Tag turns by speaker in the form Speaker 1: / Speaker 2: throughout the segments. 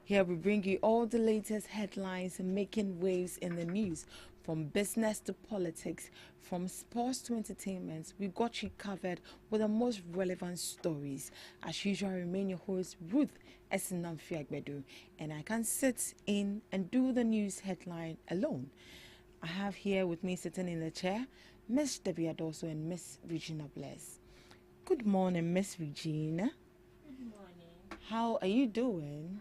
Speaker 1: Here we bring you all the latest headlines making waves in the news, from business to politics, from sports to entertainment. We got you covered with the most relevant stories. As usual, I remain your host, Ruth Esinamfiagbedu, and I can sit in and do the news headline alone. I have here with me sitting in the chair, Miss Debbie Adoso and Miss Regina Bless. Good morning, Miss Regina.
Speaker 2: Good morning.
Speaker 1: How are you doing?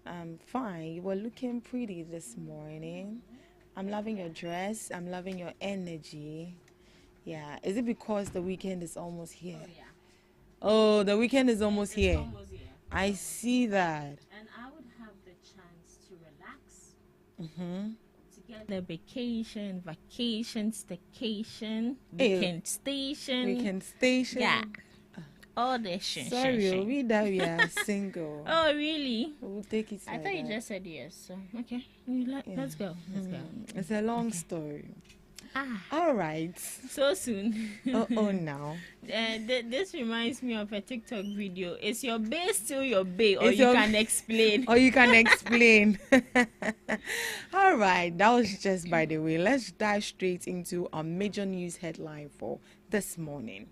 Speaker 1: I'm fine. You were looking pretty this morning. I'm loving your dress. I'm loving your energy. Yeah. Is it because the weekend is almost here?
Speaker 2: Oh, yeah.
Speaker 1: Oh, the weekend is almost here.
Speaker 2: Almost here.
Speaker 1: I see that.
Speaker 2: And I would have the chance to relax.
Speaker 1: Mm-hmm.
Speaker 2: To get the vacation, staycation,
Speaker 1: Hey.
Speaker 2: weekend station.
Speaker 1: Weekend station.
Speaker 2: Yeah. All the shit.
Speaker 1: Sorry, we that we are single.
Speaker 2: Oh, really?
Speaker 1: We'll take it.
Speaker 2: I
Speaker 1: like
Speaker 2: thought you
Speaker 1: that.
Speaker 2: just said yes. So, okay. Let's go. Let's go.
Speaker 1: It's a long story.
Speaker 2: Ah,
Speaker 1: All right.
Speaker 2: so soon.
Speaker 1: Oh, now.
Speaker 2: This reminds me of a TikTok video. Is your bae still your bae? Or
Speaker 1: Is
Speaker 2: you
Speaker 1: your-
Speaker 2: can explain?
Speaker 1: Or you can explain. All right, that was just by the way. Let's dive straight into our major news headline for this morning.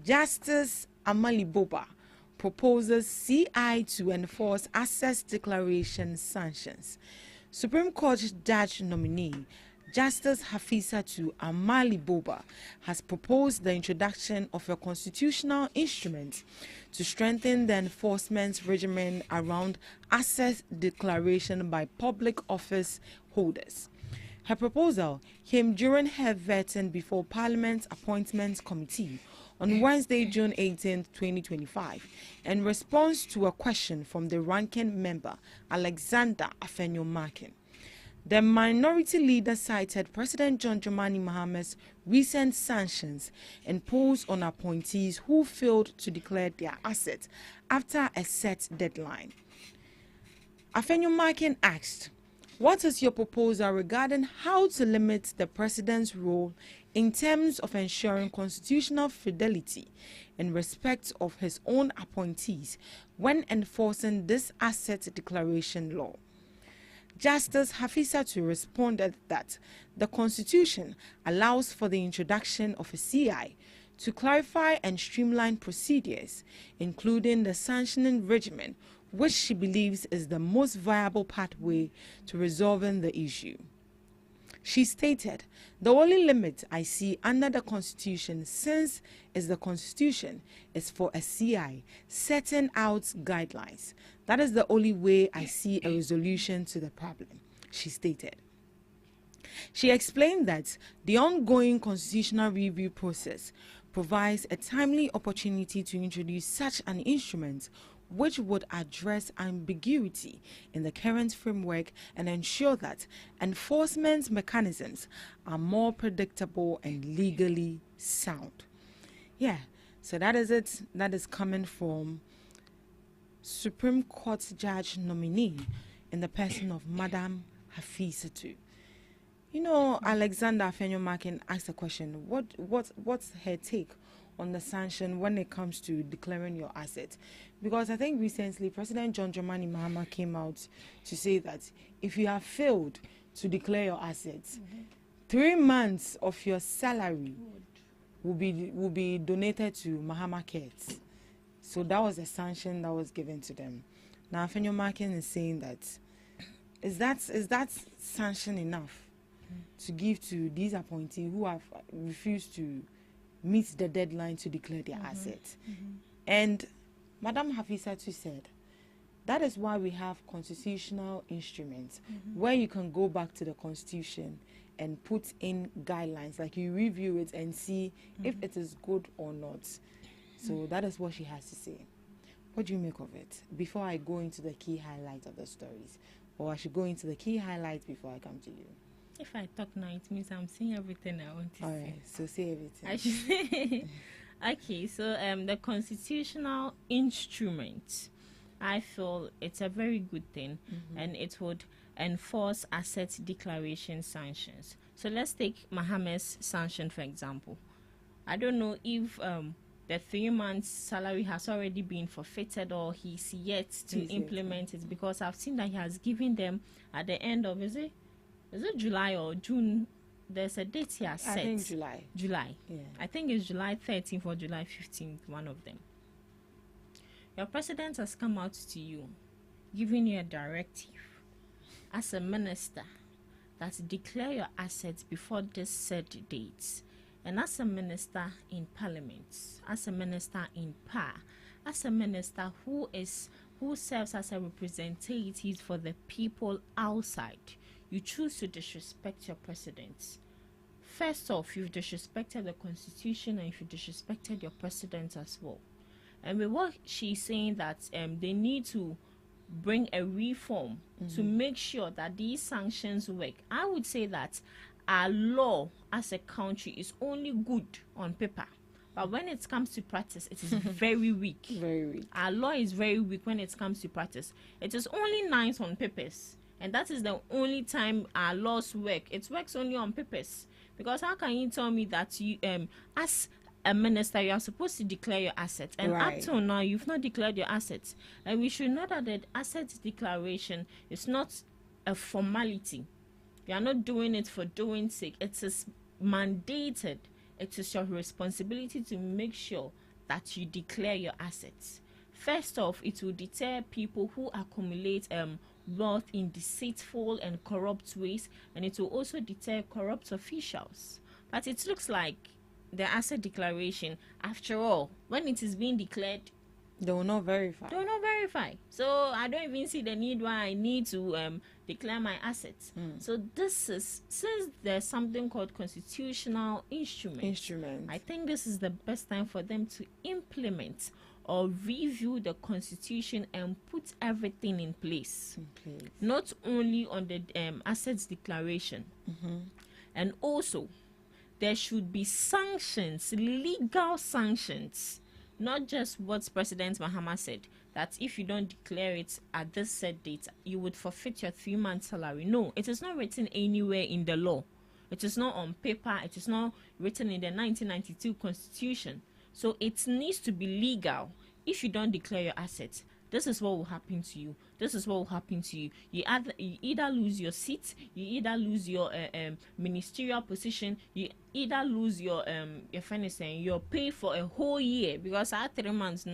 Speaker 1: Justice Amali Boba proposes CI to enforce Access Declaration sanctions. Supreme Court Judge nominee Justice Hafizatu Amali Boba has proposed the introduction of a constitutional instrument to strengthen the enforcement regimen around access declaration by public office holders. Her proposal came during her vetting before Parliament's Appointments Committee on Wednesday, June 18, 2025, in response to a question from the ranking member, Alexander Afenyo-Markin. The minority leader cited President John Dramani Mahama's recent sanctions imposed on appointees who failed to declare their assets after a set deadline. Afenyo-Markin asked, "What is your proposal regarding how to limit the president's role in terms of ensuring constitutional fidelity in respect of his own appointees when enforcing this asset declaration law?" Justice Hafizatu responded that the Constitution allows for the introduction of a CI to clarify and streamline procedures, including the sanctioning regimen, which she believes is the most viable pathway to resolving the issue. She stated, "The only limit I see under the Constitution, since is the Constitution, is for a CI setting out guidelines. That is the only way I see a resolution to the problem," she stated. She explained that the ongoing constitutional review process provides a timely opportunity to introduce such an instrument which would address ambiguity in the current framework and ensure that enforcement mechanisms are more predictable and legally sound. Yeah, so that is it. That is coming from Supreme Court Judge nominee in the person of Madam Hafizatu. You know, Alexander Afenyo-Markin asked a question. What's her take on the sanction when it comes to declaring your assets? Because I think recently President John Dramani Mahama came out to say that if you have failed to declare your assets, 3 months of your salary will be donated to Mahama Cares. So that was a sanction that was given to them. Now Afenyo-Markin is saying that is that sanction enough to give to these appointees who have refused to meet the deadline to declare their assets? And Madam Hafizatu said, that is why we have constitutional instruments where you can go back to the Constitution and put in guidelines, like you review it and see if it is good or not. So that is what she has to say. What do you make of it? Before I go into the key highlights of the stories, or I should go into the key highlights before I come to you?
Speaker 2: If I talk now, it means I'm saying everything I want to
Speaker 1: All
Speaker 2: say.
Speaker 1: right, so say everything.
Speaker 2: I should say. Okay, so the constitutional instrument, I feel it's a very good thing, and it would enforce asset declaration sanctions. So let's take Mahama's sanction, for example. I don't know if the 3 months salary has already been forfeited or he's yet to implement it, because I've seen that he has given them at the end of, is it July or June? There's a date here set. I
Speaker 1: think July.
Speaker 2: Yeah. I think it's July 13th or July 15th, one of them. Your president has come out to you, giving you a directive as a minister that declare your assets before this said dates. And as a minister in parliament, as a minister in power, as a minister who serves as a representative for the people outside, you choose to disrespect your president. First off, you've disrespected the constitution and you've disrespected your president as well. And with what she's saying that they need to bring a reform to make sure that these sanctions work, I would say that our law as a country is only good on paper, but when it comes to practice, it is very weak.
Speaker 1: Very weak.
Speaker 2: Our law is very weak when it comes to practice. It is only nice on papers, and that is the only time our laws work. It works only on papers, because how can you tell me that you as a minister, you are supposed to declare your assets, and up till now you've not declared your assets? And we should know that the assets declaration is not a formality. You are not doing it for doing sake. It is mandated. It is your responsibility to make sure that you declare your assets. First off, it will deter people who accumulate wealth in deceitful and corrupt ways, and it will also deter corrupt officials. But it looks like the asset declaration, after all, when it is being declared,
Speaker 1: they will not verify.
Speaker 2: So I don't even see the need why I need to declare my assets. So this is, since there's something called constitutional instrument, I think this is the best time for them to implement or review the constitution and put everything in place. Not only on the assets declaration, and also there should be sanctions, legal sanctions, not just what President Mahama said, that if you don't declare it at this set date, you would forfeit your 3-month salary. No, it is not written anywhere in the law. It is not on paper. It is not written in the 1992 Constitution. So it needs to be legal. If you don't declare your assets, this is what will happen to you. This is what will happen to you. You either lose your seat, you either lose your ministerial position, you either lose your your pay for a whole year, because our 3 months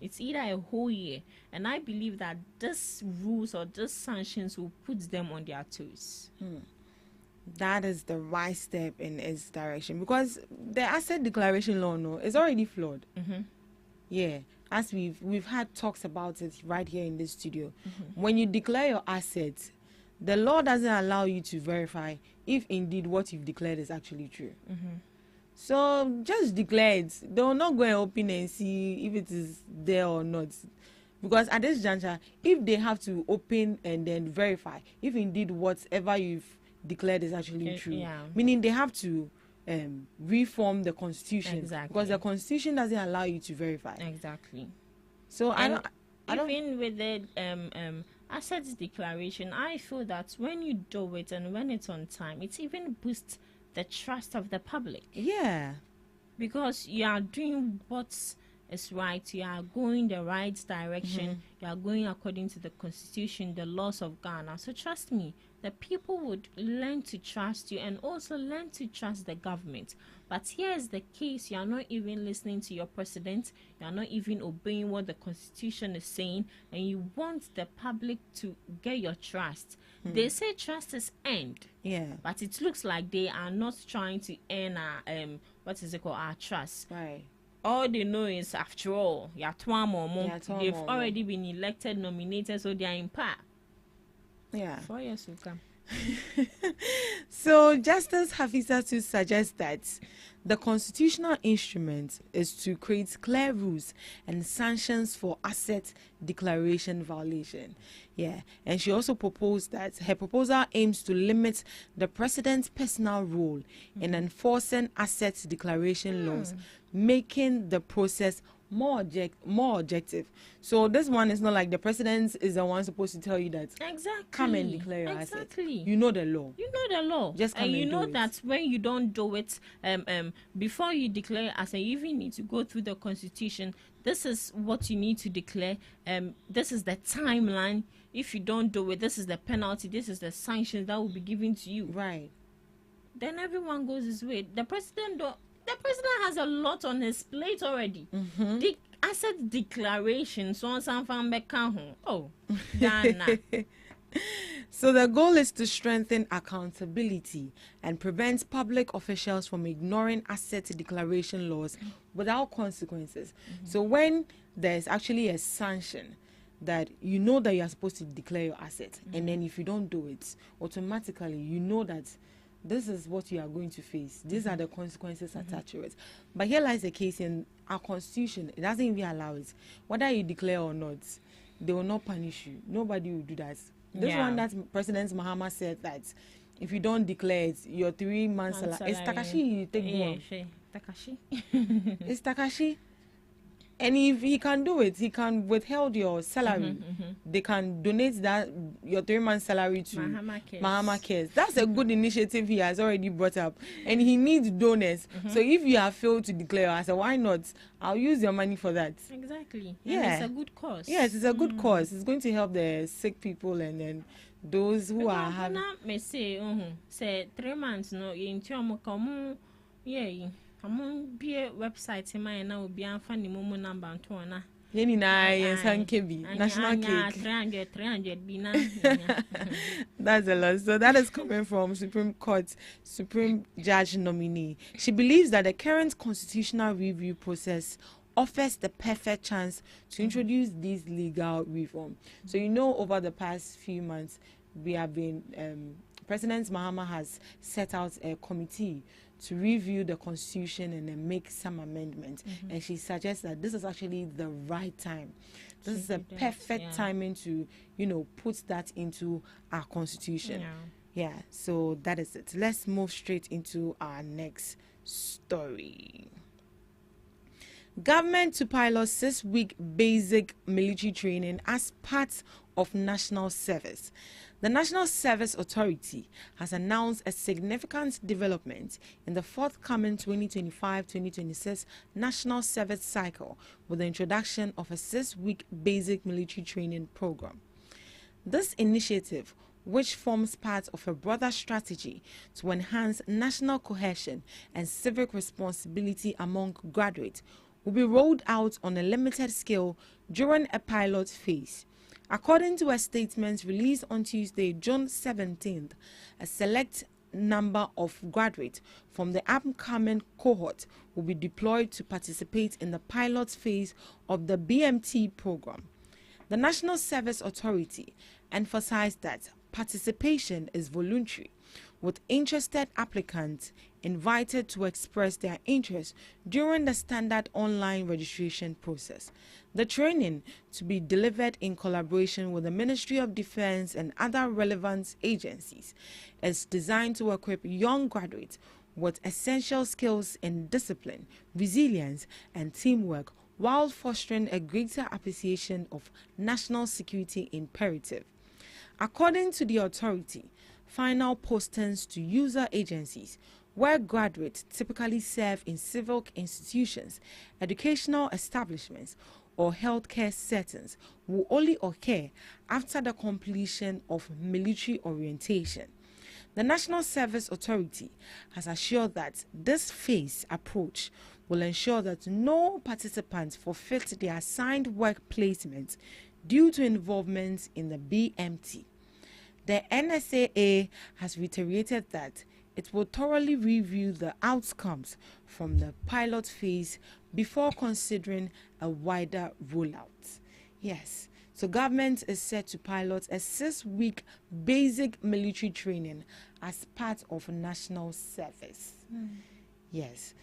Speaker 2: it's either a whole year. And I believe that this rules or this sanctions will put them on their toes.
Speaker 1: That is the right step in its direction, because the asset declaration law is already flawed. Yeah, as we've had talks about it right here in this studio. When you declare your assets, the law doesn't allow you to verify if indeed what you've declared is actually true. So just declare it. They will not go and open and see if it is there or not. Because at this juncture, if they have to open and then verify if indeed whatever you've declared is actually true, meaning they have to reform the constitution, because the constitution doesn't allow you to verify. So
Speaker 2: even with the assets declaration, I feel that when you do it and when it's on time, it even boosts the trust of the public.
Speaker 1: Yeah,
Speaker 2: because you are doing what is right, you are going the right direction, you are going according to the constitution, the laws of Ghana. So trust me, the people would learn to trust you and also learn to trust the government. But here's the case: you are not even listening to your president, you are not even obeying what the constitution is saying, and you want the public to get your trust. They say trust is earned, but it looks like they are not trying to earn our our trust. All they know is, after all, they've already been elected, nominated, so they are in power. 4 years will come.
Speaker 1: So Justice Hafizatu suggests that the constitutional instrument is to create clear rules and sanctions for asset declaration violation. And she also proposed that her proposal aims to limit the president's personal role in enforcing asset declaration laws, making the process more objective. So this one is not like the president is the one supposed to tell you that
Speaker 2: Exactly.
Speaker 1: come and declare your asset.
Speaker 2: Exactly.
Speaker 1: You know the law.
Speaker 2: You know the law.
Speaker 1: Just come
Speaker 2: and you
Speaker 1: and
Speaker 2: know
Speaker 1: do it.
Speaker 2: that when you don't do it, before you declare your asset, you even need to go through the constitution. This is what you need to declare. This is the timeline. If you don't do it, this is the penalty. This is the sanctions that will be given to you.
Speaker 1: Right.
Speaker 2: Then everyone goes his way. The president has a lot on his plate already. The asset declaration, so oh, Ghana.
Speaker 1: So the goal is to strengthen accountability and prevent public officials from ignoring asset declaration laws without consequences. So when there's actually a sanction that you know that you are supposed to declare your asset, and then if you don't do it, automatically you know that this is what you are going to face. These are the consequences attached to it. But here lies the case in our constitution. It doesn't even allow it. Whether you declare or not, they will not punish you. Nobody will do that. This one that President Mahama said that if you don't declare it, your 3 months salary. It's Takashi, you take one.
Speaker 2: Takashi.
Speaker 1: It's Takashi. And if he can do it, he can withhold your salary. They can donate that your 3 months salary to Mahama Cares. That's a good initiative he has already brought up, and he needs donors. So if you have failed to declare, I said, why not? I'll use your money for that.
Speaker 2: Exactly.
Speaker 1: Yeah,
Speaker 2: and it's a good cause.
Speaker 1: Yes, it's a good cause. It's going to help the sick people and then those who are having.
Speaker 2: Say 3 months no in come be a website in my now be a funny moment number to na.
Speaker 1: National cake.
Speaker 2: 300 be na.
Speaker 1: That's a lot. So that is coming from Supreme Court Supreme Judge nominee. She believes that the current constitutional review process offers the perfect chance to introduce these legal reform. So over the past few months we have been President Mahama has set out a committee to review the constitution and then make some amendments. And she suggests that this is actually the right time. This is the perfect timing to, put that into our constitution. Yeah, so that is it. Let's move straight into our next story. Government to pilot 6-week basic military training as part of national service. The National Service Authority has announced a significant development in the forthcoming 2025-2026 National Service Cycle with the introduction of a 6-week basic military training program. This initiative, which forms part of a broader strategy to enhance national cohesion and civic responsibility among graduates, will be rolled out on a limited scale during a pilot phase. According to a statement released on Tuesday, June 17th, a select number of graduates from the upcoming cohort will be deployed to participate in the pilot phase of the BMT program. The National Service Authority emphasized that participation is voluntary, with interested applicants invited to express their interest during the standard online registration process. The training, to be delivered in collaboration with the Ministry of Defense and other relevant agencies, is designed to equip young graduates with essential skills in discipline, resilience, and teamwork, while fostering a greater appreciation of national security imperative. According to the authority, final postings to user agencies where graduates typically serve in civil institutions, educational establishments, or healthcare settings will only occur after the completion of military orientation. The National Service Authority has assured that this phased approach will ensure that no participants forfeit their assigned work placement due to involvement in the BMT. The NSAA has reiterated that it will thoroughly review the outcomes from the pilot phase before considering a wider rollout. Yes, so government is set to pilot a 6-week basic military training as part of national service. Yes.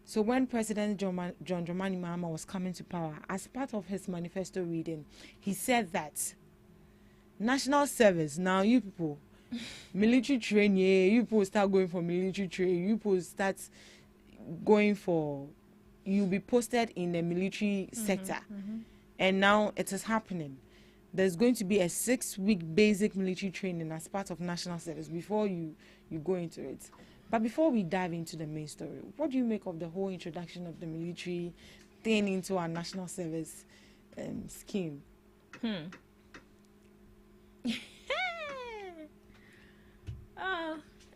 Speaker 1: So when President John Dramani Mahama was coming to power, as part of his manifesto reading, he said that national service, now you people, military training, you people start going for military training, you people start going for you'll be posted in the military sector. And now it is happening. There's going to be a 6-week basic military training as part of national service before you go into it. But before we dive into the main story, what do you make of the whole introduction of the military thing into our national service scheme?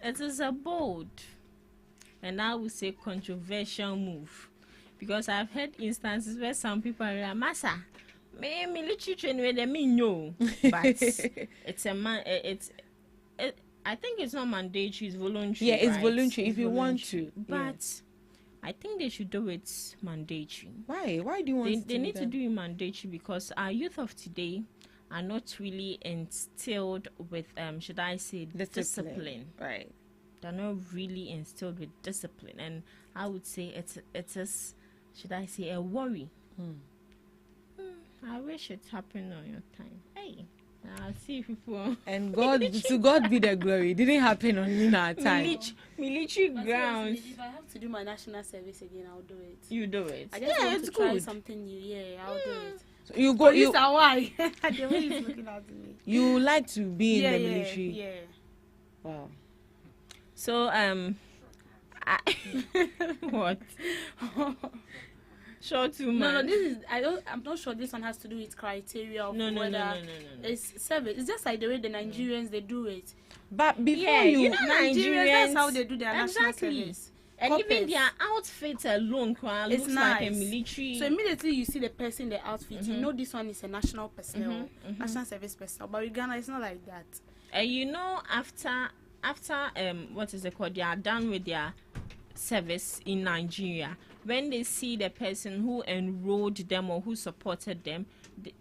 Speaker 2: It is a bold and I would say controversial move, because I've heard instances where some people are like, Massa, me military training where they mean no, but it's a man. I think it's not mandatory; it's voluntary.
Speaker 1: Yeah, it's
Speaker 2: right?
Speaker 1: voluntary if you want to.
Speaker 2: But I think they should do it mandatory.
Speaker 1: Why? Why do you want?
Speaker 2: They need to do it mandatory because our youth of today are not really instilled with should I say discipline.
Speaker 1: Right.
Speaker 2: They're not really instilled with discipline, and I would say it is, should I say, a worry. I wish it happened on your time. Hey, I'll see people.
Speaker 1: And to God be the glory. It didn't happen in our time.
Speaker 2: Military grounds.
Speaker 3: If I have to do my national service again, I'll do it.
Speaker 2: You do it.
Speaker 3: I just want to try something new. Yeah, I'll do it.
Speaker 1: So you go.
Speaker 3: You are why? The way he's looking at me.
Speaker 1: You like to be in the military.
Speaker 3: Yeah.
Speaker 1: Wow.
Speaker 2: So what? Sure, too much.
Speaker 3: No, this is. I'm not sure this one has to do with criteria of whether it's service. It's just like the way the Nigerians they do it.
Speaker 1: But before
Speaker 3: Nigerians, that's how they do their national service.
Speaker 2: And even their outfit alone looks like a military.
Speaker 3: So immediately you see the person in the outfit, you know this one is a national personnel, national service personnel. But with Ghana, it's not like that.
Speaker 2: You know, after what is it called? They are done with their service in Nigeria. When they see the person who enrolled them or who supported them,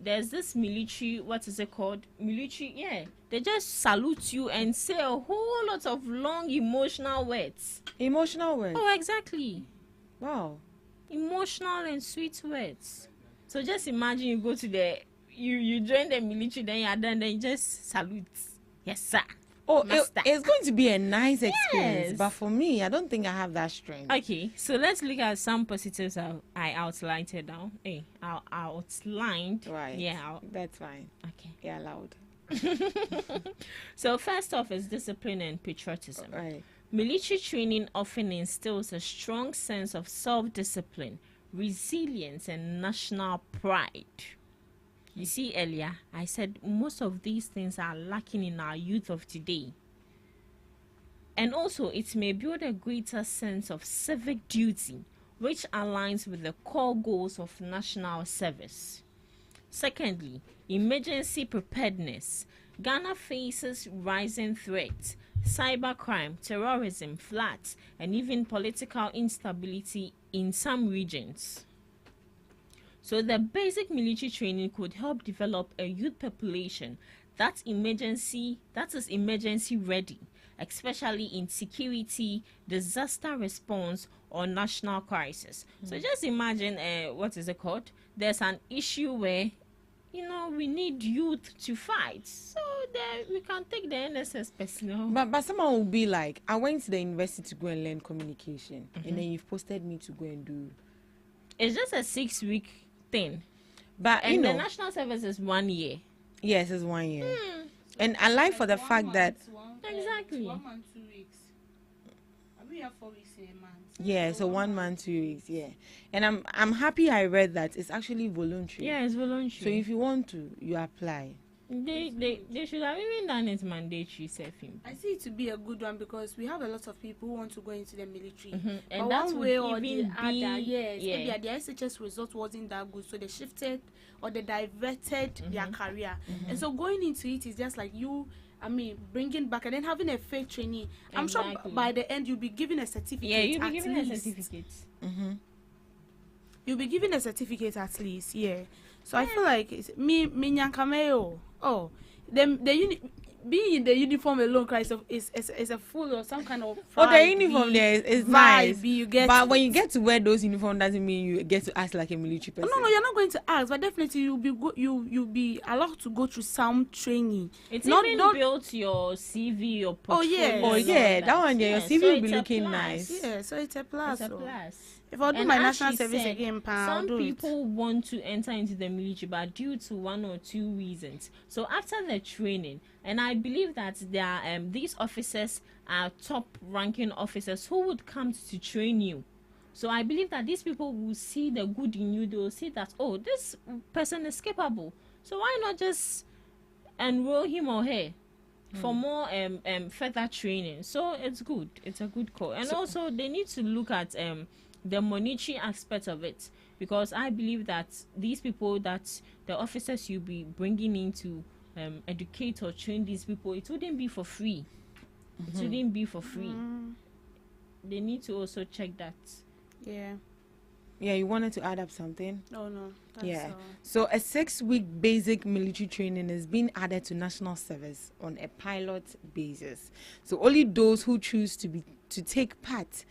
Speaker 2: there's this military, what is it called? Military, yeah. They just salute you and say a whole lot of long emotional words.
Speaker 1: Emotional words?
Speaker 2: Oh, exactly.
Speaker 1: Wow.
Speaker 2: Emotional and sweet words. So just imagine you go to you join the military, then you're done, then you just salute. Yes, sir.
Speaker 1: Oh, it's going to be a nice experience. But for me, I don't think I have that strength.
Speaker 2: Okay, so let's look at some positives I outlined it down. Hey, I outlined.
Speaker 1: Right.
Speaker 2: Yeah.
Speaker 1: That's fine.
Speaker 2: Okay.
Speaker 1: Yeah, allowed.
Speaker 2: So first off is discipline and patriotism.
Speaker 1: Right.
Speaker 2: Military training often instills a strong sense of self-discipline, resilience, and national pride. You see, earlier, I said most of these things are lacking in our youth of today. And also, it may build a greater sense of civic duty, which aligns with the core goals of national service. Secondly, emergency preparedness. Ghana faces rising threats, cybercrime, terrorism, floods, and even political instability in some regions. So the basic military training could help develop a youth population that is emergency ready, especially in security, disaster response, or national crisis. So just imagine, what is it called? There's an issue where, we need youth to fight. So we can take the NSS personnel.
Speaker 1: But someone will be like, I went to the university to go and learn communication, and then you've posted me to go and do.
Speaker 2: It's just a 6-week thing.
Speaker 1: But
Speaker 2: and the national service is 1 year.
Speaker 1: Yes, it's 1 year. And I like for the fact that
Speaker 2: exactly
Speaker 3: 1 month, 2 weeks. We have 4 weeks in a month.
Speaker 1: Yeah, so 1 month, 2 weeks. Yeah, and I'm happy I read that it's actually voluntary.
Speaker 2: Yeah, it's voluntary.
Speaker 1: So if you want to, you apply.
Speaker 2: They should have even done it mandatory self-imposed.
Speaker 3: I see it to be a good one because we have a lot of people who want to go into the military.
Speaker 2: And
Speaker 3: but
Speaker 2: that
Speaker 3: one
Speaker 2: would
Speaker 3: way or
Speaker 2: even
Speaker 3: the other,
Speaker 2: be,
Speaker 3: maybe their SHS result wasn't that good, so they shifted or they diverted their career. And so going into it is just like bringing back and then having a fake trainee. I'm sure by the end you'll be given a certificate.
Speaker 2: Yeah, you'll be given a certificate.
Speaker 3: You'll be given a certificate at least. Yeah. So I feel like it's me nyankameo. Oh, being in the uniform alone, Christ, is a full or some kind of.
Speaker 1: The uniform there is nice.
Speaker 3: You get
Speaker 1: but when you get to wear those uniforms, doesn't mean you get to act like a military person.
Speaker 3: No, you're not going to act, but definitely you'll be allowed to go through some training.
Speaker 2: It's not built your CV, your portfolio.
Speaker 1: That one. Yeah, your CV will be looking nice.
Speaker 3: Yeah, so it's a plus.
Speaker 2: It's a plus.
Speaker 3: If I do
Speaker 2: And
Speaker 3: my
Speaker 2: as
Speaker 3: national
Speaker 2: she
Speaker 3: service
Speaker 2: said,
Speaker 3: again, I'll
Speaker 2: some
Speaker 3: do it.
Speaker 2: people want to enter into the military, but due to one or two reasons. So after the training, and I believe that there are, these officers are top-ranking officers who would come to train you. So I believe that these people will see the good in you. They will see that, oh, this person is capable. So why not just enroll him or her for more further training? So it's good. It's a good call. And also they need to look at the monetary aspect of it, because I believe that these people, that the officers you'll be bringing in to educate or train these people, it wouldn't be for free. It wouldn't be for free. They need to also check that.
Speaker 3: Yeah.
Speaker 1: Yeah, you wanted to add up something?
Speaker 3: Oh no. That's
Speaker 1: Yeah. So a 6-week basic military training is being added to national service on a pilot basis. So only those who choose to take part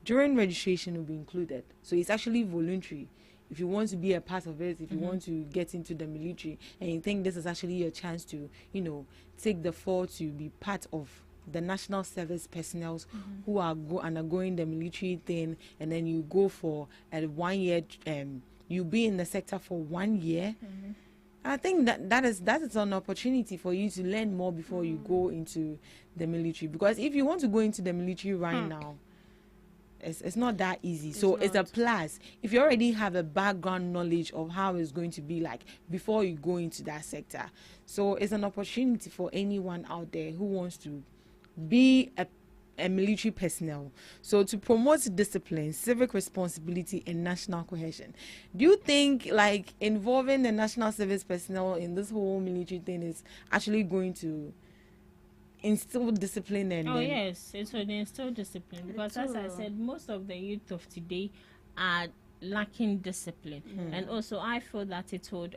Speaker 1: during registration will be included. So it's actually voluntary. If you want to be a part of it, if you want to get into the military, and you think this is actually your chance to, take the fall to be part of the national service personnel who are undergoing the military thing, and then you go for a 1 year, you be in the sector for 1 year. I think that is an opportunity for you to learn more before you go into the military. Because if you want to go into the military right now, it's not that easy. It's a plus if you already have a background knowledge of how it's going to be like before you go into that sector. So it's an opportunity for anyone out there who wants to be a military personnel. So to promote discipline, civic responsibility, and national cohesion. Do you think like involving the national service personnel in this whole military thing is actually going to instill discipline? And
Speaker 2: yes, it would instill discipline, because as I said, most of the youth of today are lacking discipline. And also I feel that it would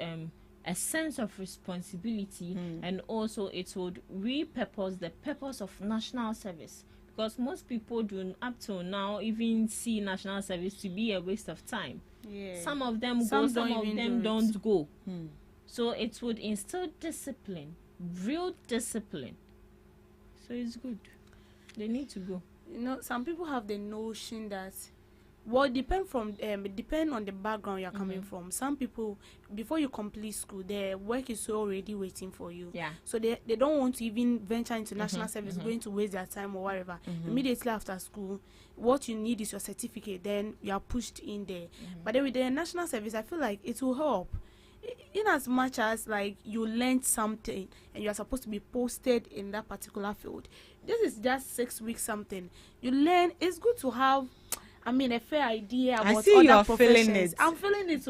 Speaker 2: a sense of responsibility, and also it would repurpose the purpose of national service, because most people do up till now even see national service to be a waste of time. Some of them go, some of them don't go. So it would instill discipline, real discipline. So it's good. They need to go.
Speaker 3: Some people have the notion that depend on the background you're coming from. Some people, before you complete school, their work is already waiting for you.
Speaker 2: Yeah.
Speaker 3: So they don't want to even venture into national service, going to waste their time or whatever. Immediately after school, what you need is your certificate. Then you are pushed in there. But then with the national service, I feel like it will help. In as much as like you learned something and you are supposed to be posted in that particular field, this is just 6 weeks something you learn. It's good to have a fair idea about other professions. I'm feeling it.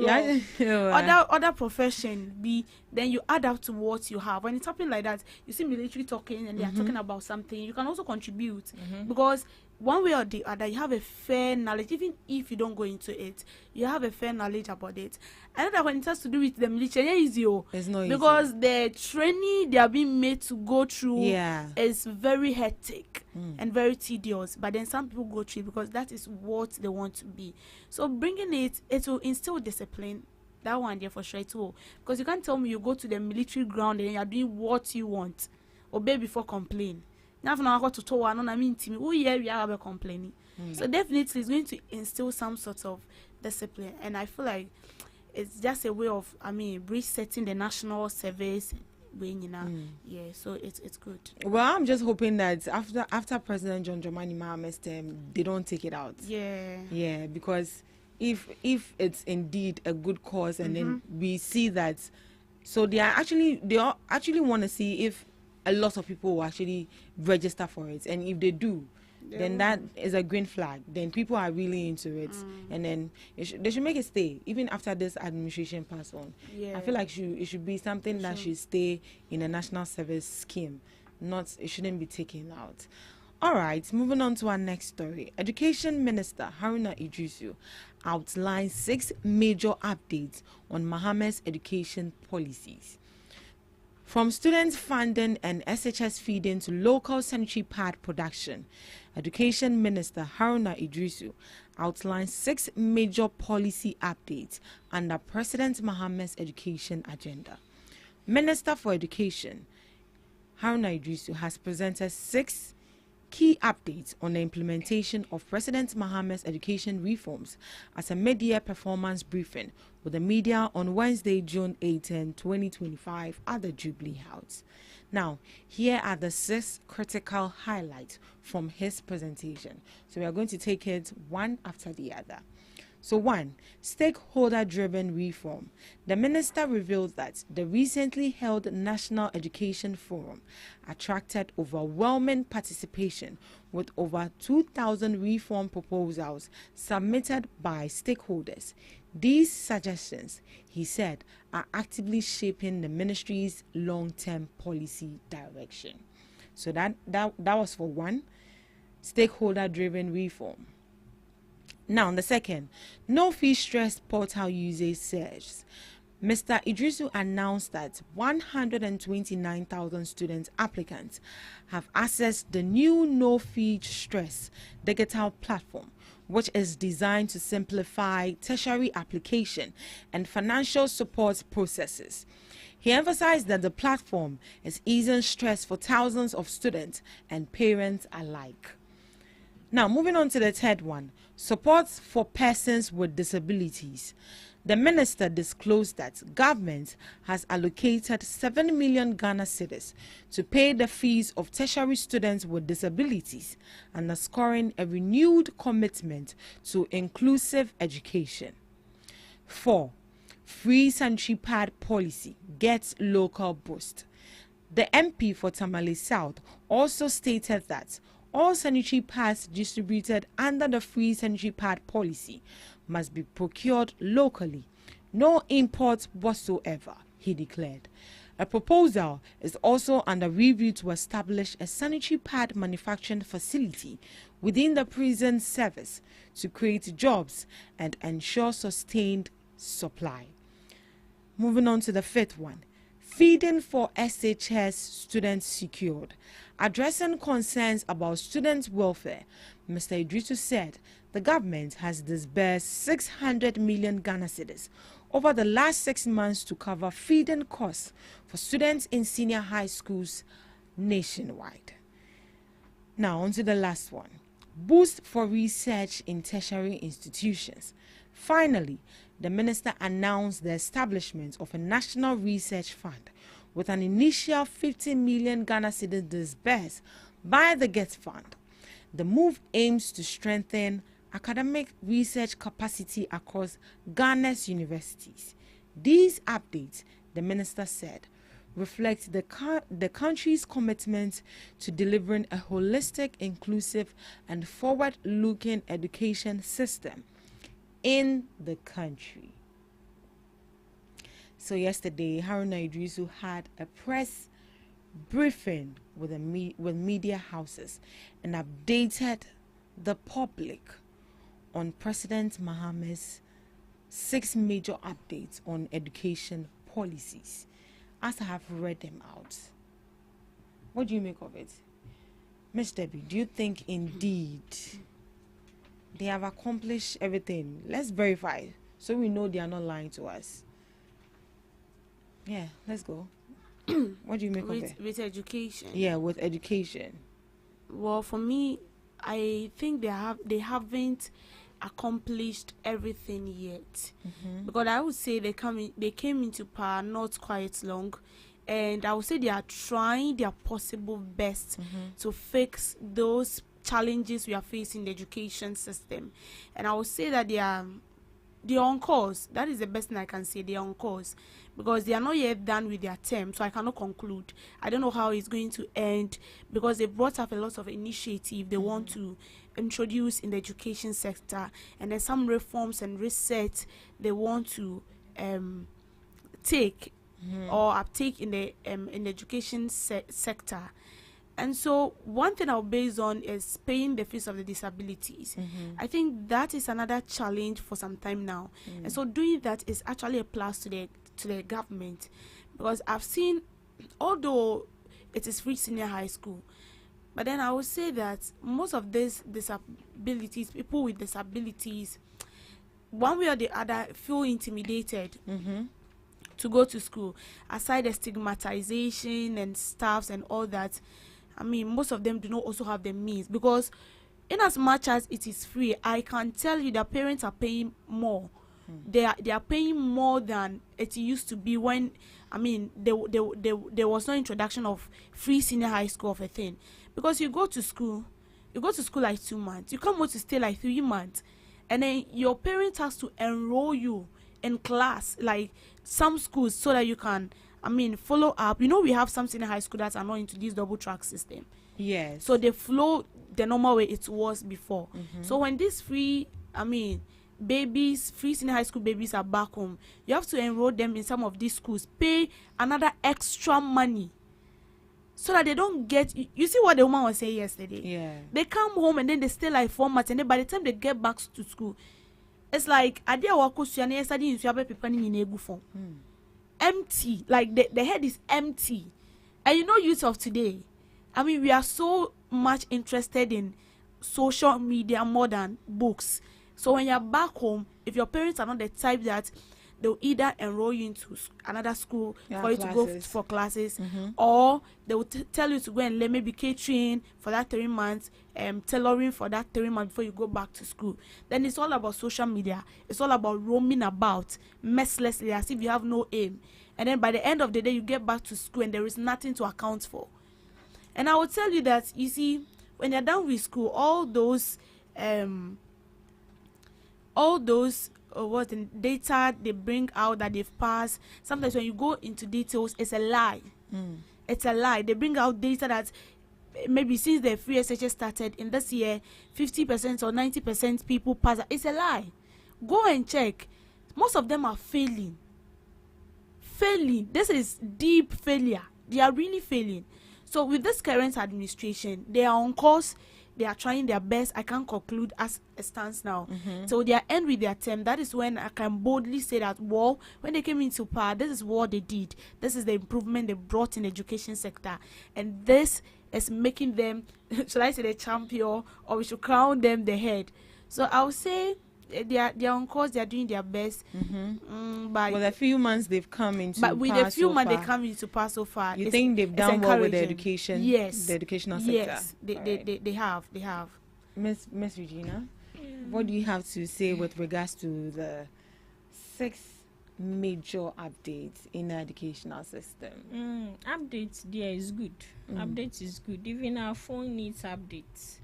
Speaker 3: Other profession then you add up to what you have. When it's something like that, you see military talking and they are talking about something, you can also contribute, because one way or the other you have a fair knowledge. Even if you don't go into it, you have a fair knowledge about it. I know that when it has to do with the military, it's not easy, because the training they are being made to go through is very hectic and very tedious. But then some people go through it because that is what they want to be. So bringing it will instill discipline. That one there for sure too, because you can't tell me you go to the military ground and you are doing what you want, obey before complain. Now I got to tell one, we are complaining. So definitely it's going to instill some sort of discipline, and I feel like it's just a way of resetting the national service. So it's good.
Speaker 1: Well, I'm just hoping that after President John Dramani Mahama's term, they don't take it out. Yeah, because if it's indeed a good cause, and then we see that, so they actually want to see if a lot of people will actually register for it, and if they do, then that is a green flag. Then people are really into it, and then they should make it stay even after this administration pass on. I feel like it should be something that should stay in a national service scheme, it shouldn't be taken out. All right, moving on to our next story. Education Minister Haruna Idrisu outlines 6 major updates on Mahama's education policies. From student funding and SHS feeding to local sanitary pad production, Education Minister Haruna Idrisu outlines 6 major policy updates under President Mahama's education agenda. Minister for Education Haruna Idrisu has presented 6 key updates on the implementation of President Mahama's education reforms at a mid-year performance briefing with the media on Wednesday, June 18, 2025 at the Jubilee House. Now, here are the 6 critical highlights from his presentation. So we are going to take it one after the other. So 1, stakeholder-driven reform. The minister revealed that the recently held National Education Forum attracted overwhelming participation with over 2,000 reform proposals submitted by stakeholders. These suggestions, he said, are actively shaping the ministry's long-term policy direction. So that was for 1, stakeholder-driven reform. Now, the second, no fee stress portal usage surge. Mr. Idrisu announced that 129,000 student applicants have accessed the new no fee stress digital platform, which is designed to simplify tertiary application and financial support processes. He emphasized that the platform is easing stress for thousands of students and parents alike. Now, moving on to the third one, support for persons with disabilities. The minister disclosed that government has allocated 7 million Ghana cedis to pay the fees of tertiary students with disabilities, underscoring a renewed commitment to inclusive education. 4, free sanitary pad policy gets local boost. The MP for Tamale South also stated that all sanitary pads distributed under the free sanitary pad policy must be procured locally. No import whatsoever, he declared. A proposal is also under review to establish a sanitary pad manufacturing facility within the prison service to create jobs and ensure sustained supply. Moving on to the fifth one, feeding for SHS students secured. Addressing concerns about student welfare, Mr. Idrisu said the government has disbursed 600 million Ghana cedis over the last 6 months to cover feeding costs for students in senior high schools nationwide. Now, on to the last one. Boost for research in tertiary institutions. Finally, the minister announced the establishment of a national research fund with an initial 50 million Ghana cedis disbursed by the GET Fund. The move aims to strengthen academic research capacity across Ghana's universities. These updates, the minister said, reflect the country's commitment to delivering a holistic, inclusive, and forward-looking education system in the country. So yesterday, Haruna Idrisu had a press briefing with media houses and updated the public on President Mahama's 6 major updates on education policies. As I have read them out, what do you make of it? Ms. Debbie, do you think indeed they have accomplished everything? Let's verify so we know they are not lying to us. Yeah, let's go. What do you make of it?
Speaker 3: With education?
Speaker 1: Yeah, with education.
Speaker 3: Well, for me, I think they haven't accomplished everything yet, because I would say they came into power not quite long, and I would say they are trying their possible best to fix those challenges we are facing in the education system, and I would say that they are on course. That is the best thing I can say. They are on course, because they are not yet done with their term, so I cannot conclude. I don't know how it's going to end, because they brought up a lot of initiative they want to introduce in the education sector, and then some reforms and reset they want to take or uptake in the education sector. And so one thing I'll base on is paying the fees of the disabilities. I think that is another challenge for some time now. And so doing that is actually a plus to the government, because I've seen, although it is free senior high school, but then I would say that most of these disabilities, people with disabilities, one way or the other, feel intimidated to go to school. Aside the stigmatization and stuffs and all that, I mean, most of them do not also have the means, because in as much as it is free, I can tell you that parents are paying more. They are paying more than it used to be when, I mean, there was no introduction of free senior high school of a thing. Because you go to school like 2 months, you come out to stay like 3 months, and then your parents has to enroll you in class, like some schools, so that you can, I mean, follow up. You know, we have some senior high school that are not into this double track system.
Speaker 1: Yes.
Speaker 3: So they flow the normal way it was before. So when these free, I mean, free senior high school babies are back home, you have to enroll them in some of these schools, pay another extra money, so that they don't get, you see what the woman was saying yesterday.
Speaker 1: Yeah.
Speaker 3: They come home and then they stay like 4 months, and then by the time they get back to school, it's like empty, like the head is empty. And you know, youth of today, I mean, we are so much interested in social media more than books. So when you're back home, if your parents are not the type that they'll either enroll you into another school for you to go for classes, or they will tell you to go and learn maybe catering for that 3 months, tailoring for that 3 months before you go back to school. Then it's all about social media. It's all about roaming about mercilessly as if you have no aim. And then by the end of the day, you get back to school and there is nothing to account for. And I will tell you that, you see, when you're done with school, all those what the data they bring out that they've passed, sometimes when you go into details, it's a lie. It's a lie. They bring out data that maybe since the free SHS started in this year, 50% or 90% people pass. It's a lie. Go and check. Most of them are failing. This is deep failure. They are really failing. So with this current administration, they are on course. They are trying their best. I can't conclude as it stands now. So they are end with their term. That is when I can boldly say that, well, when they came into power, this is what they did. This is the improvement they brought in the education sector. And this is making them, should I say the champion, or we should crown them the head. So I would say they are on course. They are doing their best. But
Speaker 1: the few months they've come into
Speaker 3: but with the few months they come into power so far,
Speaker 1: you think they've done well with the education?
Speaker 3: Yes,
Speaker 1: the educational sector.
Speaker 3: Yes, they have.
Speaker 1: Miss Regina, what do you have to say with regards to the 6 major updates in the educational system?
Speaker 2: Updates there is good. Updates is good. Even our phone needs updates.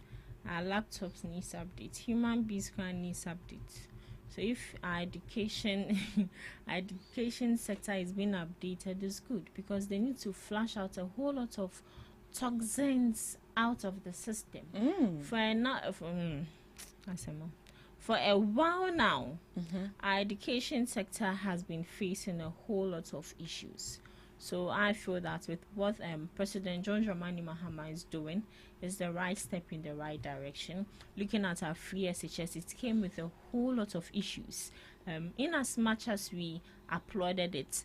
Speaker 2: Our laptops needs updates. Human beings needs updates. So if our education sector is being updated, is good, because they need to flush out a whole lot of toxins out of the system. For a while now, our education sector has been facing a whole lot of issues. So I feel that with what President John Dramani Mahama is doing is the right step in the right direction. Looking at our free SHS, it came with a whole lot of issues. In as much as we applauded it,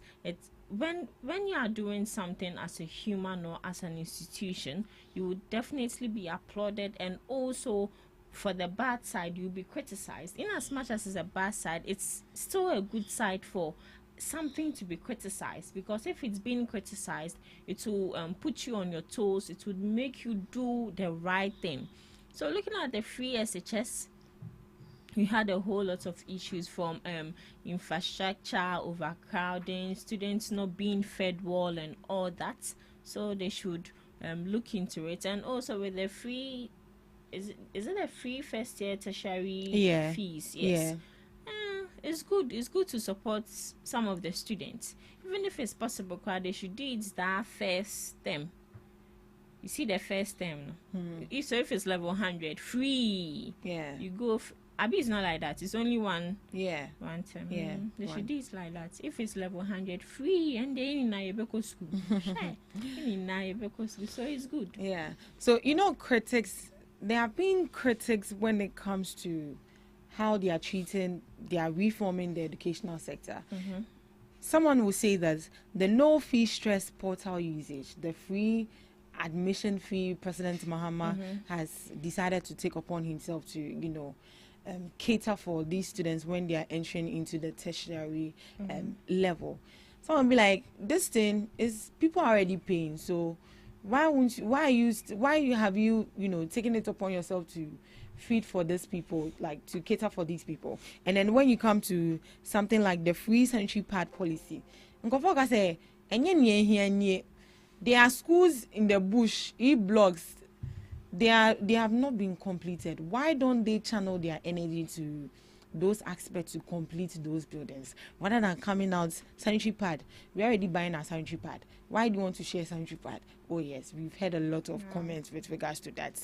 Speaker 2: when you are doing something as a human or as an institution, you would definitely be applauded, and also for the bad side, you'll be criticized. In as much as it's a bad side, it's still a good side for something to be criticized, because if it's being criticized, it will put you on your toes. It would make you do the right thing. So looking at the free SHS, we had a whole lot of issues, from infrastructure, overcrowding, students not being fed well, and all that. So they should look into it. And also with the free, is it a free first year tertiary fees? Yes. It's good to support some of the students, even if it's possible. They should do it that first term. You see, the first term. If it's level 100 free, you go. Abi is not like that. It's only one term. They should do it like that. If it's level 100 free, and then in Nayebeko school, so it's good.
Speaker 1: Yeah. So critics. There have been critics when it comes to how they are reforming the educational sector. Someone will say that the no fee stress portal usage, the free admission fee President Mahama has decided to take upon himself to, cater for these students when they are entering into the tertiary level. Someone will be like, this thing is, people are already paying, so Why won't you? Why have you taken it upon yourself to feed for these people, like to cater for these people? And then when you come to something like the free sanitary pad policy, Nkofoka say, there are schools in the bush, blocks. They have not been completed. Why don't they channel their energy to those aspects to complete those buildings rather than coming out sanitary pad? We're already buying our sanitary pad. Why do you want to share sanitary pad? Oh yes, we've heard a lot of comments with regards to that.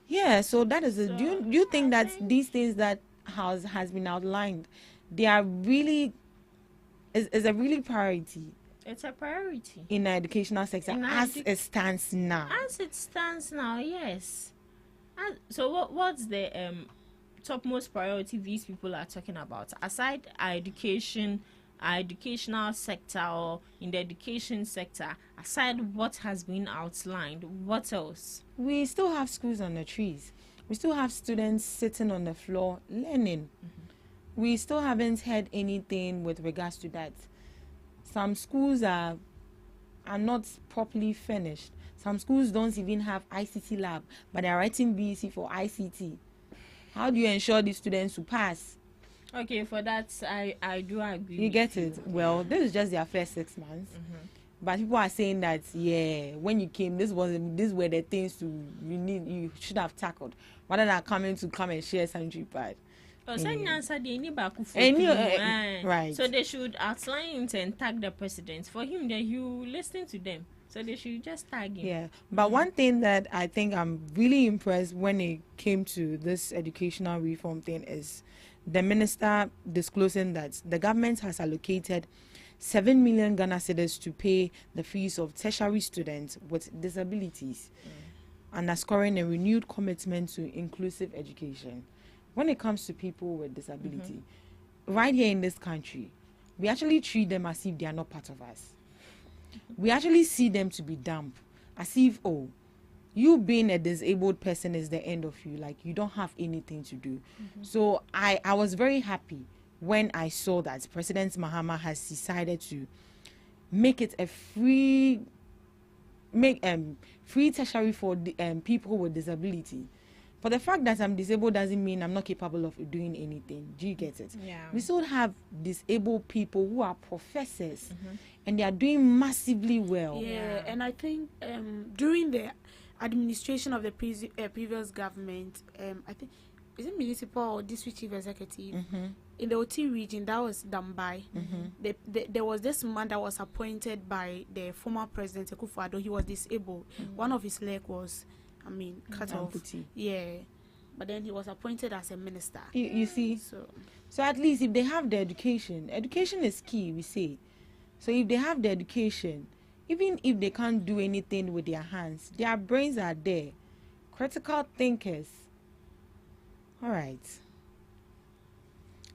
Speaker 1: Yeah, so that is do you think that these things that has been outlined, they are really is a really priority?
Speaker 2: It's a priority
Speaker 1: in the educational sector as it stands now.
Speaker 2: As it stands now, yes. So what's the topmost priority these people are talking about aside our education, our educational sector, or in the education sector? Aside what has been outlined, what else?
Speaker 1: We still have schools on the trees. We still have students sitting on the floor learning. We still haven't heard anything with regards to that. Some schools are not properly finished. Some schools don't even have ICT lab, but they're writing BEC for ICT. How do you ensure these students to pass?
Speaker 2: Okay, for that, I do agree.
Speaker 1: You get it? Well, this is just their first 6 months. But people are saying that, when you came, these were the things you should have tackled, rather than coming and share sanitary pad.
Speaker 2: Right. So they should outline it and tag the president. For him, then he will listen to them. So they should just tag him.
Speaker 1: Yeah. But one thing that I think I'm really impressed when it came to this educational reform thing is the minister disclosing that the government has allocated 7 million Ghana cedis to pay the fees of tertiary students with disabilities, underscoring a renewed commitment to inclusive education. When it comes to people with disability, right here in this country, we actually treat them as if they are not part of us. We actually see them to be dumb, as if, you being a disabled person is the end of you, like you don't have anything to do. So I was very happy when I saw that President Mahama has decided to make it a free tertiary for people with disability. For the fact that I'm disabled doesn't mean I'm not capable of doing anything. Do you get it?
Speaker 2: Yeah.
Speaker 1: We still have disabled people who are professors, and they are doing massively well.
Speaker 3: Yeah, and I think during the administration of the previous government, I think, is it municipal or district chief executive? In the OT region, that was done by. There was this man that was appointed by the former president, Akufo-Addo. He was disabled. One of his leg was, cut off. Yeah. But then he was appointed as a minister.
Speaker 1: You see? So at least if they have the education is key, we say. So if they have the education, even if they can't do anything with their hands, their brains are there. Critical thinkers. All right.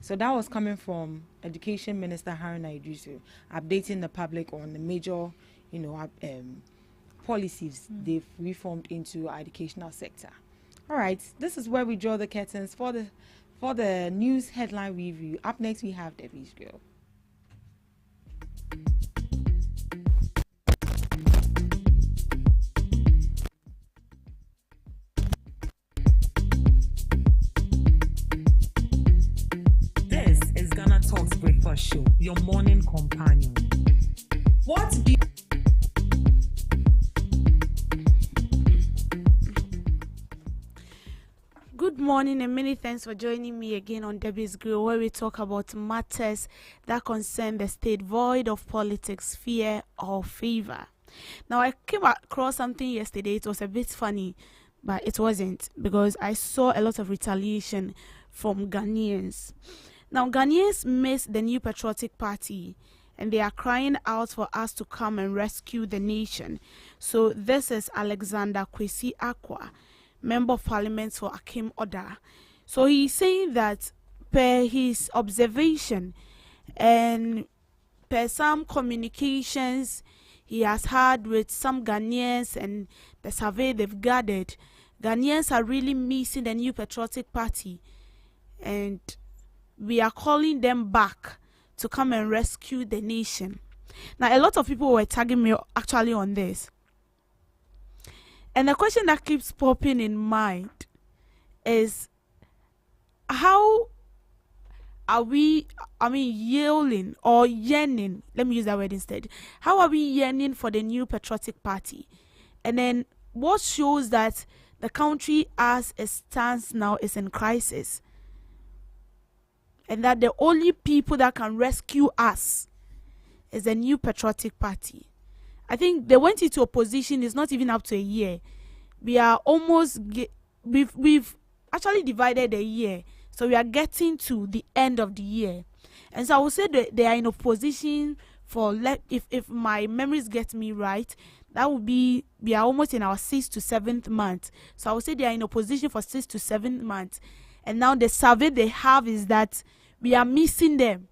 Speaker 1: So that was coming from Education Minister Haruna Iddrisu, updating the public on the major, policies they've reformed into our educational sector. All right, this is where we draw the curtains for the news headline review. Up next, we have Debbie's Girl.
Speaker 4: This is GhanaTalks Breakfast Show, your morning companion. What do you...
Speaker 3: Good morning and many thanks for joining me again on Debbie's Grill, where we talk about matters that concern the state, void of politics, fear or favor. Now, I came across something yesterday. It was a bit funny, but it wasn't, because I saw a lot of retaliation from Ghanaians. Now, Ghanaians miss the new patriotic party, and they are crying out for us to come and rescue the nation. So this is Alexander Kwesi Akwa, Member of Parliament for Akim Oda. So he's saying that per his observation and per some communications he has had with some Ghanaians and the survey they've gathered, Ghanaians are really missing the new patriotic party, and we are calling them back to come and rescue the nation. Now, a lot of people were tagging me actually on this. And the question that keeps popping in mind is, how are we, yielding or yearning, let me use that word instead, how are we yearning for the new patriotic party? And then what shows that the country as it stands now is in crisis, and that the only people that can rescue us is the new patriotic party? I think they went into opposition, it's not even up to a year. We are almost, we've actually divided a year. So we are getting to the end of the year. And so I would say that they are in opposition for, if my memories get me right, that would be, we are almost in our 6th to 7th month. So I would say they are in opposition for 6 to 7 months. And now the survey they have is that we are missing them.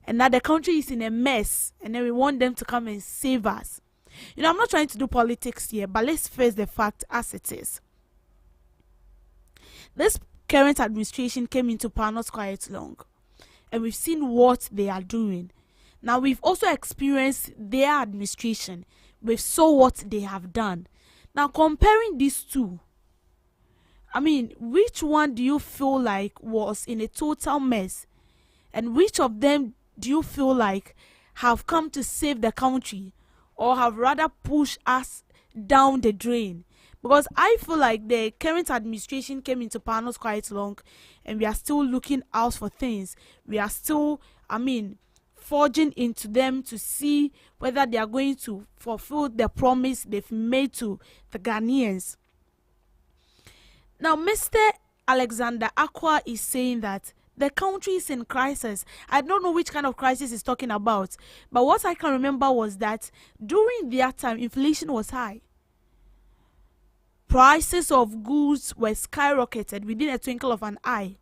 Speaker 3: And that the country is in a mess. And then we want them to come and save us. You know, I'm not trying to do politics here, but let's face the fact as it is. This current administration came into power not quite long, and we've seen what they are doing. Now we've also experienced their administration. We've saw what they have done. Now comparing these two, which one do you feel like was in a total mess, and which of them do you feel like have come to save the country, or have rather pushed us down the drain? Because I feel like the current administration came into power not quite long, and we are still looking out for things. We are still, forging into them to see whether they are going to fulfill the promise they've made to the Ghanaians. Now, Mr. Alexander Akwa is saying that the country is in crisis. I don't know which kind of crisis he's talking about, but what I can remember was that during their time, inflation was high. Prices of goods were skyrocketed within a twinkle of an eye.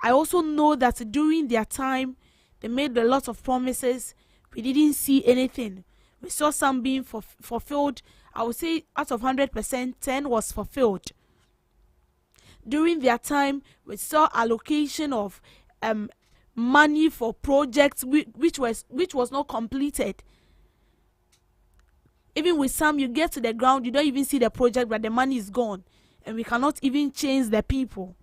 Speaker 3: I also know that during their time, they made a lot of promises. We didn't see anything. We saw some being fulfilled. I would say out of 100%, 10 was fulfilled. During their time, we saw allocation of money for projects which was not completed. Even with some, you get to the ground, you don't even see the project, but the money is gone. And we cannot even change the people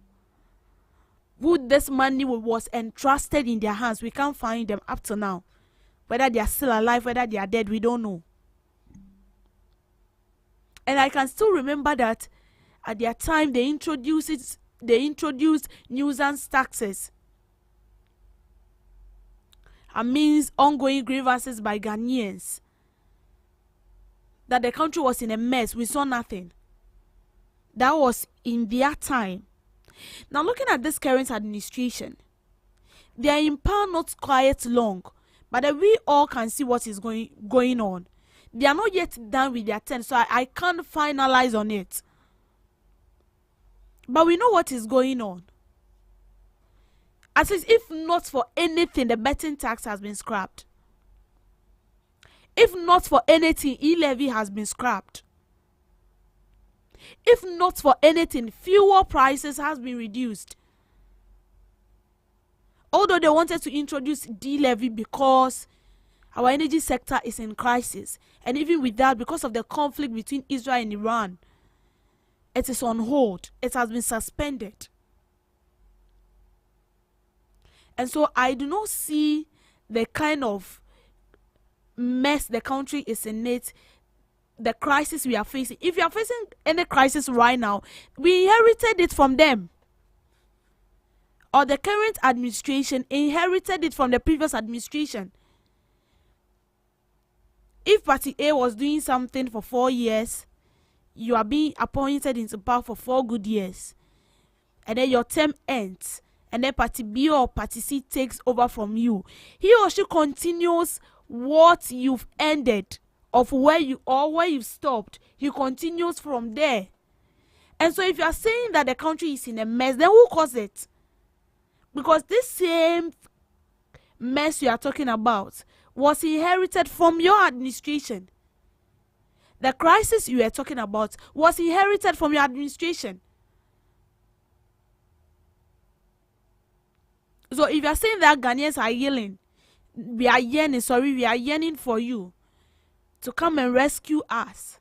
Speaker 3: who this money was entrusted in their hands. We can't find them up to now. Whether they are still alive, whether they are dead, we don't know. And I can still remember that at their time, they introduced nuisance taxes. It means ongoing grievances by Ghanaians. That the country was in a mess. We saw nothing. That was in their time. Now looking at this current administration, they are in power not quite long, but we all can see what is going on. They are not yet done with their term, so I can't finalize on it. But we know what is going on. At least if not for anything, the betting tax has been scrapped. If not for anything, e-levy has been scrapped. If not for anything, fuel prices has been reduced. Although they wanted to introduce D-levy because our energy sector is in crisis. And even with that, because of the conflict between Israel and Iran, it is on hold. It has been suspended. And so I do not see the kind of mess the country is in it, the crisis we are facing. If you are facing any crisis right now, we inherited it from them. Or the current administration inherited it from the previous administration. If Party A was doing something for 4 years, you are being appointed into power for 4 good years. And then your term ends. And then Party B or Party C takes over from you. He or she continues what you've ended, of where you've stopped. He continues from there. And so if you are saying that the country is in a mess, then who caused it? Because this same mess you are talking about was inherited from your administration. The crisis you are talking about was inherited from your administration. So if you are saying that Ghanaians are yelling, we are yearning for you to come and rescue us,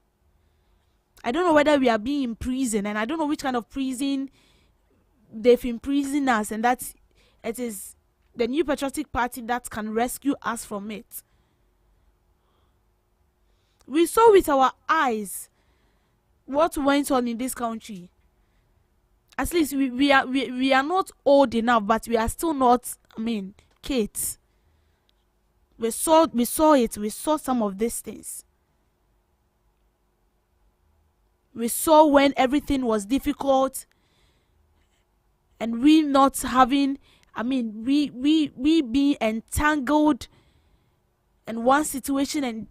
Speaker 3: I don't know whether we are being imprisoned, and I don't know which kind of prison they've imprisoned us, and that it is the New Patriotic Party that can rescue us from it. We saw with our eyes what went on in this country. At least we are not old enough, but we are still not, kids. We saw it. We saw some of these things. We saw when everything was difficult, and we not having, we being entangled in one situation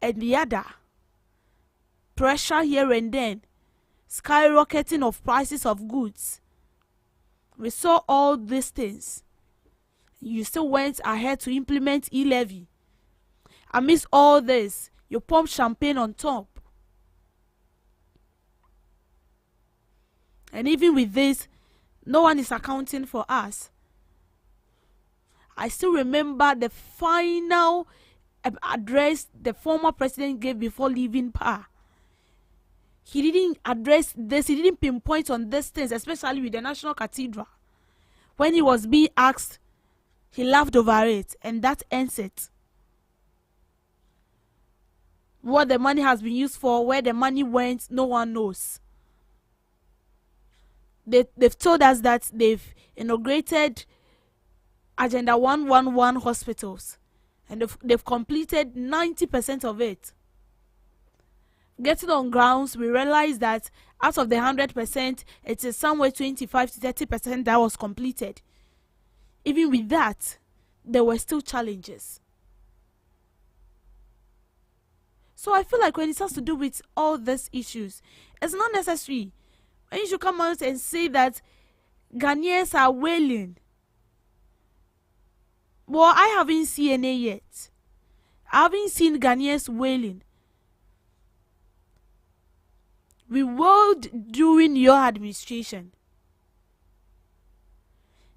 Speaker 3: and the other. Pressure here and then, skyrocketing of prices of goods. We saw all these things. You still went ahead to implement e-levy. Amidst all this, you pump champagne on top. And even with this, no one is accounting for us. I still remember the final address the former president gave before leaving power. He didn't address this, he didn't pinpoint on these things, especially with the National Cathedral. When he was being asked, he laughed over it, and that ends it. What the money has been used for, where the money went, no one knows. They've told us that they've inaugurated Agenda 111 hospitals, and they've completed 90% of it. Getting on grounds, we realized that out of the 100%, it is somewhere 25 to 30% that was completed. Even with that, there were still challenges. So I feel like when it has to do with all these issues, it's not necessary. And you should come out and say that Ghanaians are wailing. Well, I haven't seen any yet. I haven't seen Ghanaians wailing. We wailed during your administration.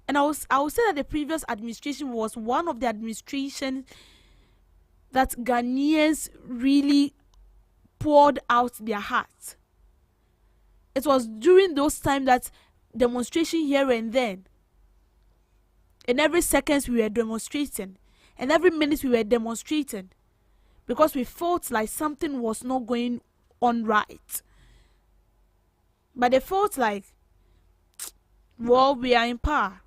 Speaker 3: And I would say that the previous administration was one of the administrations that Ghanaians really poured out their hearts. It was during those times that demonstration here and then. And every second we were demonstrating. And every minute we were demonstrating. Because we felt like something was not going on right. But they felt like, well, we are in power.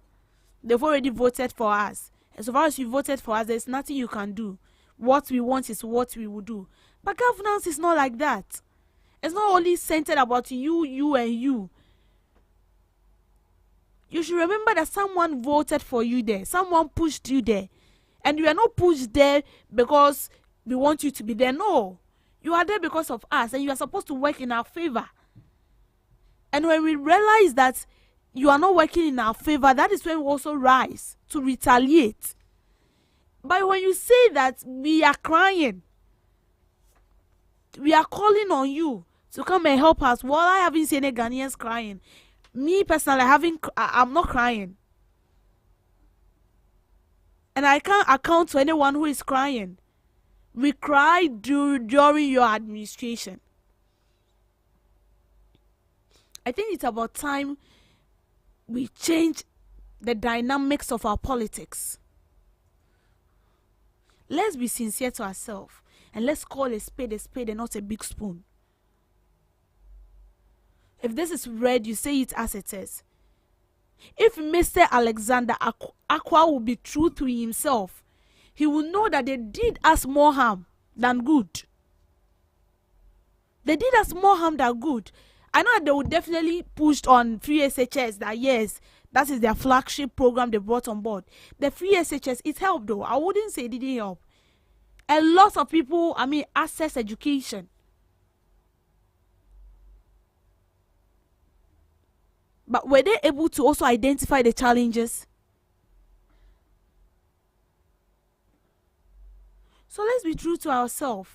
Speaker 3: They've already voted for us. As far as you voted for us, there's nothing you can do. What we want is what we will do. But governance is not like that. It's not only centered about you, and you. You should remember that someone voted for you there. Someone pushed you there. And you are not pushed there because we want you to be there. No. You are there because of us. And you are supposed to work in our favor. And when we realize that you are not working in our favor, that is when we also rise to retaliate. But when you say that we are crying, we are calling on you to come and help us, well, I haven't seen any Ghanaians crying. Me personally, I'm not crying. And I can't account to anyone who is crying. We cried during your administration. I think it's about time we change the dynamics of our politics. Let's be sincere to ourselves, and let's call a spade and not a big spoon. If this is red, you say it as it is. If Mr. Alexander Akwa will be true to himself, he will know that they did us more harm than good. They did us more harm than good. I know that they would definitely push on free SHS, that yes, that is their flagship program they brought on board. The free SHS, it helped though. I wouldn't say it didn't help. A lot of people, access education. But were they able to also identify the challenges? So let's be true to ourselves.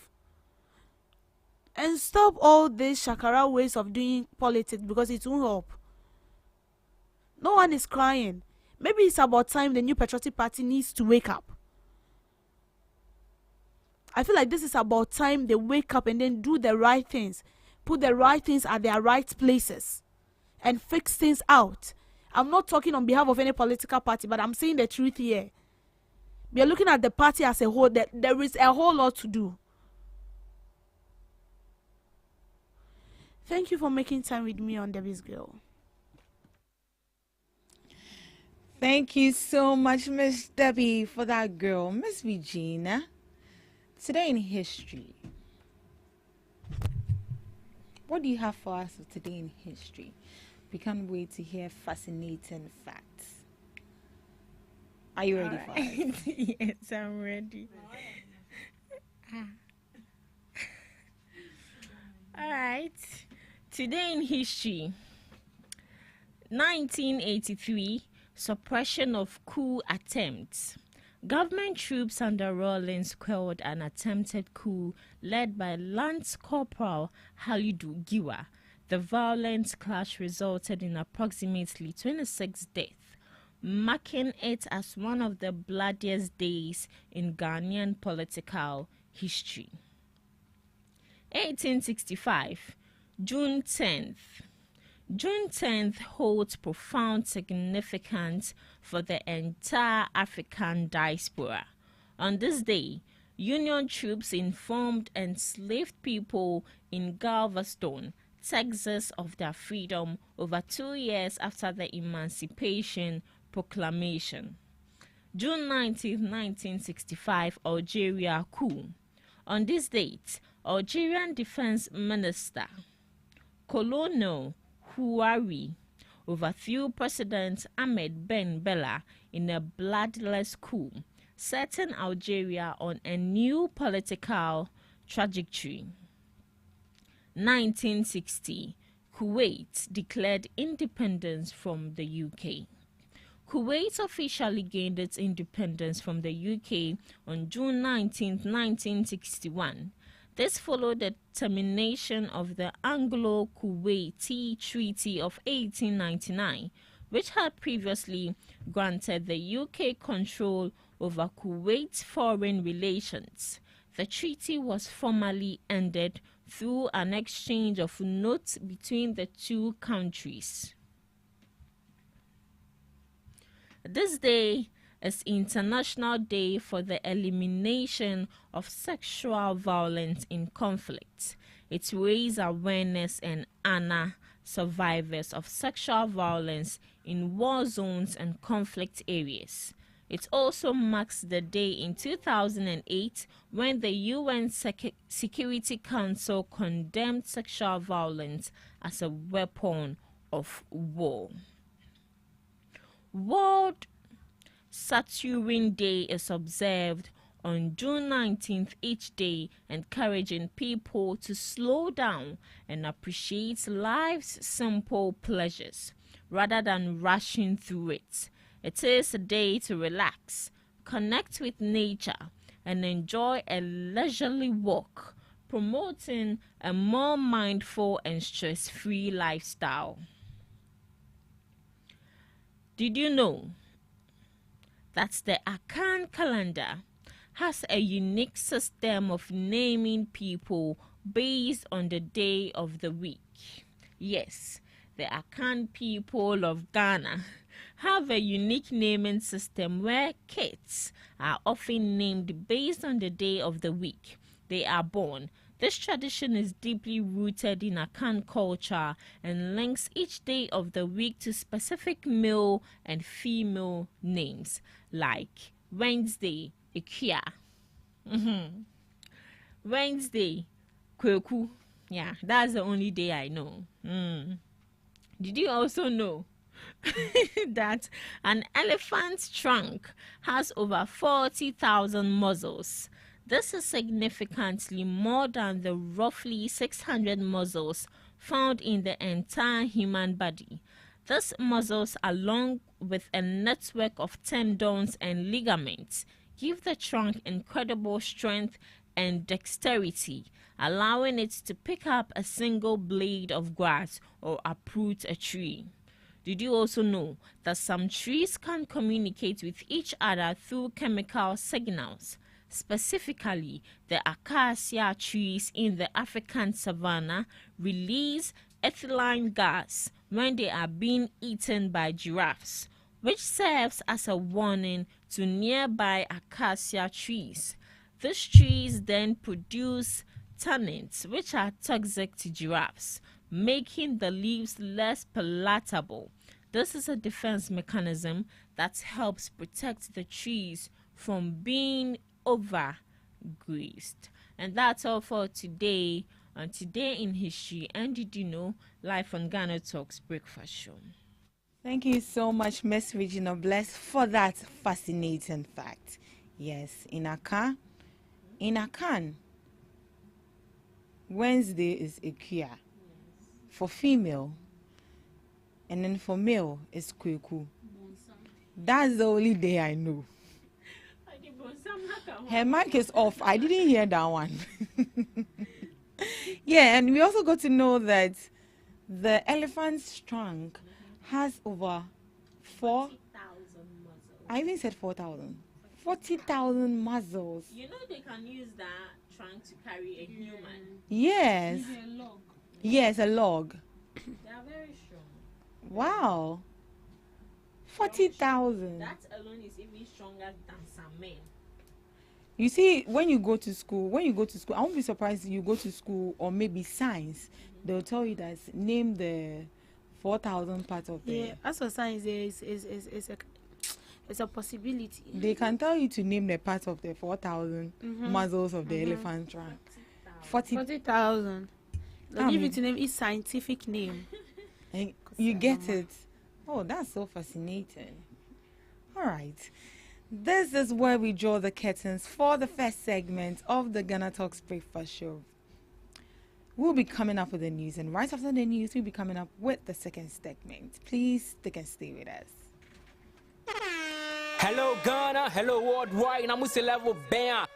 Speaker 3: And stop all these shakara ways of doing politics, because it won't help. No one is crying. Maybe it's about time the New Patriotic Party needs to wake up. I feel like this is about time they wake up and then do the right things. put the right things at their right places and fix things out. I'm not talking on behalf of any political party, but I'm saying the truth here. We are looking at the party as a whole. There is a whole lot to do. Thank you for making time with me on Debbie's Girl.
Speaker 1: Thank you so much, Miss Debbie, for that girl. Miss Regina, today in history, what do you have for us today in history? We can't wait to hear fascinating facts. Are you ready for us?
Speaker 2: Yes, I'm ready. All right. Today in history, 1983, suppression of coup attempts. Government troops under Rawlings quelled an attempted coup led by Lance Corporal Halidu Giwa. The violent clash resulted in approximately 26 deaths, marking it as one of the bloodiest days in Ghanaian political history. 1865, June 10th. June 10th holds profound significance for the entire African diaspora. On this day, Union troops informed enslaved people in Galveston, Texas, of their freedom over 2 years after the Emancipation Proclamation. June 19, 1965, Algeria coup. On this date, Algerian Defense Minister Colonel Houari overthrew President Ahmed Ben Bella in a bloodless coup, setting Algeria on a new political trajectory. 1960, Kuwait declared independence from the UK. Kuwait officially gained its independence from the UK on June 19, 1961. This followed the termination of the Anglo-Kuwaiti Treaty of 1899, which had previously granted the UK control over Kuwait's foreign relations. The treaty was formally ended through an exchange of notes between the two countries. This day is International Day for the Elimination of Sexual Violence in Conflict. It raises awareness and honor survivors of sexual violence in war zones and conflict areas. It also marks the day in 2008 when the UN Security Council condemned sexual violence as a weapon of war. World Saturn Day is observed on June 19th each day, encouraging people to slow down and appreciate life's simple pleasures rather than rushing through it. It is a day to relax, connect with nature, and enjoy a leisurely walk, promoting a more mindful and stress-free lifestyle. Did you know that the Akan calendar has a unique system of naming people based on the day of the week? Yes, the Akan people of Ghana have a unique naming system where kids are often named based on the day of the week they are born. This tradition is deeply rooted in Akan culture and links each day of the week to specific male and female names, like Wednesday, Ikia. Wednesday, Kweku. Yeah, that's the only day I know. Did you also know that an elephant's trunk has over 40,000 muscles? This is significantly more than the roughly 600 muscles found in the entire human body. These muscles, along with a network of tendons and ligaments, give the trunk incredible strength and dexterity, allowing it to pick up a single blade of grass or uproot a tree. Did you also know that some trees can communicate with each other through chemical signals? Specifically, the acacia trees in the African savanna release ethylene gas when they are being eaten by giraffes, which serves as a warning to nearby acacia trees. These trees then produce tannins, which are toxic to giraffes, making the leaves less palatable. This is a defense mechanism that helps protect the trees from being overgrazed. And that's all for today on Today in History. And did you know, live on Ghana Talks Breakfast Show.
Speaker 1: Thank you so much, Miss Regina Bless, for that fascinating fact. Yes, in Akan, Wednesday is Ekia for female, and then for male is Kweku. That's the only day I know. Her mic is off. I didn't hear that one. Yeah, and we also got to know that the elephant's trunk has over 4,000 muzzles. I even said 4,000. 40,000 muzzles.
Speaker 2: You know they can use that trunk to carry a human.
Speaker 1: Yes.
Speaker 3: A log.
Speaker 1: Yes, a log.
Speaker 2: They are very strong.
Speaker 1: Wow. 40,000.
Speaker 2: That alone is even stronger than some men.
Speaker 1: You see, when you go to school, I won't be surprised if you go to school or maybe science, they'll tell you that name the 4,000 parts of the...
Speaker 3: Yeah, as for science, it's a possibility.
Speaker 1: They can tell you to name the parts of the 4,000 muzzles of the elephant trunk.
Speaker 3: 40,000. They'll give you to name each scientific name.
Speaker 1: And you get it. Oh, that's so fascinating. All right. This is where we draw the curtains for the first segment of the Ghana Talks Breakfast Show. We'll be coming up with the news, and right after the news, we'll be coming up with the second segment. Please stick and stay with us.
Speaker 5: Hello Ghana, hello worldwide, I'm with level band.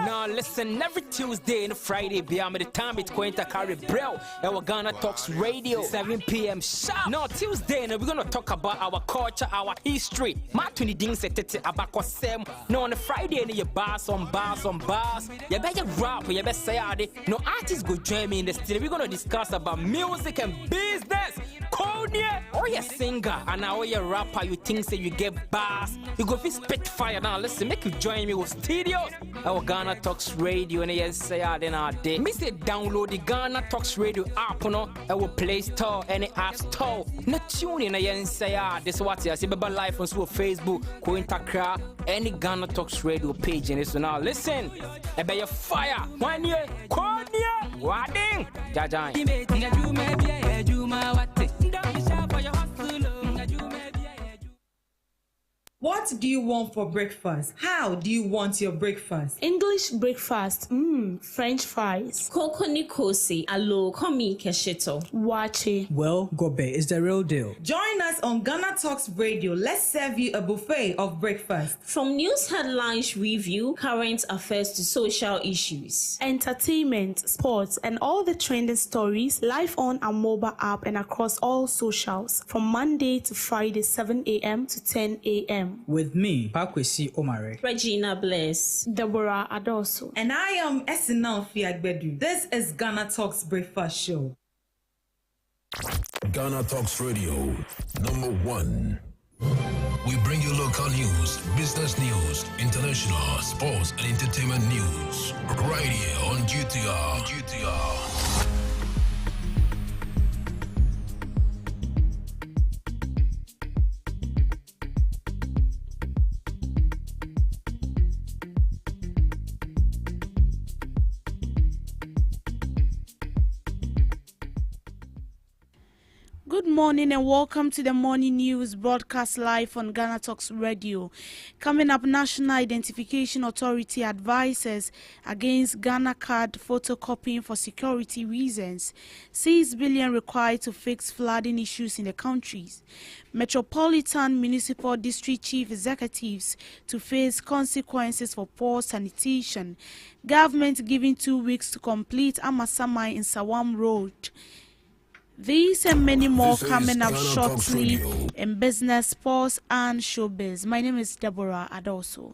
Speaker 5: Now listen, every Tuesday and Friday, beyond the time it's going to carry bro. Our Ghana Talks Radio, 7 p.m. sharp. Now Tuesday, we're gonna talk about our culture, our history. My 20 things about Kosem. Now on the Friday, you bars on bars. You better rap, you better say no artists go join me in the studio. We're gonna discuss about music and business. Konya, or you singer, and now you rapper, you think say you get bars. You go fi spit fire. Now listen, make you join me with studios. Our Ghana Talks Radio, and yes, say then our day. Me say download the Ghana Talks Radio app, no, our Play Store, any App Store. Na tune in, and say this what you see, baba live on Facebook, Kointakra, any Ghana Talks Radio page, and so now listen, I bet you fire. 1 year, Konya, Wading, Jajan.
Speaker 4: What do you want for breakfast? How do you want your breakfast?
Speaker 3: English breakfast. French fries.
Speaker 2: Koko Nikosi, alo komi kesheto.
Speaker 3: Wache.
Speaker 6: Well, Gobe is the real deal.
Speaker 4: Join us on Ghana Talks Radio. Let's serve you a buffet of breakfast.
Speaker 2: From news headlines review, current affairs to social issues.
Speaker 3: Entertainment, sports, and all the trending stories live on our mobile app and across all socials from Monday to Friday, 7 a.m. to 10 a.m.
Speaker 6: With me, Pakwesi Omare,
Speaker 2: Regina Bless,
Speaker 3: Deborah Adoso,
Speaker 4: and I am Esinal Fiagbedu. This is Ghana Talks Breakfast Show.
Speaker 7: Ghana Talks Radio, #1. We bring you local news, business news, international, sports, and entertainment news. Right here on GTR.
Speaker 3: Good morning and welcome to the morning news broadcast live on Ghana Talks Radio. Coming up, National Identification Authority advises against Ghana card photocopying for security reasons. 6 billion required to fix flooding issues in the countries. Metropolitan Municipal District Chief Executives to face consequences for poor sanitation. Government giving 2 weeks to complete Amasamai in Sawam Road. These and many more coming up shortly in business, sports, and showbiz. My name is Deborah Adoso.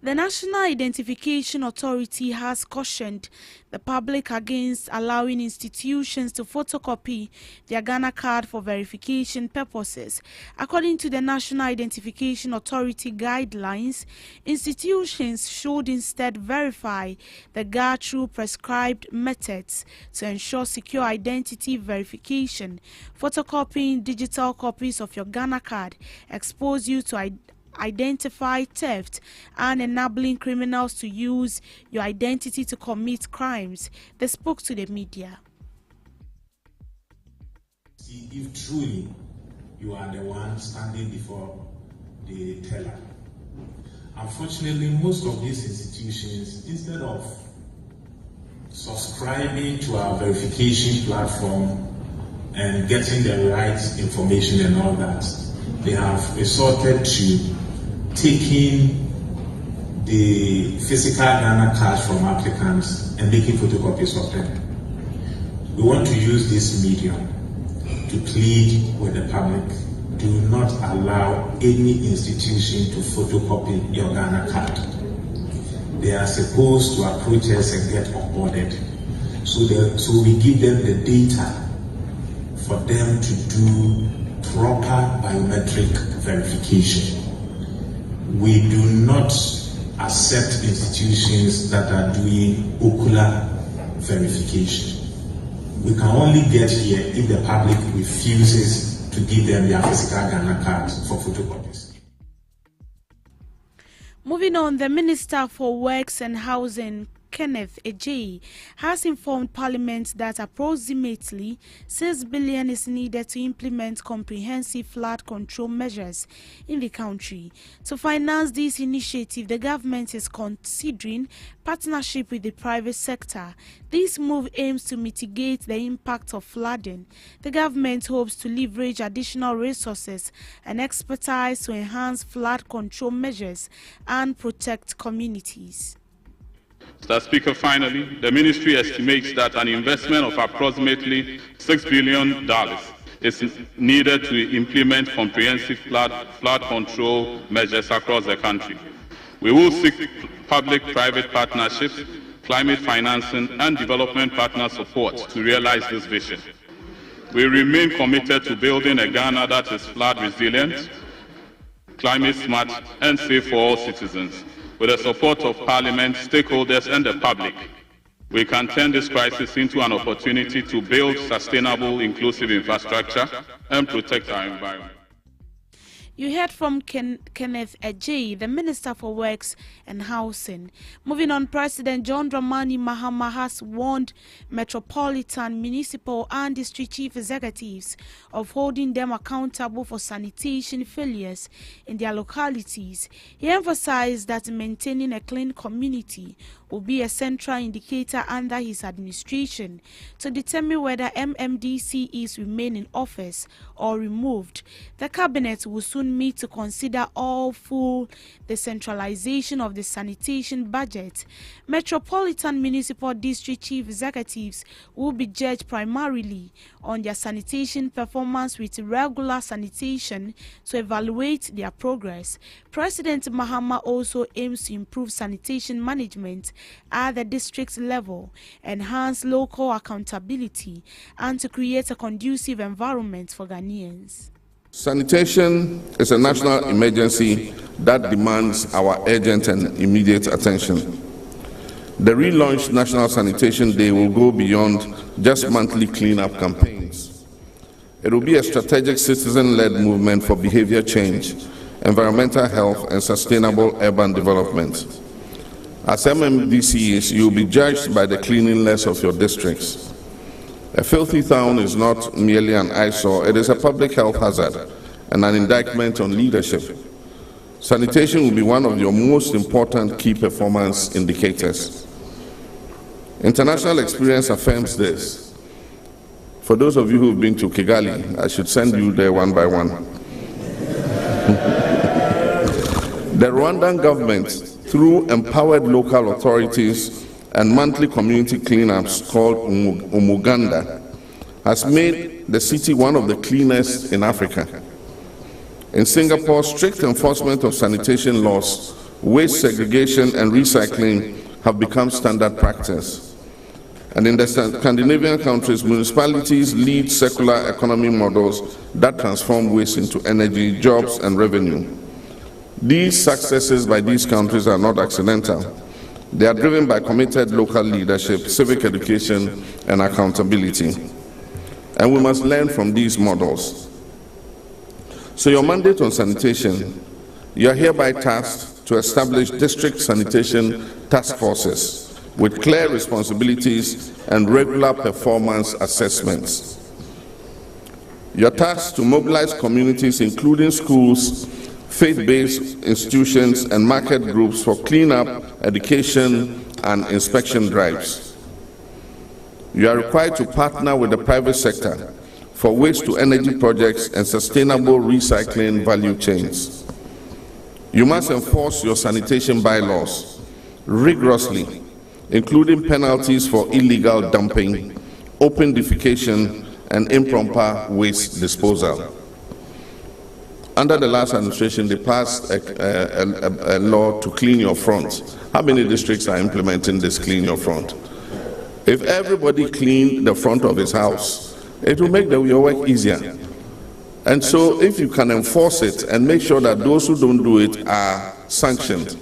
Speaker 3: The National Identification Authority has cautioned the public against allowing institutions to photocopy their Ghana card for verification purposes. According to the National Identification Authority guidelines, institutions should instead verify the card through prescribed methods to ensure secure identity verification. Photocopying digital copies of your Ghana card expose you to identify theft and enabling criminals to use your identity to commit crimes. They spoke to the media.
Speaker 8: See if truly you are the one standing before the teller. Unfortunately, most of these institutions, instead of subscribing to our verification platform and getting the right information and all that, they have resorted to taking the physical Ghana cards from applicants and making photocopies of them. We want to use this medium to plead with the public. Do not allow any institution to photocopy your Ghana card. They are supposed to approach us and get onboarded. So we give them the data for them to do proper biometric verification. We do not accept institutions that are doing ocular verification. We can only get here if the public refuses to give them their physical Ghana cards for photocopies.
Speaker 3: Moving on, the Minister for Works and Housing, Kenneth Ejay, has informed Parliament that approximately 6 billion is needed to implement comprehensive flood control measures in the country. To finance this initiative, the government is considering partnership with the private sector. This move aims to mitigate the impact of flooding. The government hopes to leverage additional resources and expertise to enhance flood control measures and protect communities.
Speaker 9: Mr. Speaker, finally, the ministry estimates that an investment of approximately $6 billion is needed to implement comprehensive flood control measures across the country. We will seek public-private partnerships, climate financing, and development partner support to realize this vision. We remain committed to building a Ghana that is flood resilient, climate smart, and safe for all citizens. With the support of Parliament, stakeholders, and the public, we can turn this crisis into an opportunity to build sustainable, inclusive infrastructure and protect our environment.
Speaker 3: You heard from Kenneth Ejay, the Minister for Works and Housing. Moving on, President John Dramani Mahama has warned metropolitan, municipal and district chief executives of holding them accountable for sanitation failures in their localities. He emphasized that maintaining a clean community will be a central indicator under his administration to determine whether MMDCEs remain in office or removed. The cabinet will soon meet to consider all full decentralization of the sanitation budget. Metropolitan municipal district chief executives will be judged primarily on their sanitation performance with regular sanitation to evaluate their progress. President Mahama also aims to improve sanitation management at the district level, enhance local accountability, and to create a conducive environment for Ghanaians.
Speaker 10: Sanitation is a national emergency that demands our urgent and immediate attention. The relaunched National Sanitation Day will go beyond just monthly cleanup campaigns. It will be a strategic citizen-led movement for behavior change, environmental health, and sustainable urban development. As MMDCs, you will be judged by the cleanliness of your districts. A filthy town is not merely an eyesore, it is a public health hazard and an indictment on leadership. Sanitation will be one of your most important key performance indicators. International experience affirms this. For those of you who have been to Kigali, I should send you there one by one. The Rwandan government, through empowered local authorities and monthly community cleanups called Umuganda, has made the city one of the cleanest in Africa. In Singapore, strict enforcement of sanitation laws waste segregation and recycling have become standard practice. And in the Scandinavian countries, municipalities lead circular economy models that transform waste into energy, jobs, and revenue. These successes by these countries are not accidental. They are driven by committed local leadership, civic education, and accountability. And we must learn from these models. So your mandate on sanitation, you are hereby tasked to establish district sanitation task forces with clear responsibilities and regular performance assessments. You are tasked to mobilize communities, including schools, faith-based institutions, and market groups for cleanup, education, and inspection drives. You are required to partner with the private sector for waste-to-energy projects and sustainable recycling value chains. You must enforce your sanitation bylaws rigorously, including penalties for illegal dumping, open defecation, and improper waste disposal. Under the last administration, they passed a law to clean your front. How many districts are implementing this clean your front? If everybody cleaned the front of his house, it will make your work easier. And so if you can enforce it and make sure that those who don't do it are sanctioned,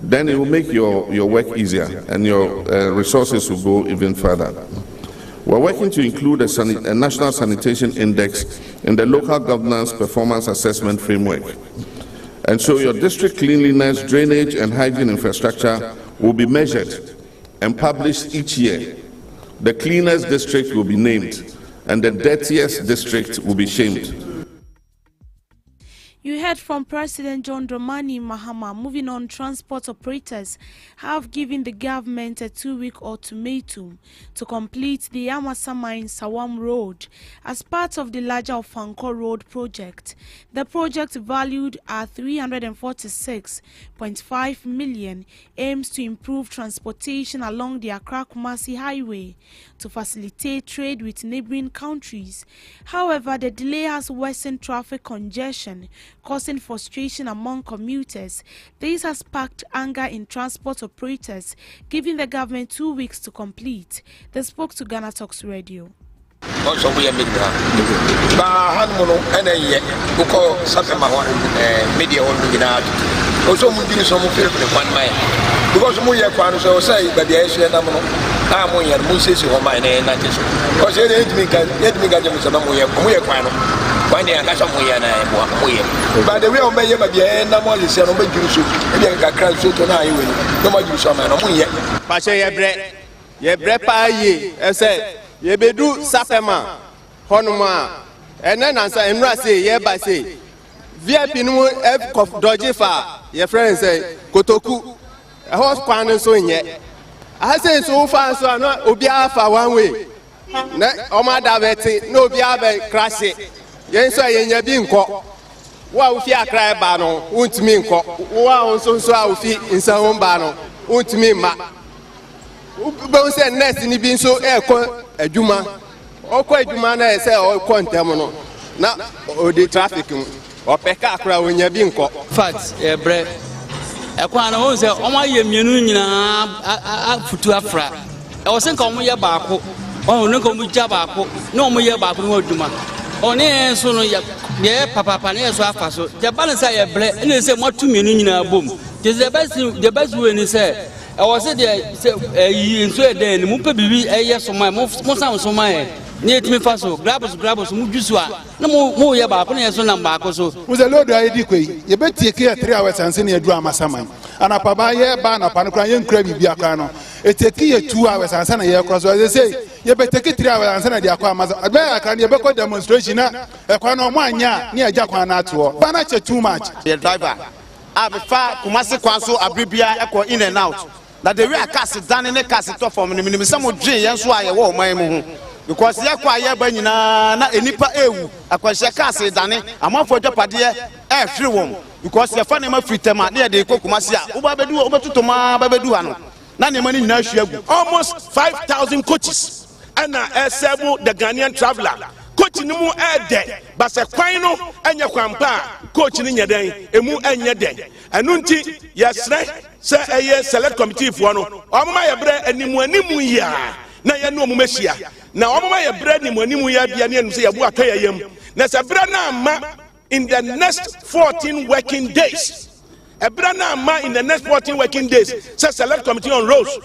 Speaker 10: then it will make your work easier and your resources will go even further. We're working to include a national sanitation index in the local governance performance assessment framework. And so your district cleanliness, drainage, and hygiene infrastructure will be measured and published each year. The cleanest district will be named, and the dirtiest district will be shamed.
Speaker 3: You heard from President John Dramani Mahama. Moving on, transport operators have given the government a 2-week ultimatum to complete the Amasaman-Sawam Road as part of the larger Ofanko Road project. The project, valued at 346.5 million, aims to improve transportation along the Accra-Kumasi Highway to facilitate trade with neighboring countries. However, the delay has worsened traffic congestion, causing frustration among commuters. This has sparked anger in transport operators, giving the government 2 weeks to complete. They spoke to GhanaTalks Radio.
Speaker 11: By the way, on my yet, no more is no more use. Maybe I cry so tonight. No more use of my own yet.
Speaker 12: Pacha ye brepa ye, I said, ye be do sapema, honoma, and then answer and say, ye by say, VIP no F of dodgy far, your friend say, Kotoku, a horse pan so in yet. I say so far, so I'm not Obia for 1 way. Oma Daveti, no Biabe crash it. Yes, I ain't being caught. Wow, if you cry bano, won't mean caught. Wow, so I feel in some bano, won't mean ma. Both said nest in being so a Juma, or quite Jumana, say, or quantamono. Now, or the traffic, or Pekakra when you're being caught. Fats, a bread. A quan owns a my Mununa to Afra. I was saying, come here, Bako. Oh, no, come with Jabako. No more Bako, Juma. Only so no papa pane so afa so the balance I ble and say more 2 million boom. The best way ni say I was say you so then mu pe bibi yes so my mo sound so my near me faso grabos mu jusu a na mo ye ba ko na so na ba ko so
Speaker 13: we say load ID kwe ye be tie ke 3 hours anse na edu amasaman ana papa ye ba na pan kran ye nkra bibi aka no e take ye 2 hours anse na ye cross they say ye be take 3 hours anse na dia kwa amasaman be aka ye be ko demonstration na e kwa no mo anya ni aja kwa na ato ba na che too much
Speaker 14: the driver abefa Kumasi kwanso abribia eko in and out that the way a car sit down in a car sit off from the minimum some dream and so I wo man because ye kwa ye ba nyina na enipa ewu akwahye car sit down amafo dwapade e hwere wom because ye fa na ma fritema na ye de Kumasi a uba bedu obetutoma ba bedu ha no na ne mani nyina hwe agu
Speaker 15: almost 5,000 coaches and the Ghanaian traveler coach coach ni mu ede ba se kwan no enya kwampa coach ni nyeden emu enye den enu nti yesre se eye select committee fo no omma ye bre animu ya na ye no omumahia na omma ye bre animu ya bia ne enu se ye bu akaya yam na se bre na ma in the next 14 working days Ebrana ma in the next 14 working days say select committee on roads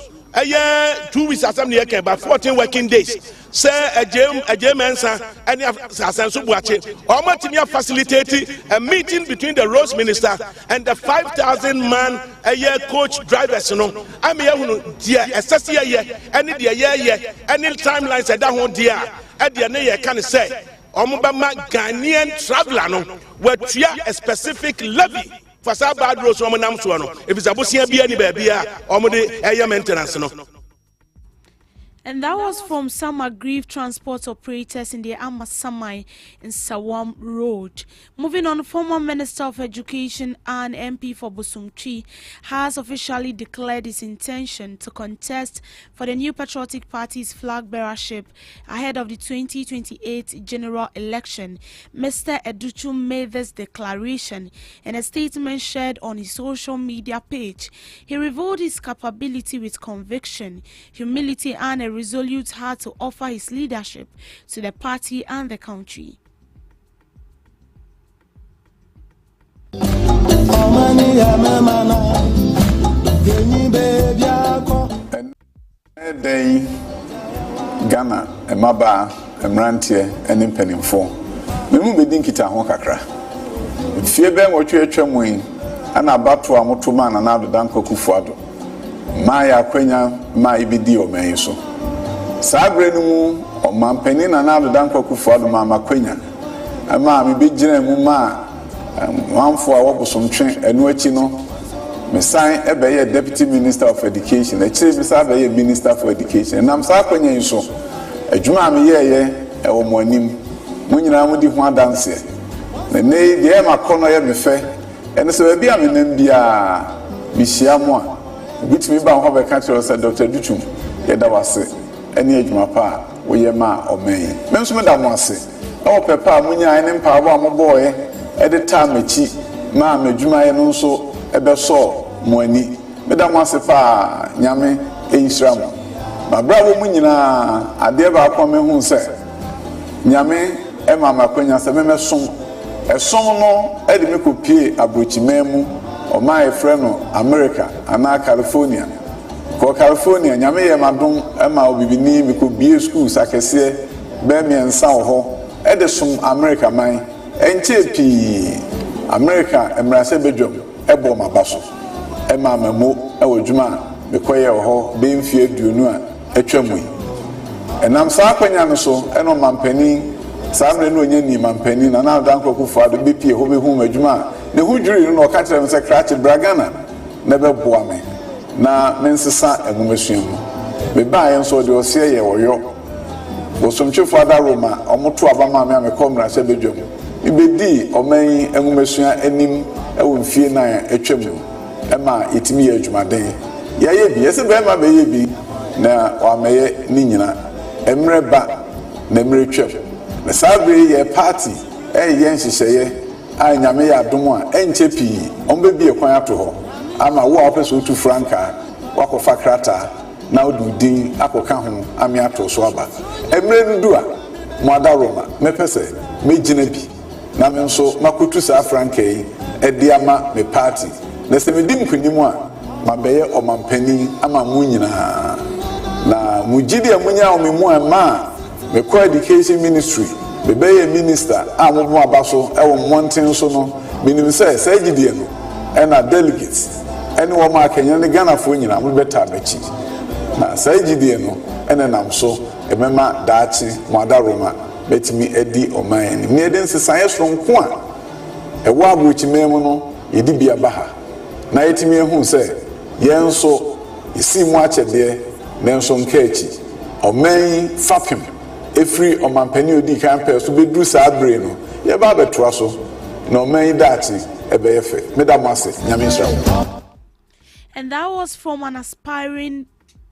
Speaker 15: 2 weeks assembly about 14 working days say ajem mensa any asenso buache omotimia facilitate a meeting between the roads minister and the 5,000 man coach drivers no am here hunu dia esese ye any dia ye any timelines that ho dia e dia ne ye kan say omobama Ghanaian traveler no watua a specific levy for some bad roads from Namsuano. If it's a busia be any baby, or maintenance.
Speaker 3: And that was from some aggrieved transport operators in the Amasamai in Sawam Road. Moving on, former Minister of Education and MP for Bosumtwi has officially declared his intention to contest for the New Patriotic Party's flag bearership ahead of the 2028 general election. Mr. Educhu made this declaration in a statement shared on his social media page. He revealed his capability with conviction, humility, and a resolute heart to offer his leadership to the party and the country.
Speaker 16: Ghana, Emaba, Emrantie, and Impenifo. Memu bedin kita ho kakra. Fie ben wotwe atwam yi ana bato amotoma na na dodanko kufuado. Ma ya kwenya ma ibidi o men so. Sabre no mu omampani na na dodanko kufuado ma makwenya. Ama me begina mu ma wanfo a wobosomtwe enu achi no mesan ebeye deputy minister of education achire bisa beye minister for education nam sa kwenya yi so adwuma me yeye e wo moanim munyina mu di ho adanse na nei de ma kono ye mefe ene so bia me nam bia bihia mo a bitimi ba ho be ka kire se Dr. Dutum ye da wase ene adwuma pa wo ye ma omen me nso me da mo ase e wo pepa munya ene mpa abo amoboye e de ta machi ma madwuma ye no nso ebe so moani meda mo ase pa nyame eisram ma bravo mu nyina ade ba akwa me hu se nyame e ma makwanya se me som esom no e de me kopie abrochimemu o ma e frɛ no America ana California ko California nyame ye madom e ma obibini me ko bie schools akese be me nsa ho e de som America man enche pi America emrase bedwom ebo mabaso ema mamo ewodwuma bekoye ho be mfie aduonu a atwamu enam sa akwanya no so eno mampani samre no onye ni mampani na na dan kwakufu ado bepie ho be hu madwuma ne hu dwuri no ka kire me se krache bragana na be boa me na mensesa egumesuam be ba ye nso de ose ye woyo bosomchefo ada Roma omoto abama me amekomra se bedwom ibedi oman engumesua anim ewo mfie na atwam ema itimi ye adwumaden ye bi ese be ma be ye bi na wa meye ni nyina emre ba na emre twam na sabre ye party ye nhihye a nyame ya adom a enche pi ombe bi ekwan ato ho ama wo a opeso tu franka wakofa krata na odudin akoka ho ame ato so aba emre ndu a mo ada Roma mepese mejina bi na me nso makotu sa franka yi edi ama me party na se medim kunimu a mabeye omampani ama mu nyina na mujidi amunya omemu ama me ko education ministry bebeye minister amomo abaso ewo monten so no minim se sagidie no ena delegates ene wo ma Kenya ne Ghana fo nyina mo beta bachi na sagidie no ene nam so emema daachi mo ada Roma betimi edi oman ni me den sesan sonko a ewo abrochimemu no yedi bia baha na yetimi ehu se yenso isi mu achede na enso nkachi oman fapim efri omampani odi campus so bedru sabre no ye ba beto so na oman dachi ebeyefe medamase nyame nsra.
Speaker 3: And that was from an aspiring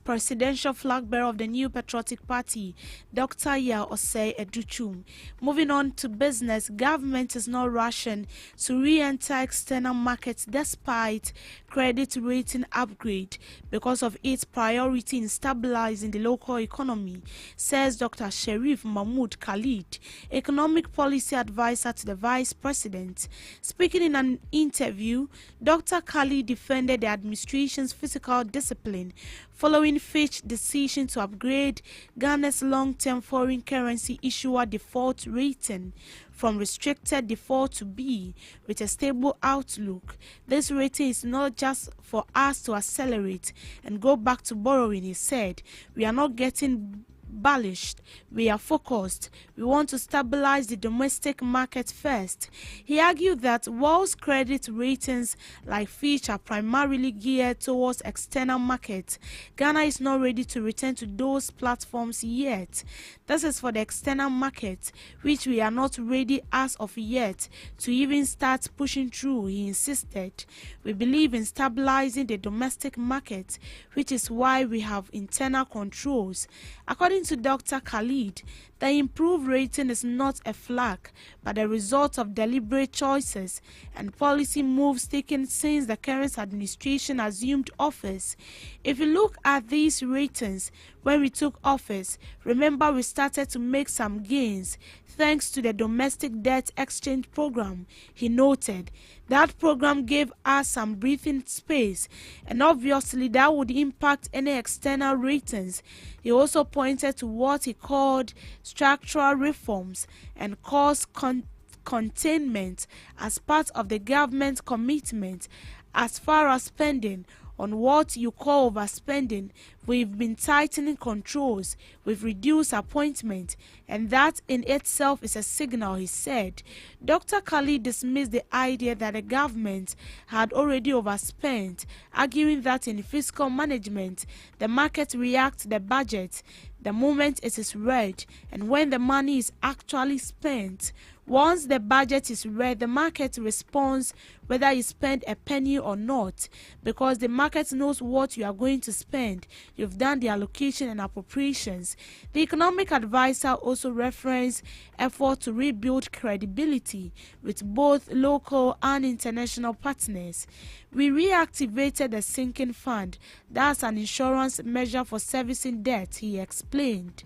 Speaker 3: presidential flag bearer of the New Patriotic Party, Dr. Yao Osei Educhum. Moving on to business, government is not rushing to re-enter external markets despite credit rating upgrade because of its priority in stabilizing the local economy, says Dr. Sharif Mahmood Khalid, economic policy advisor to the Vice President. Speaking in an interview, Dr. Khalid defended the administration's fiscal discipline following Fitch's decision to upgrade Ghana's long-term foreign currency issuer default rating from restricted default to B with a stable outlook. This rating is not just for us to accelerate and go back to borrowing, he said. We are not getting bullish. We are focused. We want to stabilize the domestic market first. He argued that whilst credit ratings like Fitch are primarily geared towards external markets, Ghana is not ready to return to those platforms yet. This is for the external market, which we are not ready as of yet to even start pushing through, he insisted. We believe in stabilizing the domestic market, which is why we have internal controls. According to Dr. Khalid, the improved rating is not a fluke, but a result of deliberate choices and policy moves taken since the current administration assumed office. If you look at these ratings, when we took office, remember we started to make some gains thanks to the domestic debt exchange program, he noted. That program gave us some breathing space, and obviously that would impact any external ratings. He also pointed to what he called structural reforms and cost containment as part of the government's commitment. As far as spending on what you call overspending, we've been tightening controls, we've reduced appointments, and that in itself is a signal, he said. Dr. Khalid dismissed the idea that the government had already overspent, arguing that in fiscal management, the market reacts to the budget the moment it is read and when the money is actually spent. Once the budget is read, the market responds whether you spend a penny or not, because the market knows what you are going to spend. You've done the allocation and appropriations. The economic advisor also referenced effort to rebuild credibility with both local and international partners. We reactivated the sinking fund. That's an insurance measure for servicing debt, he explained.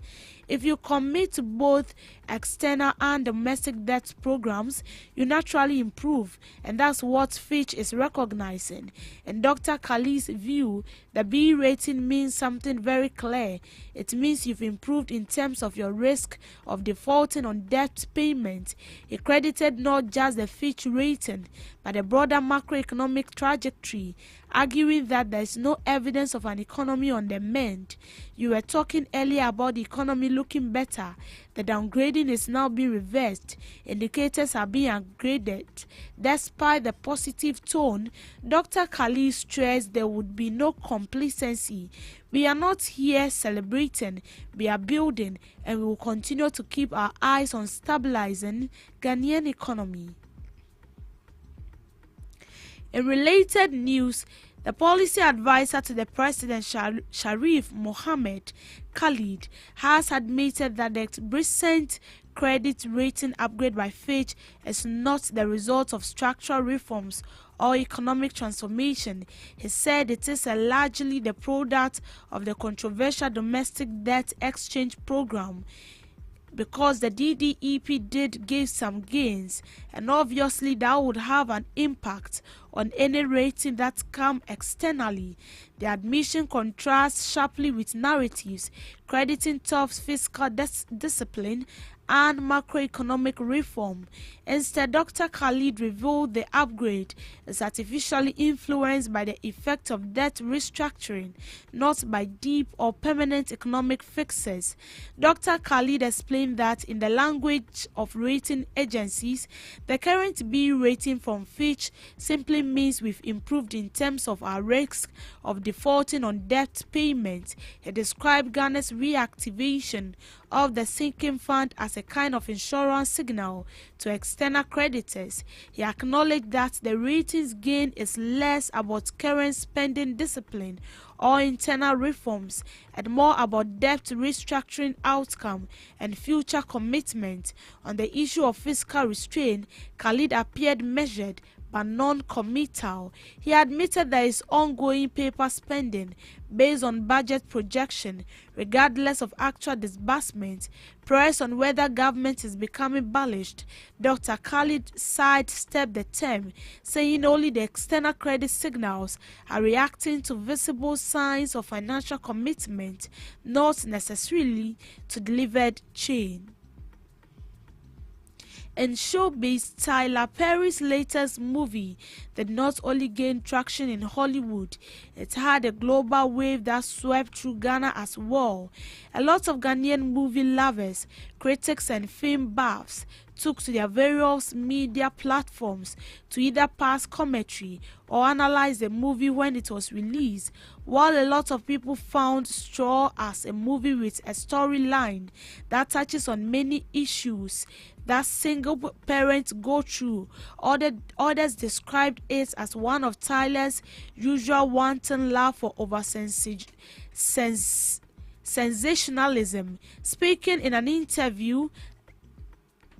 Speaker 3: If you commit to both external and domestic debt programs, you naturally improve, and that's what Fitch is recognizing. In Dr. Khalid's view, the B rating means something very clear. It means you've improved in terms of your risk of defaulting on debt payment. He credited not just the Fitch rating, but the broader macroeconomic trajectory, arguing that there is no evidence of an economy on the mend. You were talking earlier about the economy looking better. The downgrading is now being reversed. Indicators are being upgraded. Despite the positive tone, Dr. Khalid stressed there would be no complacency. We are not here celebrating, we are building, and we will continue to keep our eyes on stabilizing Ghanaian economy. In related news, the policy advisor to the President Sharif Mohammed Khalid has admitted that the recent credit rating upgrade by Fitch is not the result of structural reforms or economic transformation. He said it is largely the product of the controversial domestic debt exchange program, because the DDEP did give some gains, and obviously that would have an impact on any rating that come externally. The admission contrasts sharply with narratives crediting tough fiscal discipline and macroeconomic reform. Instead, Dr. Khalid revealed the upgrade is artificially influenced by the effect of debt restructuring, not by deep or permanent economic fixes. Dr. Khalid explained that in the language of rating agencies, the current B rating from Fitch simply means we've improved in terms of our risk of defaulting on debt payment. He described Ghana's reactivation of the sinking fund as a kind of insurance signal to external creditors. He acknowledged that the ratings gain is less about current spending discipline or internal reforms, and more about debt restructuring outcome and future commitment. On the issue of fiscal restraint, Khalid appeared measured but non-committal. He admitted there is ongoing paper spending based on budget projection, regardless of actual disbursement. Pressed on whether government is becoming balanced, Dr. Khalid sidestepped the term, saying only the external credit signals are reacting to visible signs of financial commitment, not necessarily to delivered change. In showbiz, Tyler Perry's latest movie did not only gain traction in Hollywood, it had a global wave that swept through Ghana as well. A lot of Ghanaian movie lovers, critics and film buffs took to their various media platforms to either pass commentary or analyze the movie when it was released. While a lot of people found Straw as a movie with a storyline that touches on many issues that single parents go through, others described it as one of Tyler's usual wanton love for sensationalism. Speaking in an interview,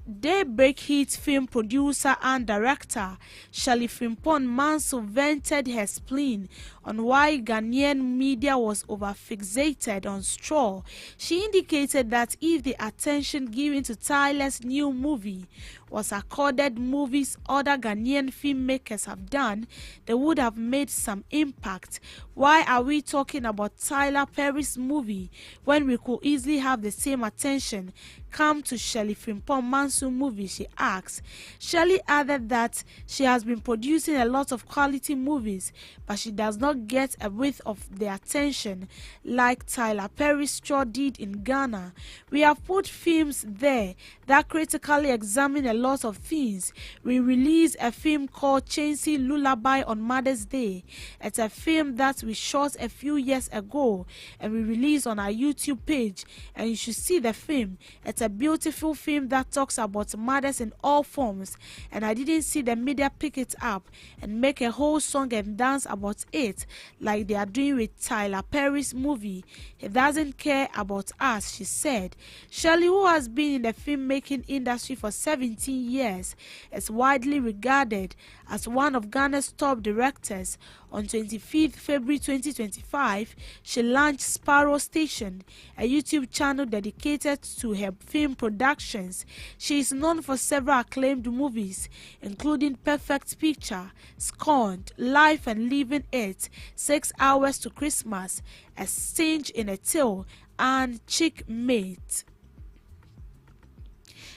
Speaker 3: Daybreak hit film producer and director Shirley Frimpong Manso vented her spleen on why Ghanaian media was over-fixated on Straw. She indicated that if the attention given to Tyler's new movie was accorded movies other Ghanaian filmmakers have done, they would have made some impact. Why are we talking about Tyler Perry's movie when we could easily have the same attention come to Shirley Frimpong Manso movie, she asked. Shirley added that she has been producing a lot of quality movies, but she does not get a whiff of the attention like Tyler Perry's Straw did in Ghana. We have put films there that critically examine a lot of things. We released a film called Chainsea Lullaby on Mother's Day. It's a film that we shot a few years ago and we released on our YouTube page, and you should see the film. It's a beautiful film that talks about mothers in all forms, and I didn't see the media pick it up and make a whole song and dance about it like they are doing with Tyler Perry's movie. He doesn't care about us, she said. Shirley, who has been in the filmmaking industry for 17 years, is widely regarded as one of Ghana's top directors. On 25th February 2025, she launched Sparrow Station, a YouTube channel dedicated to her film productions. She is known for several acclaimed movies, including Perfect Picture, Scorned, Life and Leaving It, 6 Hours to Christmas, A Sting in a Tale, and Checkmate.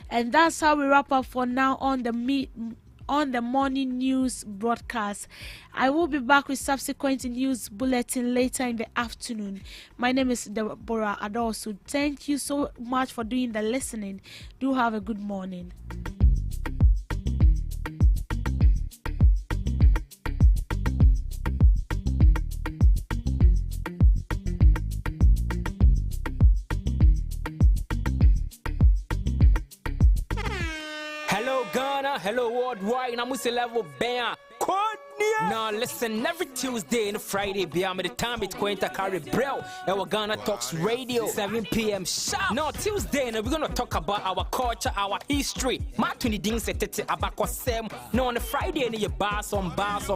Speaker 3: And that's how we wrap up for now on the morning news broadcast. I will be back with subsequent news bulletin later in the afternoon. My name is Deborah Adosu. Thank you so much for doing the listening. Do have a good morning.
Speaker 5: Hello Ghana, hello worldwide, I'm with level band. Now listen, every Tuesday and Friday, beyond the time it's going to carry bro. Our GhanaTalks Radio, 7 p.m. sharp. Now Tuesday, we're gonna talk about our culture, our history. Matuni ding setete abako sem. Now on the Friday, you bars on bars.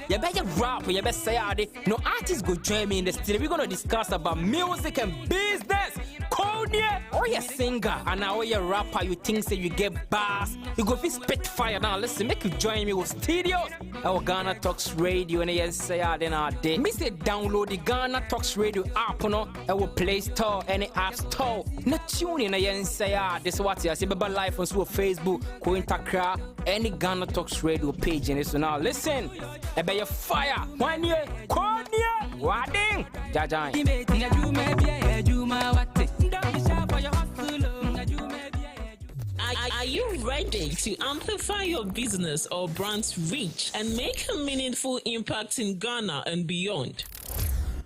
Speaker 5: You better rap, you better say it. No artists go join me in the studio. We're gonna discuss about music and business. Konya, or you singer, and now you rapper, you think say you get bars. You go fi spit fire. Now listen, make you join me with studios. Our GhanaTalks Radio and yes say then our day. Me say download the GhanaTalks Radio app no our Play Store and the App Store. Na tune in yes say this what you see baba live on Facebook, ko Instagram, any GhanaTalks Radio page and so now listen. E be your fire. 1 year, Konya, wading. Jajan.
Speaker 17: Are you ready to amplify your business or brand's reach and make a meaningful impact in Ghana and beyond?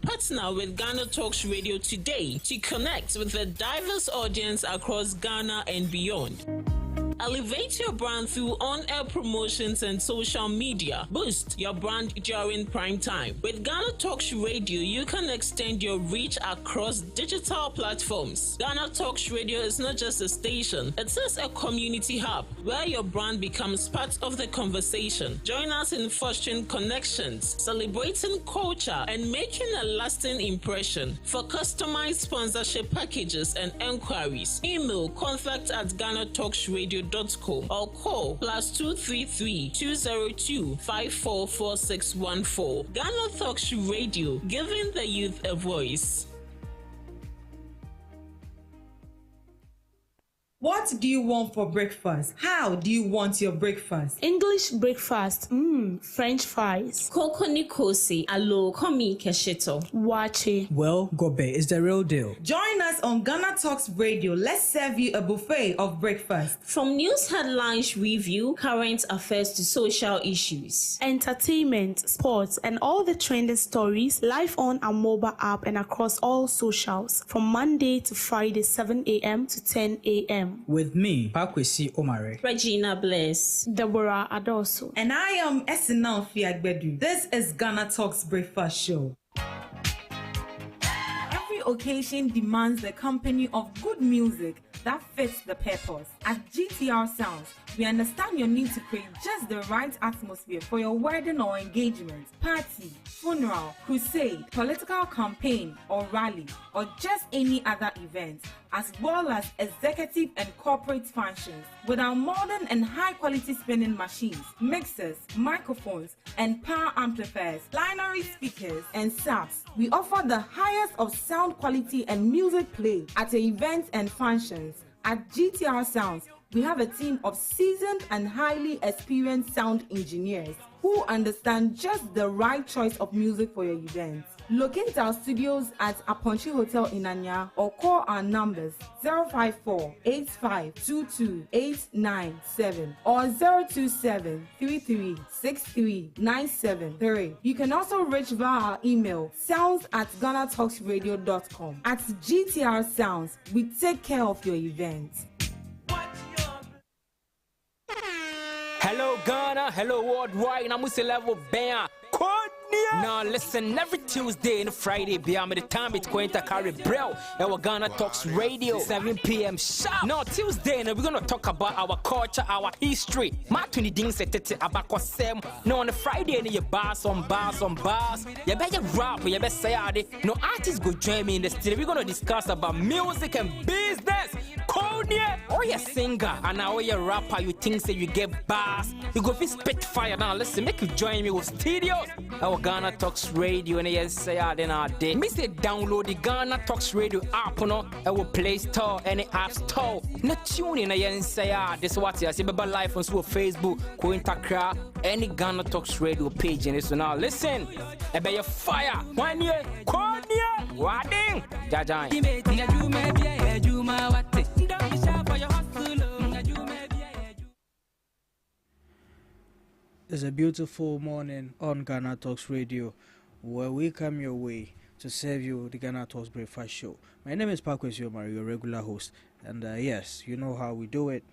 Speaker 17: Partner with GhanaTalks Radio today to connect with a diverse audience across Ghana and beyond. Elevate your brand through on-air promotions and social media. Boost your brand during prime time. With Ghana Talks Radio, you can extend your reach across digital platforms. Ghana Talks Radio is not just a station, it is a community hub where your brand becomes part of the conversation. Join us in fostering connections, celebrating culture, and making a lasting impression. For customized sponsorship packages and enquiries, email contact@GhanaTalksRadio.com or call +233 202 544614. Ghana Talks Radio, giving the youth a voice.
Speaker 1: What do you want for breakfast? How do you want your breakfast?
Speaker 3: English breakfast, French fries.
Speaker 2: Koko Nikosi, alo komi kesheto.
Speaker 3: Wache.
Speaker 6: Well, Gobe is the real deal.
Speaker 1: Join us on Ghana Talks Radio. Let's serve you a buffet of breakfast.
Speaker 2: From news headlines review, current affairs to social issues.
Speaker 3: Entertainment, sports, and all the trending stories live on our mobile app and across all socials from Monday to Friday, 7 a.m. to 10 a.m.
Speaker 6: With me, Pakwesi Omare.
Speaker 2: Regina Bless.
Speaker 3: Deborah Adoso.
Speaker 1: And I am Esinal Fiagbedu. This is Ghana Talks Breakfast Show. Every occasion demands the company of good music that fits the purpose. At GTR Sounds, we understand your need to create just the right atmosphere for your wedding or engagement, party, funeral, crusade, political campaign or rally, or just any other event, as well as executive and corporate functions. With our modern and high-quality spinning machines, mixers, microphones, and power amplifiers, binary speakers, and subs, we offer the highest of sound quality and music play at events and functions. At GTR Sounds, we have a team of seasoned and highly experienced sound engineers who understand just the right choice of music for your event. Locate our studios at Aponchi Hotel in Anya or call our numbers 054-8522-897 or 027-3363-973. You can also reach via our email sounds@GhanaTalksRadio.com. At GTR Sounds, we take care of your event.
Speaker 5: Hello Ghana, hello worldwide, and I'm with level band. Now listen, every Tuesday and Friday, beyond the time it's going to carry bro. Our Ghana Talks Radio, 7 p.m. sharp. Now Tuesday, and we're gonna talk about our culture, our history. Martin didn't say about Sam. No, on the Friday, and you bars on bars. You better rap, you better say no artists go join me in the studio. We're gonna discuss about music and business. Konya, or you singer, and now you're a rapper, you think say you get bars. You go fi spit fire now. Listen, make you join me with studios. Our Ghana Talks Radio, and yes, say then our day. Me say download the Ghana Talks Radio app, no, our Play Store, any App Store. Not tune in, and say this what I say. Baba live on Facebook, Kointakra, any Ghana Talks Radio page, and so now listen. I bet you fire 1 year, Konya, Wading, Jajan.
Speaker 6: It's a beautiful morning on Ghana Talks Radio, where we come your way to serve you the Ghana Talks Breakfast Show. My name is Pakwesi Omari, your regular host, and yes, you know how we do it.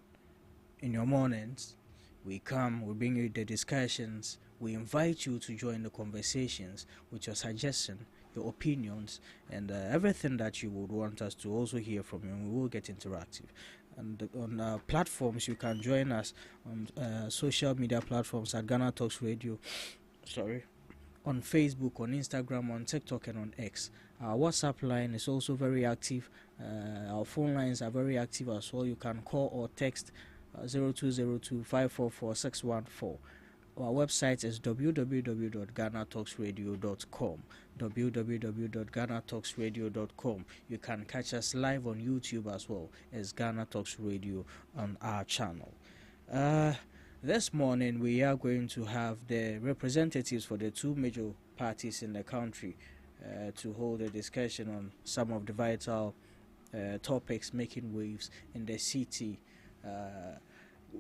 Speaker 6: In your mornings, we come, we bring you the discussions, we invite you to join the conversations with your suggestion, your opinions, and everything that you would want us to also hear from you, and we will get interactive. And on platforms, you can join us on social media platforms at Ghana Talks Radio. On Facebook, on Instagram, on TikTok, and on X. Our WhatsApp line is also very active. Our phone lines are very active as well. You can call or text 0202-544-614. Our website is www.GhanaTalksRadio.com. www.GhanaTalksRadio.com. You can catch us live on YouTube as well as Ghana Talks Radio on our channel. This morning we are going to have the representatives for the two major parties in the country to hold a discussion on some of the vital topics making waves in the city.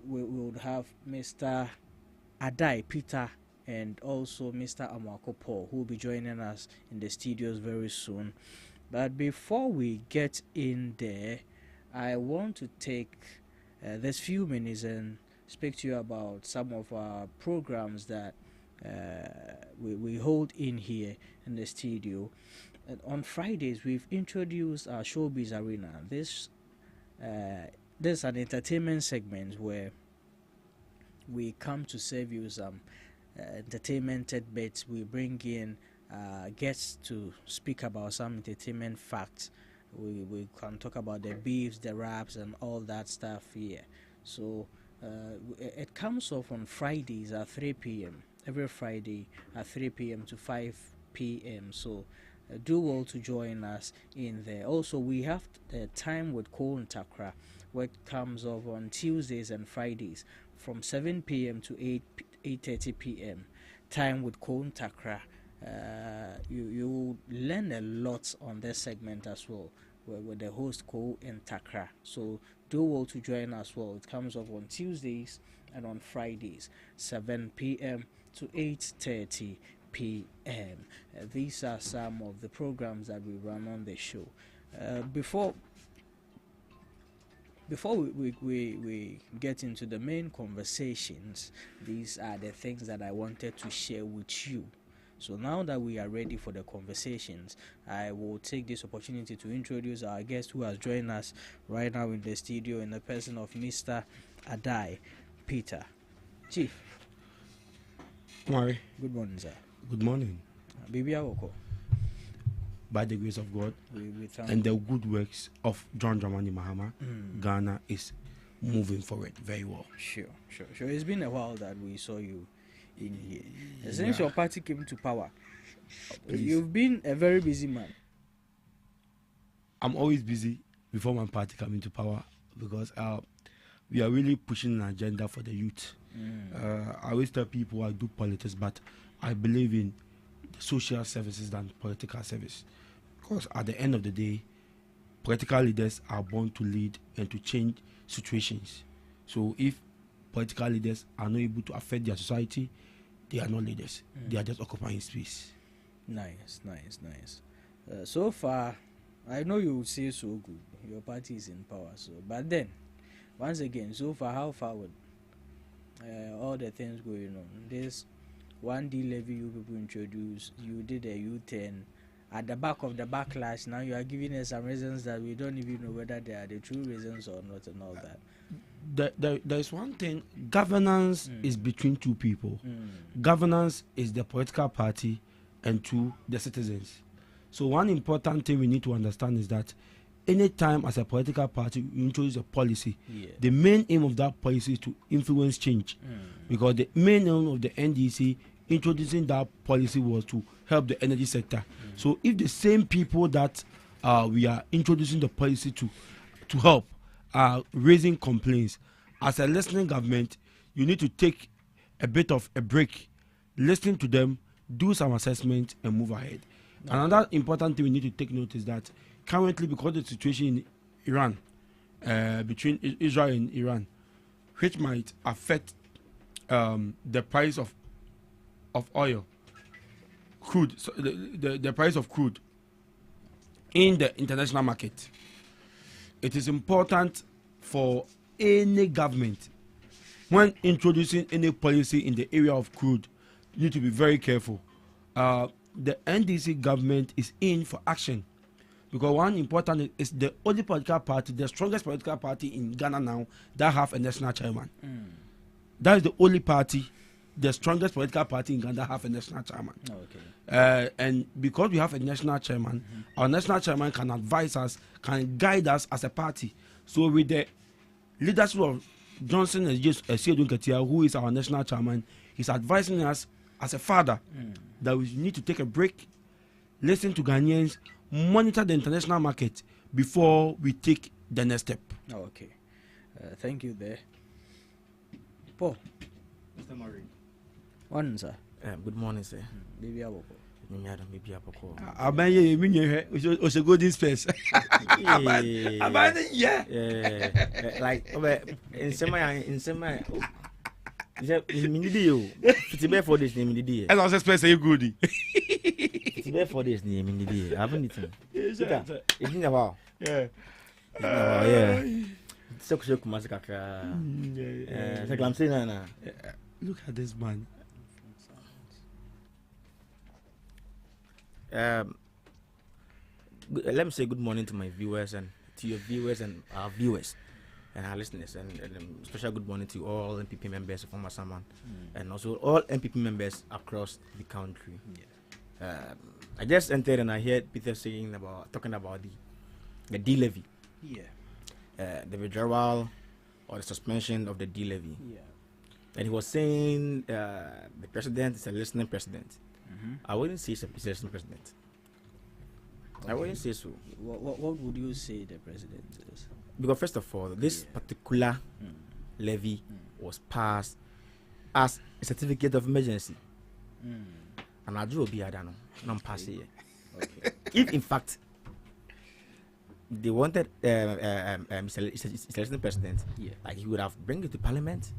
Speaker 6: We would have Mr. Adai Peter and also Mr. Amwako Paul, who will be joining us in the studios very soon. But before we get in there, I want to take this few minutes and speak to you about some of our programs that we hold in here in the studio. And on Fridays, we've introduced our Showbiz Arena. This is an entertainment segment where we come to serve you some entertainment tidbits. We bring in guests to speak about some entertainment facts. We can talk about the beefs, the raps, and all that stuff here. So it comes off on Fridays at 3 p.m. Every Friday at 3 p.m. to 5 p.m. So do well to join us in there. Also, we have time with Cole Takra, which comes off on Tuesdays and Fridays from 7 p.m. to 8:30 p.m. Time with Cole Takra. You will learn a lot on this segment as well, with the host Cole and Takra. So do well to join us well. It comes off on Tuesdays and on Fridays, 7 p.m. to 8:30 p.m. These are some of the programs that we run on the show. Before we get into the main conversations, these are the things that I wanted to share with you. So now that we are ready for the conversations, I will take this opportunity to introduce our guest who has joined us right now in the studio in the person of Mr. Adai Peter. Chief.
Speaker 18: Mari.
Speaker 6: Good morning, sir.
Speaker 18: Good morning.
Speaker 6: Baby Awoko.
Speaker 18: By the grace of God
Speaker 6: we
Speaker 18: and the good works of John Dramani Mahama, Ghana is moving forward very well.
Speaker 6: Sure. It's been a while that we saw you in here. Since your party came to power, you've been a very busy man.
Speaker 18: I'm always busy before my party coming to power because we are really pushing an agenda for the youth. I always tell people I do politics, but I believe in social services than political service, because at the end of the day, political leaders are born to lead and to change situations. So if political leaders are not able to affect their society, they are not leaders. They are just occupying space.
Speaker 6: Nice. So far, I know you would say so good. Your party is in power. So, but then, once again, so far, how far would all the things going on? This 1D levy you people introduced, you did a U-turn. At the back of the backlash, now you are giving us some reasons that we don't even know whether they are the true reasons or not and all that.
Speaker 18: There is one thing. Governance is between two people. Governance is the political party and two, the citizens. So one important thing we need to understand is that anytime as a political party you introduce a policy, the main aim of that policy is to influence change. Because the main aim of the NDC introducing that policy was to help the energy sector. So if the same people that we are introducing the policy to help are raising complaints, as a listening government, you need to take a bit of a break, listen to them, do some assessment and move ahead. Another important thing we need to take note is that currently, because of the situation in Iran, between Israel and Iran, which might affect the price of oil, crude, so the price of crude in the international market, it is important for any government, when introducing any policy in the area of crude, you need to be very careful. The NDC government is in for action, because one important is the only political party, the strongest political party in Ghana now, that have a national chairman. That is the only party, the strongest political party in Ghana have a national chairman. And because we have a national chairman, our national chairman can advise us, can guide us as a party. So with the leadership of Johnson and Siedu Nketia, who is our national chairman, he's advising us as a father that we need to take a break, listen to Ghanaians, monitor the international market before we take the next step.
Speaker 6: Thank you there. Paul.
Speaker 19: Mr. Murray.
Speaker 6: One, sir.
Speaker 19: Good morning, sir.
Speaker 6: Baby Aboko.
Speaker 19: Maybe Aboko.
Speaker 18: I should go this place.
Speaker 19: Like, in semi. It's bad for this name in the day.
Speaker 18: And I was expecting you good.
Speaker 19: It's bad for this name in the day. I haven't eaten. It's in a while.
Speaker 18: Yeah. Look at this man.
Speaker 19: Let me say good morning to my viewers and to your viewers and our viewers and our listeners, and special good morning to all MPP members of Former Saman and also all MPP members across the country. I just entered and I heard Peter talking about the D levy. The withdrawal or the suspension of the D levy. And he was saying the president is a listening president. I wouldn't say he's a listening president. I wouldn't say so.
Speaker 6: What would you say the president is?
Speaker 19: Because first of all, this particular levy was passed as a certificate of emergency. And I do be Adano, non-pass here. If in fact they wanted Mr. Listening President, like he would have bring it to Parliament.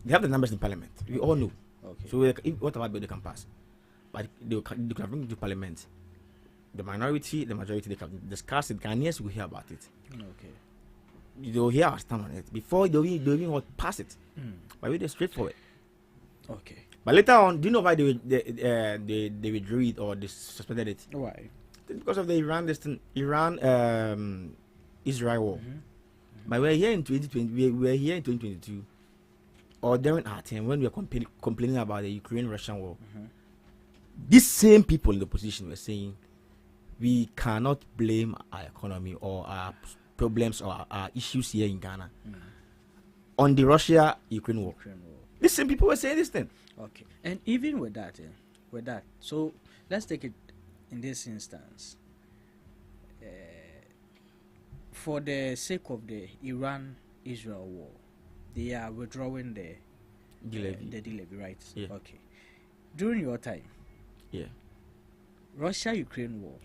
Speaker 19: They have the numbers in Parliament. We all know. So whatever bill they can pass, but they could have bring it to Parliament. The minority, the majority, they can discuss it. Ghanaians will hear about it. They'll hear our stand on it before they even pass it. But we're straightforward. But later on, do you know why they withdrew it or they suspended it?
Speaker 6: Why?
Speaker 19: Because of the Israel war. But we're here in 2020. We're here in 2022, or during our time when we were complaining about the Ukraine-Russian war. These same people in the opposition were saying we cannot blame our economy or our problems or our issues here in Ghana on the Russia-Ukraine war. These same people were saying this thing.
Speaker 6: And even with that, so let's take it in this instance. For the sake of the Iran-Israel war, they are withdrawing the D levy, right? During your time, Russia-Ukraine war,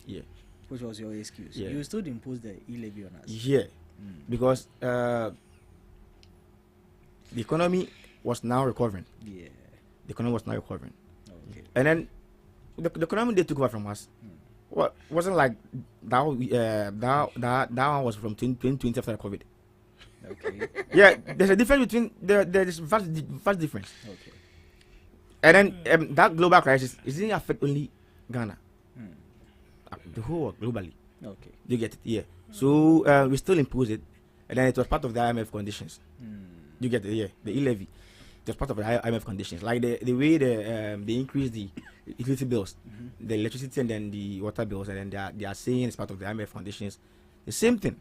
Speaker 6: which was your excuse, you still imposed the levy on us.
Speaker 19: Because the economy was now recovering. The economy was now recovering. And then the economy they took over from us. What wasn't like that one was from 2020 after COVID. There's a difference between there is vast difference. And then that global crisis didn't affect only Ghana. The whole world globally. You get it? So we still impose it, and then it was part of the IMF conditions. You get it? The levy. It was part of the IMF conditions, like the way they increased the utility bills, the electricity and then the water bills, and then they are saying it's part of the IMF conditions. The same thing.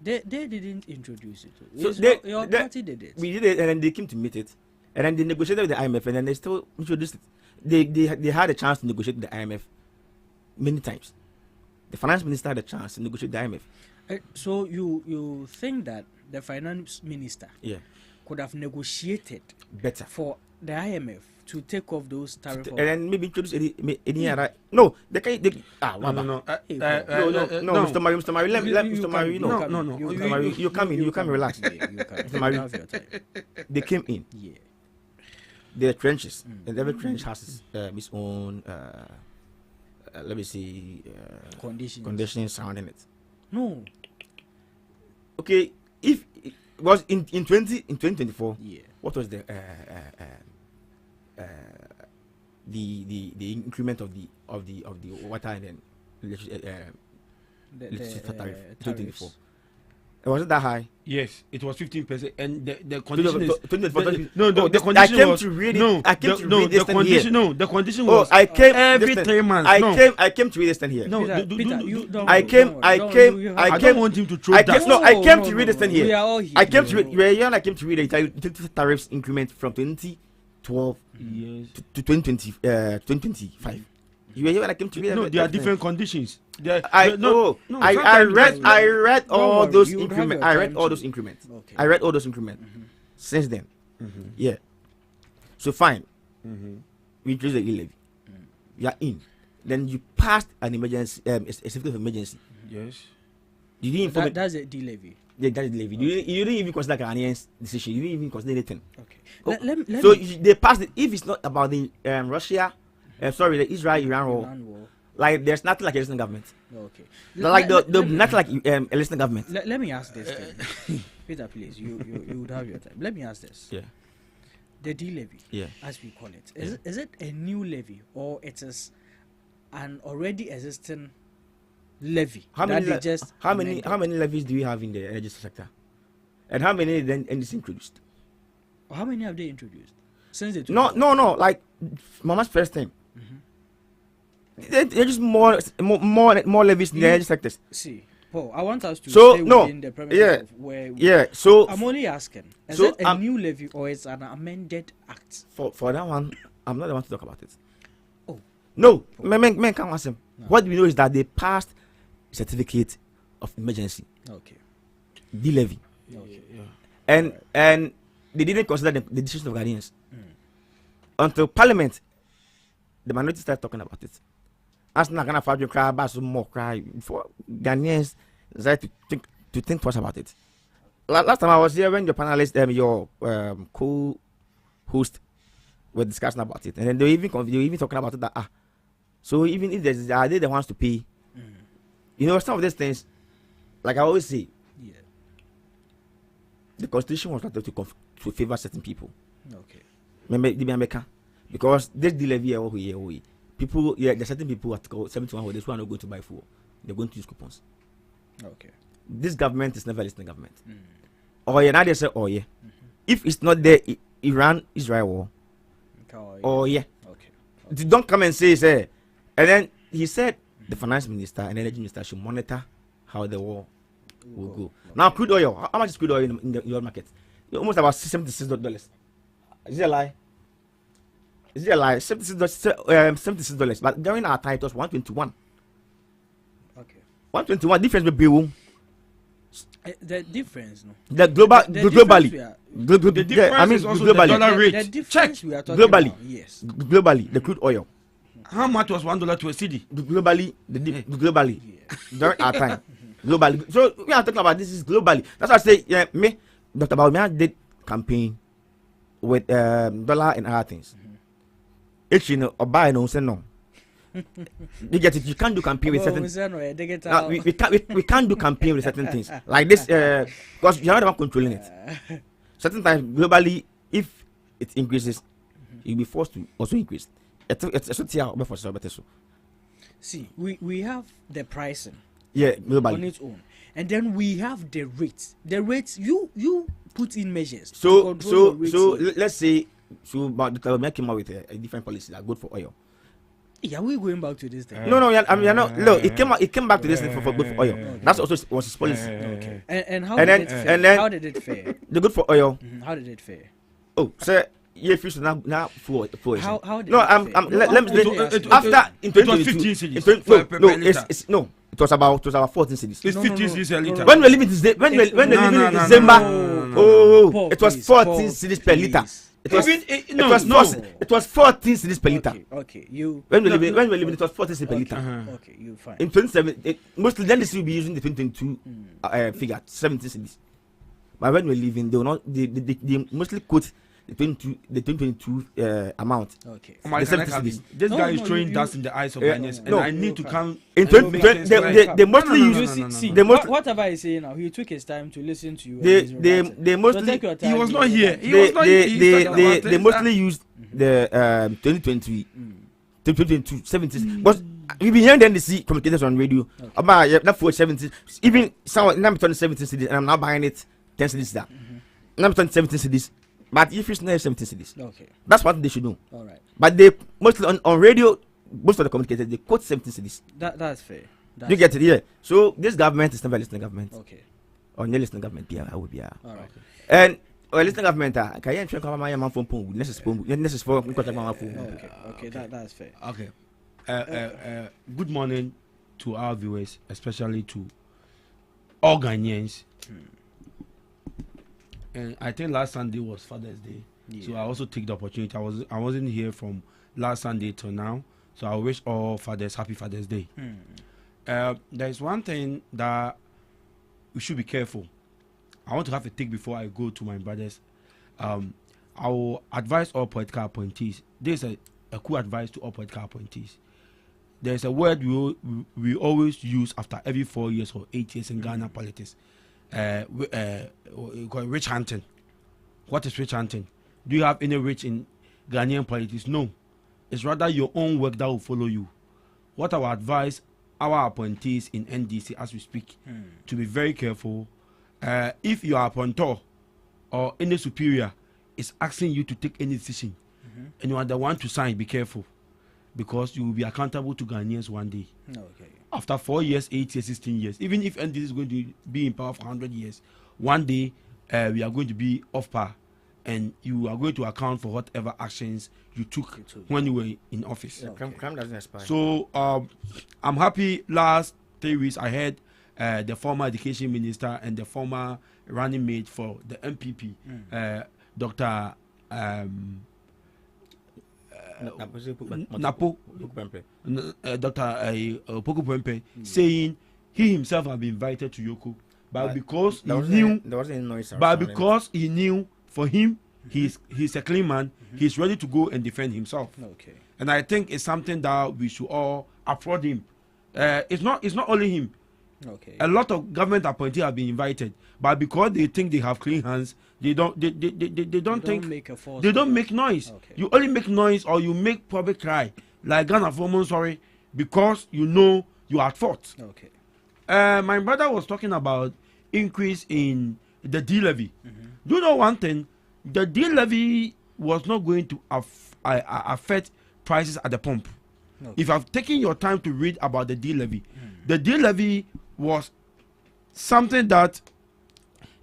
Speaker 6: They didn't introduce it.
Speaker 19: So
Speaker 6: your party did it.
Speaker 19: We did it, and then they came to meet it, and then they negotiated with the IMF, and then they still introduced it. They had a chance to negotiate with the IMF many times. The finance minister had a chance to negotiate with the IMF.
Speaker 6: So you think that the finance minister could have negotiated
Speaker 19: better
Speaker 6: for the IMF to take off those tariffs
Speaker 19: and then maybe introduce any other? No, they can. No, Mr. Mari, let Mr. Mari know. No. Mr. Mari, you come relax. Mr. Mari, they came in. There are trenches, and every trench has its own. Let me see. Conditions surrounding it.
Speaker 6: No.
Speaker 19: Okay, if it was in 2024, what was the increment of the water and then electricity tariff 2024? Was it that high?
Speaker 18: Yes, it was 15%, and the condition is
Speaker 19: the condition I came to read it. I came to read this thing here.
Speaker 18: The condition was
Speaker 19: I came
Speaker 18: every 3 months.
Speaker 19: I came to read this thing here.
Speaker 18: No,
Speaker 19: I don't
Speaker 18: want him to throw that.
Speaker 19: I came to read this thing here.
Speaker 6: We are all here.
Speaker 19: I came to read. I came to read the utility tariffs increment from 2012 to 2025. You were here when I came to read.
Speaker 18: No, there are different conditions.
Speaker 19: I read all those increments. I read all those increments. I read all those increments since then. Yeah. So fine. We introduced the levy. You are in. Then you passed an emergency, a certificate of emergency.
Speaker 18: Yes.
Speaker 6: You didn't inform. That's a D levy.
Speaker 19: Yeah, that's the levy. You didn't even consider Ghanaians' decision. You didn't even consider anything.
Speaker 6: Okay.
Speaker 19: So they passed it. If it's not about the Russia. The Israel-Iran war. Like there's nothing like a listening government.
Speaker 6: Okay.
Speaker 19: Like nothing like a listening government.
Speaker 6: Let me ask this thing. Peter, please, you would have your time. Let me ask this.
Speaker 19: Yeah.
Speaker 6: The D levy, as we call it, is it a new levy or it is an already existing levy?
Speaker 19: How many levies do we have in the energy sector? And how many then is introduced?
Speaker 6: How many have they introduced since they?
Speaker 19: No. Like Mama's first time. They're just more levies in the energy sectors.
Speaker 6: See, Paul, I want us to stay within the premises of where.
Speaker 19: So
Speaker 6: I'm only asking: is it a new levy or is it an amended act?
Speaker 19: For that one, I'm not the one to talk about it. Oh no, men can't ask them. No. What we know is that they passed certificate of emergency.
Speaker 6: Okay.
Speaker 19: The levy. Okay. Yeah. And they didn't consider the decision of Ghanaians until Parliament. The minority started talking about it. As not gonna fight you cry about some more cry before Ghanaians decided to think twice about it. Last time I was here when your panelists, your co-host, were discussing about it, and then they were even talking about it that so even if there's are they the ones to pay? You know, some of these things, like I always say, the constitution was not to favor certain people.
Speaker 6: Okay.
Speaker 19: Remember, because this levy people, there's certain people at 71 who are not going to buy food. They're going to use coupons.
Speaker 6: Okay.
Speaker 19: This government is never listening government. Now they say, if it's not there, Iran, Israel war. Okay. Don't come and say, and then he said the finance minister and energy minister should monitor how the war will go. Now, crude oil, how much is crude oil in the oil market? Almost about $76. Is it a lie? Is it a lie? $76. But during our time, it was 121.
Speaker 6: Okay.
Speaker 19: 121 difference with Bill.
Speaker 6: The difference, no.
Speaker 19: The globally.
Speaker 18: The difference is also
Speaker 19: globally.
Speaker 18: The dollar rate.
Speaker 6: Check.
Speaker 19: Globally.
Speaker 6: About, yes.
Speaker 19: Globally, the crude oil.
Speaker 18: How much was $1 to a cedi?
Speaker 19: Globally, globally. During our time. Globally. So we are talking about this is globally. That's why I say, me, Dr. Baumia did campaign with dollar and other things. Actually, or buy no say no. You get it. You can't do campaign with certain. We can't do campaign with certain things like this because you're not the one controlling it. Certain times globally, if it increases, you'll be forced to also increase.
Speaker 6: See, we have the pricing.
Speaker 19: Yeah, globally
Speaker 6: on its own, and then we have the rates. The rates you put in measures.
Speaker 19: So let's say. So, but the government came out with a different policy that good for oil.
Speaker 6: Yeah, we're going back to this thing.
Speaker 19: No, you're not. Look, it came back to this thing for good for oil. Okay. That's also was his policy.
Speaker 6: Okay. And how did it fare?
Speaker 19: The good for oil.
Speaker 6: How did it fare?
Speaker 19: Oh, sir. Yeah, if you now for
Speaker 6: how did
Speaker 19: let me after in 2015 cities. No, it was about 14 cities.
Speaker 18: It's 15 cities a liter.
Speaker 19: When we live in December, it was 14 cities per liter. It was 14 cedis per liter.
Speaker 6: Okay, you.
Speaker 19: When we live, it was 14 cedis per liter.
Speaker 6: Okay, you fine.
Speaker 19: In 27, mostly then this will be using the 2022 figure, 17 cedis. But when we live in, they will not. They mostly quote the 2022 amount.
Speaker 6: Okay.
Speaker 18: This guy is throwing dust in the eyes of Ghanaians, and I need to come.
Speaker 19: In they mostly use.
Speaker 6: See, whatever I say now, he took his time to listen to you.
Speaker 19: They mostly.
Speaker 18: He was not here.
Speaker 19: They mostly used the 2020, 2022 70s. But we've been hearing them. They see communicators on radio about that for 70s. Even some now 17 cities, and I'm now buying it 10 cities that. Now 17 cities. But if it's not 17 cities,
Speaker 6: okay,
Speaker 19: that's what they should do.
Speaker 6: All right.
Speaker 19: But they mostly on radio, most of the communicators they quote 17 cities.
Speaker 6: That's fair.
Speaker 19: You get it, yeah. So this government is never listening government.
Speaker 6: Okay.
Speaker 19: Or near listening government, yeah, I would be.
Speaker 6: All right.
Speaker 19: And listening government, can you try my man from phone?
Speaker 6: Okay, that's fair.
Speaker 18: Okay. Good morning to our viewers, especially to all Ghanaians. And I think last Sunday was Father's Day, so I also take the opportunity. I wasn't here from last Sunday till now, so I wish all fathers happy Father's Day. There is one thing that we should be careful. I want to have a take before I go to my brothers. I will advise all political appointees. There's a cool advice to all political appointees. There's a word we always use after every 4 years or 8 years in Ghana politics, witch hunting. What is witch hunting? Do you have any witch in Ghanaian politics? No. It's rather your own work that will follow you. What I would advise our appointees in NDC as we speak to be very careful. If your appointor or any superior is asking you to take any decision and you are the one to sign, be careful, because you will be accountable to Ghanaians one day.
Speaker 6: Okay.
Speaker 18: After 4 years, 8 years, 16 years, even if NDC is going to be in power for 100 years, one day we are going to be off par, and you are going to account for whatever actions you took when you were in office.
Speaker 19: Crime doesn't expire.
Speaker 18: So I'm happy. Last 3 weeks, I heard the former education minister and the former running mate for the MPP, Dr. Napo, Dr. Poku Pempe, saying he himself had been invited to Yoko, but because he knew for him, he's a clean man, he's ready to go and defend himself.
Speaker 6: Okay.
Speaker 18: And I think it's something that we should all applaud him. It's not only him.
Speaker 6: Okay.
Speaker 18: A lot of government appointees have been invited, but because they think they have clean hands, they don't make noise.
Speaker 6: Okay.
Speaker 18: You only make noise or you make public cry, like Ghana Foreman, sorry, because you know you are at fault.
Speaker 6: Okay.
Speaker 18: My brother was talking about increase in the D levy. Do you know one thing? The D levy was not going to affect prices at the pump.
Speaker 6: Okay.
Speaker 18: If I've taken your time to read about the D levy, the D levy was something that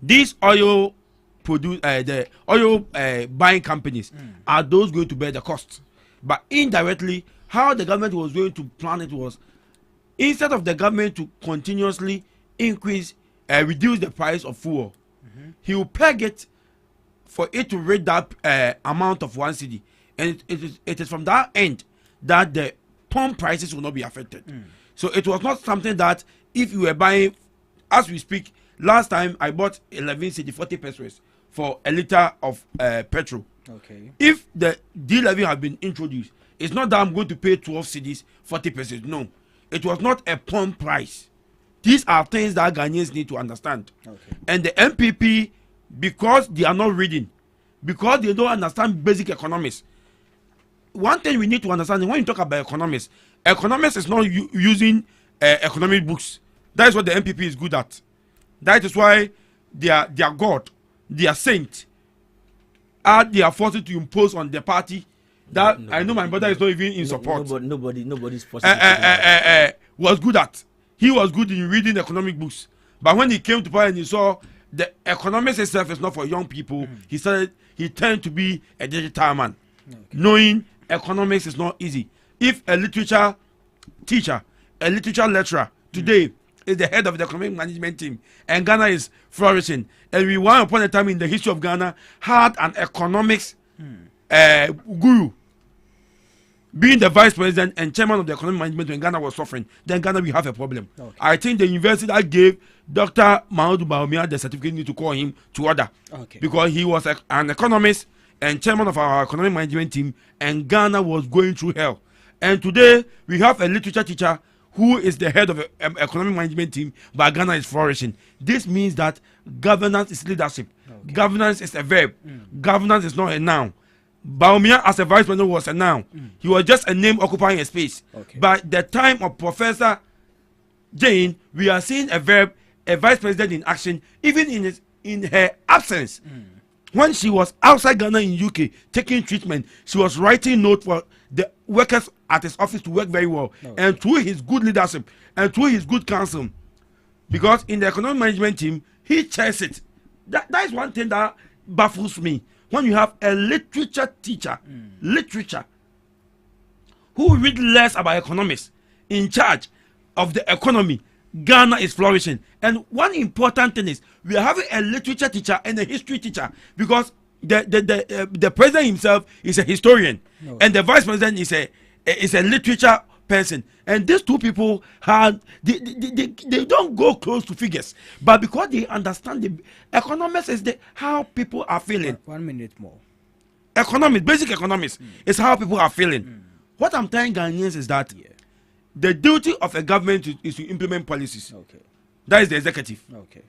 Speaker 18: these oil buying companies are those going to bear the cost. But indirectly, how the government was going to plan it was, instead of the government to continuously reduce the price of fuel, he will peg it for it to rate that amount of 1 cedi, and it is from that end that the pump prices will not be affected. So it was not something that if you were buying, as we speak, last time I bought 11 cedi 40 pesos for a liter of petrol.
Speaker 6: Okay.
Speaker 18: If the D levy had been introduced, it's not that I'm going to pay 12 cedis 40 pesos. No, it was not a pump price. These are things that Ghanaians need to understand.
Speaker 6: Okay.
Speaker 18: And the MPP, because they are not reading, because they don't understand basic economics. One thing we need to understand, when you talk about economics is not using economic books. That is what the MPP is good at. That is why their God, their saint, they are forced to impose on the party that I know my brother is not even in support.
Speaker 19: Nobody's forced.
Speaker 18: Was good at. He was good in reading economic books, but when he came to power and he saw the economics itself is not for young people, he turned to be a digital man, knowing economics is not easy. If a literature teacher, a literature lecturer today is the head of the economic management team, and Ghana is flourishing, and we once upon a time in the history of Ghana had an economics guru being the vice president and chairman of the economic management when Ghana was suffering, then Ghana will have a problem.
Speaker 6: Okay.
Speaker 18: I think the university that gave Dr. Mahamudu Bawumia the certificate need to call him to order.
Speaker 6: Okay.
Speaker 18: Because he was an economist and chairman of our economic management team, and Ghana was going through hell. And today we have a literature teacher who is the head of the economic management team, but Ghana is flourishing. This means that governance is leadership. Okay. Governance is a verb. Governance is not a noun. Bawumia as a vice president was a noun. He was just a name occupying a space.
Speaker 6: Okay.
Speaker 18: By the time of Professor Jane, we are seeing a verb, a vice president in action, even in her absence. When she was outside Ghana in UK taking treatment, she was writing notes for the workers at his office to work very well. Okay. And through his good leadership and through his good counsel, because in the economic management team, he chairs it. That is one thing that baffles me. When you have a literature teacher, who read less about economics, in charge of the economy, Ghana is flourishing. And one important thing is we are having a literature teacher and a history teacher, because the president himself is a historian, and the vice president is a literature person. And these two people they don't go close to figures, but because they understand the economics is how people are feeling.
Speaker 6: 1 minute more.
Speaker 18: Economics, basic economics is how people are feeling. What I'm telling Ghanaians is that the duty of a government is to implement policies.
Speaker 6: Okay.
Speaker 18: That is the executive.
Speaker 6: Okay.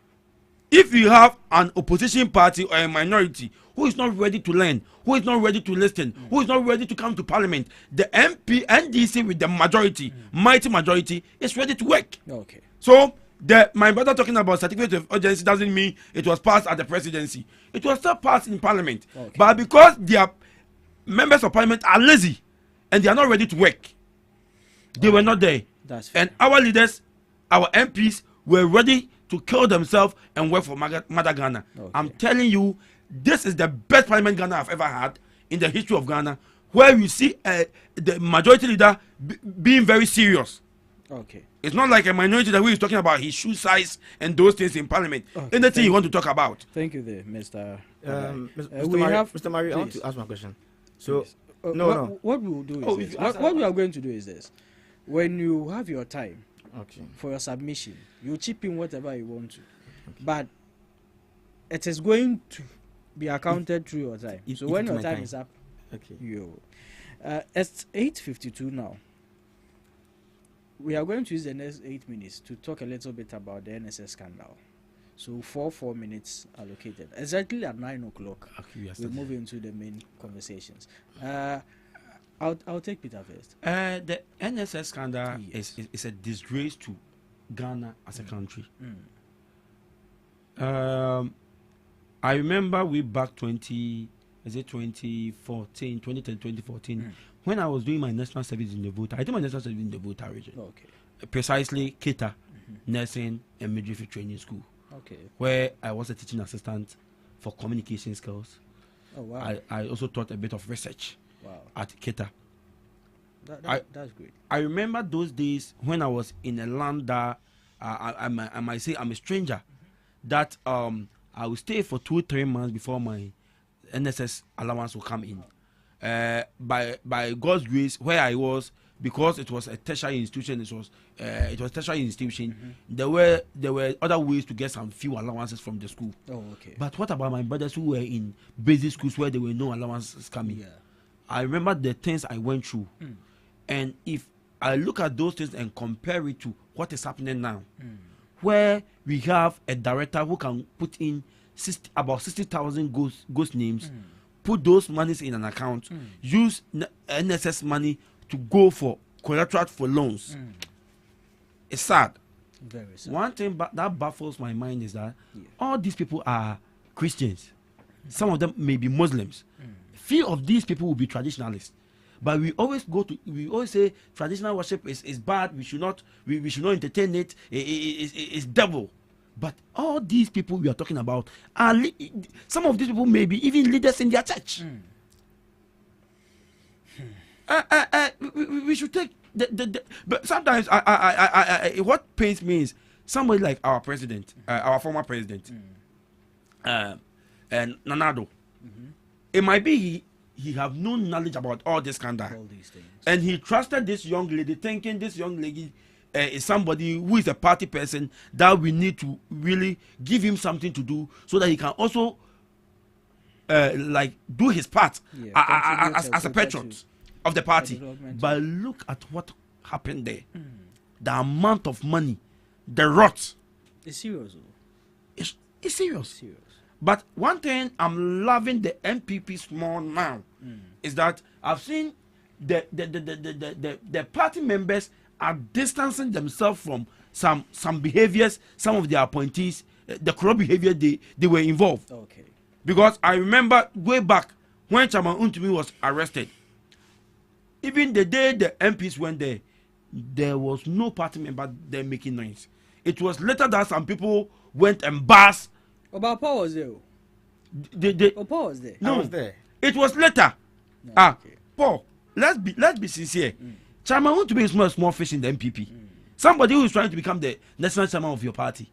Speaker 18: If you have an opposition party or a minority who is not ready to learn, who is not ready to listen, who is not ready to come to parliament, the NDC with the majority, mighty majority, is ready to work.
Speaker 6: Okay.
Speaker 18: So my brother talking about certificate of urgency doesn't mean it was passed at the presidency. It was still passed in parliament. Okay. But because their members of parliament are lazy and they are not ready to work, they were not there. And our leaders, our MPs, were ready to kill themselves and work for Mother Ghana. Okay. I'm telling you, this is the best parliament Ghana have ever had in the history of Ghana, where you see the majority leader being very serious.
Speaker 6: Okay.
Speaker 18: It's not like a minority that we is talking about his shoe size and those things in parliament. Okay. Anything you want to talk about.
Speaker 6: Thank you there, Mr.
Speaker 19: Mr. Mari, I want to ask my question. So,
Speaker 6: what we will do is this. What we are going to do is this. When you have your time for your submission, you chip in whatever you want to. Okay. But it is going to be accounted through your time. So when your time is up, it's 8:52 now. We are going to use the next 8 minutes to talk a little bit about the NSS scandal. So 4 minutes allocated. Exactly at 9 o'clock, we move into the main conversations. I'll take Peter first.
Speaker 18: The NSS scandal is a disgrace to Ghana as a country. I remember way back 2014, when I was doing my national service in the Volta. I did my national service in the Volta region. Okay. Precisely Kita, Nursing and Midwifery Training School. Okay. Where I was a teaching assistant for communication skills. Oh wow. I also taught a bit of research at Kita.
Speaker 6: That's great.
Speaker 18: I remember those days when I was in a land that I might say I'm a stranger. That I will stay for 2-3 months before my NSS allowance will come in. By God's grace, where I was, because it was a tertiary institution, it was tertiary institution. There were other ways to get some few allowances from the school.
Speaker 6: Oh, okay.
Speaker 18: But what about my brothers who were in basic schools where there were no allowances coming? Yeah. I remember the things I went through, and if I look at those things and compare it to what is happening now, where we have a director who can put in about 60,000 ghost names, put those monies in an account, use NSS money to go for collateral for loans. It's sad.
Speaker 6: Very sad.
Speaker 18: One thing that baffles my mind is that all these people are Christians. Some of them may be Muslims. Few of these people will be traditionalists. But we always say traditional worship is bad. We should not entertain it. It's devil. But all these people we are talking about are some of these people may be even leaders in their church. We should take but sometimes what pains me is somebody like our president, our former president, and Nanado. It might be he have no knowledge about all this scandal, all these things, and he trusted this young lady, thinking this young lady is somebody who is a party person that we need to really give him something to do so that he can also do his part as a patron of the party. But look at what happened there. The amount of money, the rot.
Speaker 6: It's serious.
Speaker 18: It's serious. But one thing I'm loving the MPP small now is that I've seen the party members are distancing themselves from some behaviors, some of their appointees, the corrupt behavior they were involved.
Speaker 6: Okay.
Speaker 18: Because I remember way back when Chairman Untumi was arrested, even the day the MPs went there was no party member there making noise. It was later that some people went and basked.
Speaker 6: About Paul was there. Paul was there.
Speaker 18: No,
Speaker 19: I was there.
Speaker 18: It was later. No, okay. Paul, let's be sincere. Chairman want to be a small fish in the MPP. Somebody who is trying to become the national chairman of your party,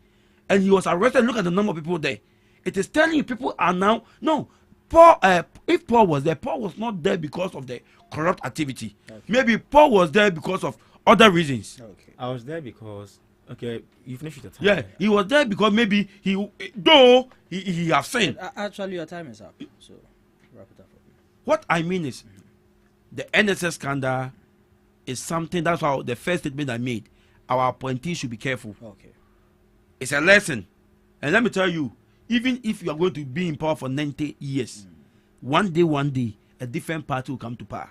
Speaker 18: and he was arrested. Look at the number of people there. It is telling you people are now Paul. If Paul was there, Paul was not there because of the corrupt activity. Okay. Maybe Paul was there because of other reasons.
Speaker 19: Okay. I was there because. Okay, you finished the time.
Speaker 18: Yeah, he was there because maybe he have sinned.
Speaker 6: Actually, your time is up. So wrap it up.
Speaker 18: What I mean is, the NSS scandal is something. That's how the first statement I made. Our appointees should be careful.
Speaker 6: Okay.
Speaker 18: It's a lesson And let me tell you, even if you are going to be in power for 90 years, one day, a different party will come to power.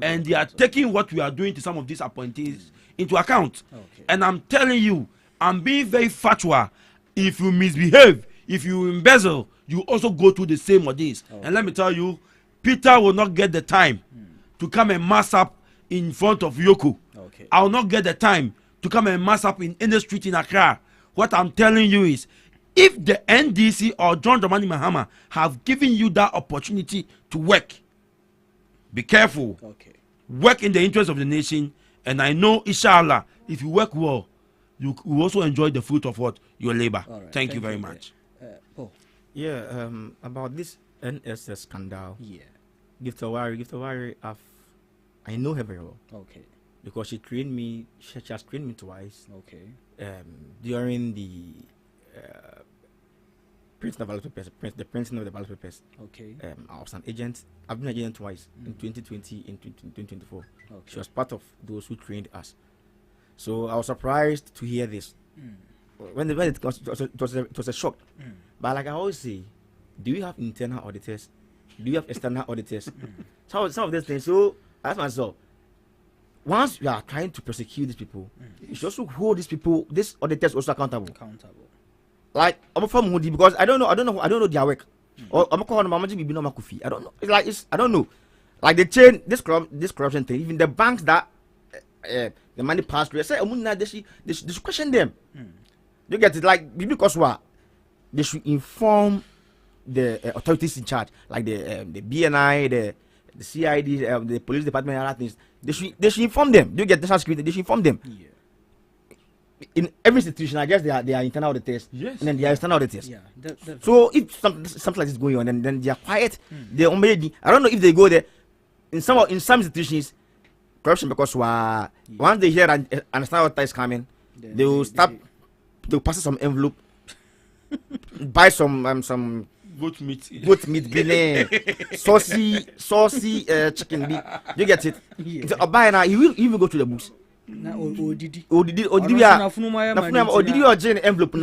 Speaker 18: And they are taking what we are doing to some of these appointees into account. Okay. And I'm telling you, I'm being very factual. If you misbehave, if you embezzle, you also go through the same ordeals. Okay. And let me tell you, Peter will not get the time to come and mass up in front of Yoko. Okay. I will not get the time to come and mass up in any street in Accra. What I'm telling you is, if the NDC or John Dramani Mahama have given you that opportunity to work, be careful. Okay. Work in the interest of the nation. And I know, inshallah, if you work well, you will also enjoy the fruit of what? Your labor. Right. Thank you very much.
Speaker 19: Paul. Yeah, about this NSS scandal. Yeah. Gift Awari, I know her very well. Okay. Because she trained me, she has trained me twice. Okay. During the printing of the ballot papers. Okay. I was an agent. I've been an agent twice, in 2020 and 2024. Okay. She was part of those who trained us. So I was surprised to hear this. When it was a shock. But like I always say, do you have internal auditors? Do you have external auditors? Some of these things. So I asked myself, once you are trying to prosecute these people, you should also hold these people, these auditors also accountable. Like I'm from Moody because I don't know their work. Or I'm calling Mama Jimmy Bino Makufi. I don't know. It's like I don't know. Like they change this corruption thing. Even the banks that the money passed through, I say they should question them. You get it? Like because what? They should inform the authorities in charge, like the BNI, the CID, the police department, and other things. They should inform them. You get national security? They should inform them. Yeah. In every institution, I guess they are internal auditors, yes, and then they are external auditors. Yeah, so if something like this is going on, then they are quiet. They already. I don't know if they go there. In some institutions, corruption because once they hear an external auditor is coming, they will stop. They will pass some envelope, buy some goat meat, saucy chicken meat. You get it? Yeah. So, buy now. He will go to the books. Odidi envelope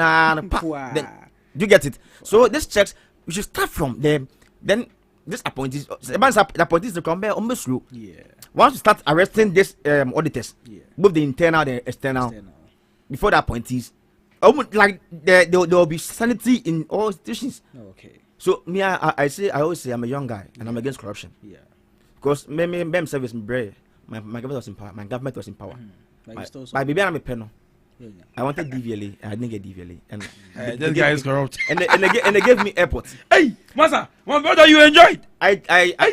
Speaker 19: then you get it. So this checks we should start from them. Then this appointees the come almost slow. Yeah. Once you start arresting this auditors, both the internal and the external. Before the appointees, like there will be sanity in all institutions. Okay. So me I always say I'm a young guy and I'm against corruption. Yeah. Because me service me my government was in power. My government was in power. My baby, I'm a penal. I wanted DVLA, and I didn't get DVLA. And
Speaker 18: this guy is corrupt.
Speaker 19: And they gave me airport.
Speaker 18: Hey, Master, my brother, you enjoyed?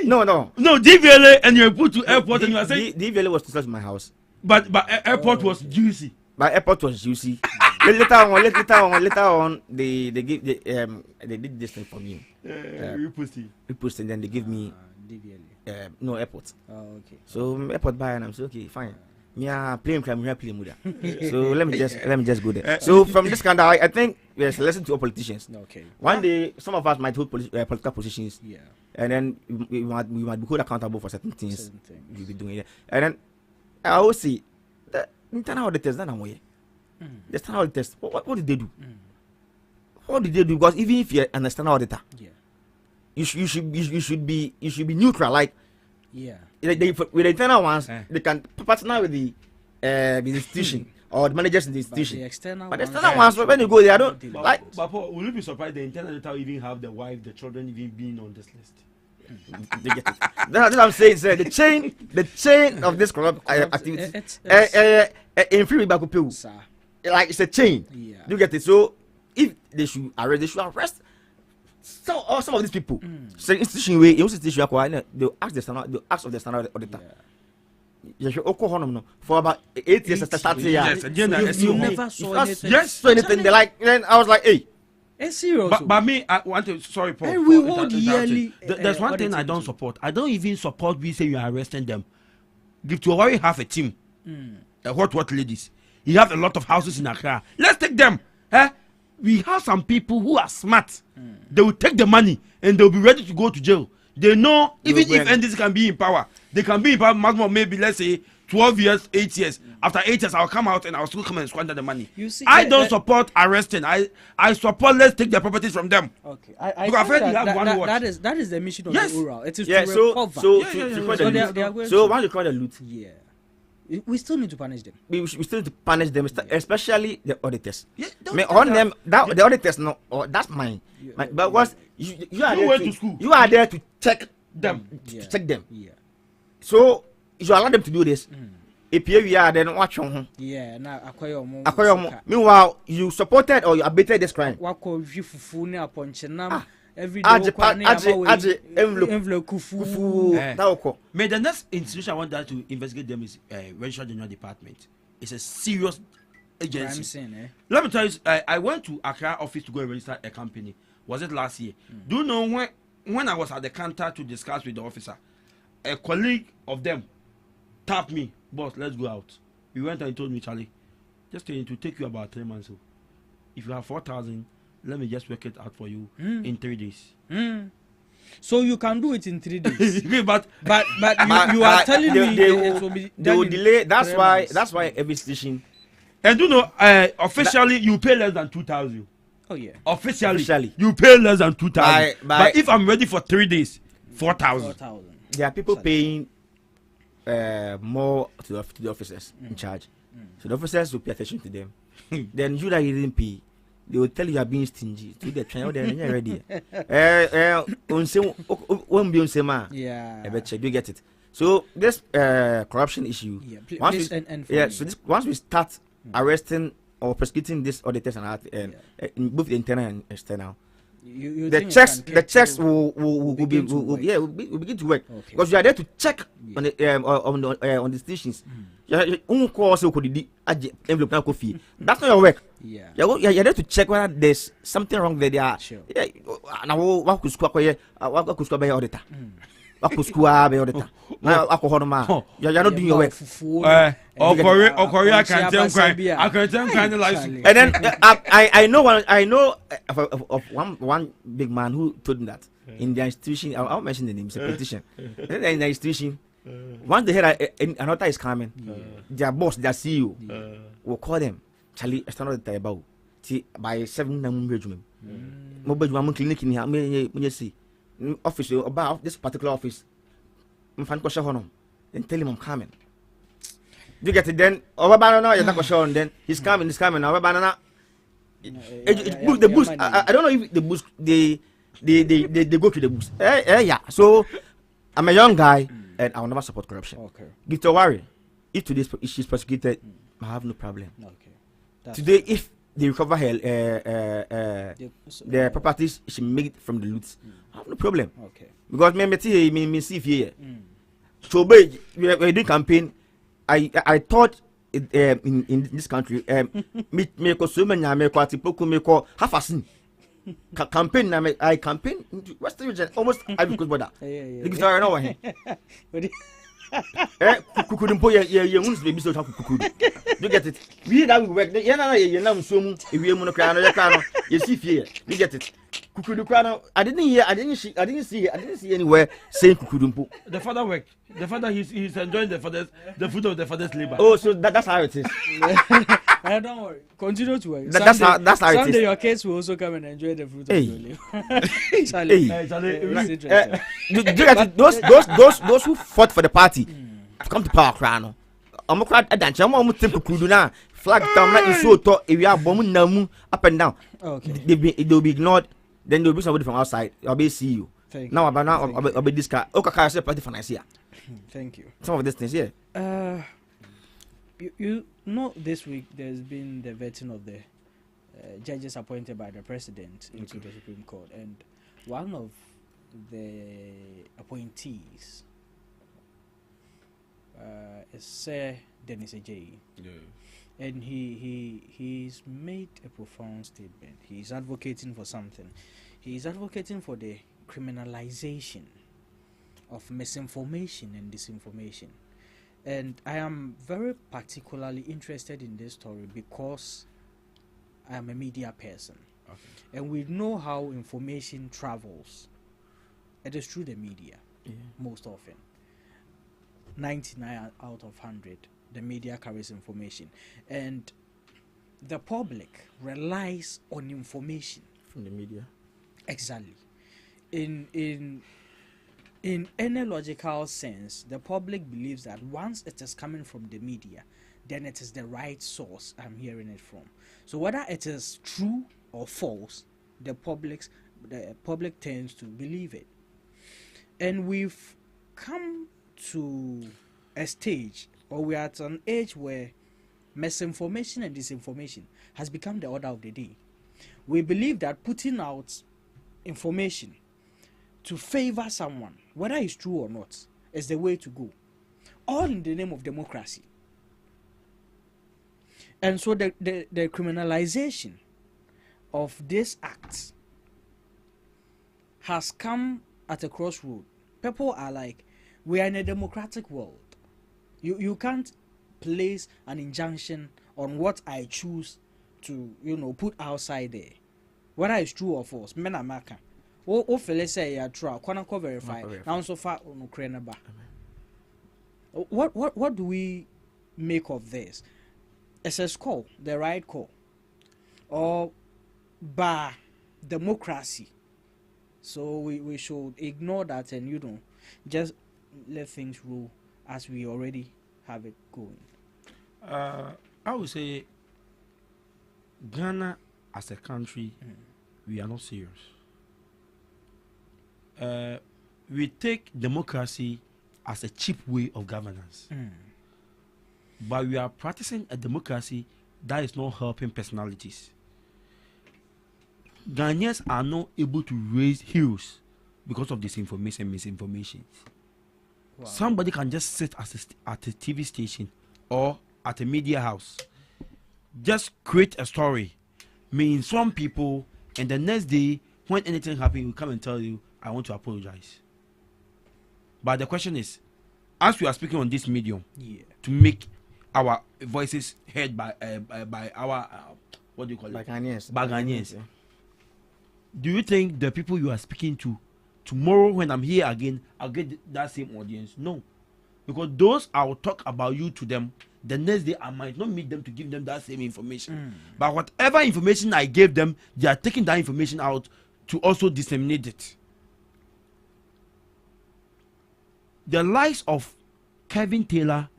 Speaker 19: No,
Speaker 18: DVLA, and you put to airport, and you are saying
Speaker 19: DVLA was to my house.
Speaker 18: But airport was juicy.
Speaker 19: My airport was juicy. later on, they did this thing for me. Reposting, and then they give me DVLA. No airport. Oh, okay. So airport buy and I'm saying okay, fine. Play muda. So let me just go there. So from this scandal, I think there's a lesson to all politicians. Okay. One day, some of us might hold political positions. Yeah. And then we might be held accountable for certain things we'll be doing. And then I always see the internal auditors that way. The external auditors, what did they do? What did they do? Because even if you're an external auditor, yeah, you should be neutral. Like, yeah, with the internal ones, they can partner with the institution or the managers in the institution. But the external ones, when you go there, I don't like.
Speaker 18: But will you be surprised the internal auditor even have the wife, the children even being on this list?
Speaker 19: They get it. That's what I'm saying, sir. The chain of this corrupt activity in free back people. Like it's a chain. Yeah. You get it. So if they should arrest some of these people. So institution way, institution they'll ask the standard auditor. You should for about 8 years start here.
Speaker 18: Yes,
Speaker 19: you never saw anything. Yes, so anything. They like. Then I was like, hey.
Speaker 18: It's serious. But me, I want to. Sorry, Paul.
Speaker 1: And we hold yearly.
Speaker 18: There's one thing I don't support. I don't even support. We say you are arresting them. Give to already have a team. What ladies? You have a lot of houses in Accra. Let's take them. We have some people who are smart. They will take the money and they'll be ready to go to jail. They know even if NDC can be in power, they can be in power maximum maybe let's say 12 years, 8 years. After 8 years, I'll come out and I'll still come and squander the money.
Speaker 6: You see,
Speaker 18: I don't support arresting. I support let's take their properties from them.
Speaker 6: Okay, that is the mission of the oral. It is to recover.
Speaker 19: So once you call the loot,
Speaker 6: we still need to punish them.
Speaker 19: We still need to punish them, especially the auditors. On them, the auditors, no, that's mine. But what you are there to check them, So you allow them to do this. If you are then watch on.
Speaker 6: Yeah, now acquire.
Speaker 19: Meanwhile, you supported or you abated this crime.
Speaker 6: Every
Speaker 18: May the next institution I want that to investigate them is Registrar General Department. It's a serious agency. Let me tell you, I went to Accra office to go and register a company. Was it last year? Do you know when I was at the counter to discuss with the officer, a colleague of them tapped me, boss, let's go out. We went and he told me, Charlie, just to take you about 3 months. If you have 4,000, let me just work it out for you in 3 days.
Speaker 6: So you can do it in 3 days. but you are telling me it will be
Speaker 19: they will delay. That's why every station.
Speaker 18: And you know, officially you pay less than 2,000.
Speaker 6: Oh yeah.
Speaker 18: Officially you pay less than 2,000. But if I'm ready for 3 days, 4,000.
Speaker 19: There are people paying more to the officers in charge. So the officers will pay attention to them. Then you that you didn't pay, they will tell you are being stingy. To the train, they're not ready. Do you get it? So this corruption issue. Once we start arresting or prosecuting this auditors and in both the internal and external, the checks will begin to work because you are there to check on the stations. That's not your work. You're there to check whether there's something wrong there. You're not doing your work. And then I know of one big man who told me that in their institution, I'll mention the name, it's a politician. In their institution, once they hear another is coming, their boss, their CEO, will call them, Charlie, I stand on the table. By 7 mobile clinic in here, see office about this particular office. Then tell him I'm coming. You get it then? Over banana, you're not sure. Then he's coming. Over banana. The boost. I don't know if the boost they go to the boost. Yeah. So I'm a young guy and I'll never support corruption. Okay. Don't worry. If today she's prosecuted, I have no problem. Okay. Today, if they recover her the properties she made from the loots, I have no problem. Okay. Because me see here. So we're doing campaign. I thought in this country me ko so many me ko atipoku me ko half a sin campaign na I campaign Western region almost Ivory Coast border. Because I know why. Kukudumpo ye wants baby so kukudu. You get it? We that we work. You know so mu ewie mu no kra no you see fear. You get it? Kukudu kra no I didn't see anywhere saying kukudumpo.
Speaker 18: The father worked. The father he's enjoying the fruit of the father's labor.
Speaker 19: Oh, so that's how it is.
Speaker 6: Don't worry. Continue to work.
Speaker 19: That's how it is.
Speaker 6: Someday your kids will also come and enjoy the fruit of your
Speaker 19: labor. Those who fought for the party have come to power crown. I'm crowd at that. I'm almost kudu na flag down like so to if you are bombing namu up and down. Okay. They'll be ignored. Then they'll be somebody from outside. I'll be see you. Now I'll be this guy. Okay, I say party for nice here.
Speaker 6: Thank you.
Speaker 19: Some of these things,
Speaker 6: you know, this week there's been the vetting of the judges appointed by the president into the Supreme Court, and one of the appointees is Sir Dennis Ajayi. And he's made a profound statement. He's advocating for something. He's advocating for the criminalization of misinformation and disinformation. And I am very particularly interested in this story because I am a media person. Okay. And we know how information travels. It is through the media most often. 99 out of 100, the media carries information, and the public relies on information
Speaker 19: from the media.
Speaker 6: Exactly. In any logical sense, the public believes that once it is coming from the media, then it is the right source I'm hearing it from. So whether it is true or false, the public tends to believe it. And we've come to a stage, or we're at an age where misinformation and disinformation has become the order of the day. We believe that putting out information to favor someone, whether it's true or not, is the way to go, all in the name of democracy. And so the criminalization of this act has come at a crossroad. People are like, we are in a democratic world. You can't place an injunction on what I choose to, put outside there, whether it's true or false. Men are marking. O fele say ya true. Can't verify. Now so far no ba. What do we make of this? Is a call the right call, or by democracy? So we should ignore that and just let things roll as we already have it going.
Speaker 18: I would say Ghana as a country, we are not serious. We take democracy as a cheap way of governance. But we are practicing a democracy that is not helping personalities. Ghanaians are not able to raise heroes because of disinformation and misinformation. Wow. Somebody can just sit at a TV station or at a media house, just create a story, mean some people, and the next day when anything happens, he will come and tell you, I want to apologize. But the question is, as we are speaking on this medium, to make our voices heard by our what do you call it? Ghanaians. Yeah. Do you think the people you are speaking to tomorrow when I'm here again, I'll get that same audience? No, because those I will talk about you to them. The next day I might not meet them to give them that same information. But whatever information I gave them, they are taking that information out to also disseminate it. The likes of Kevin Taylor,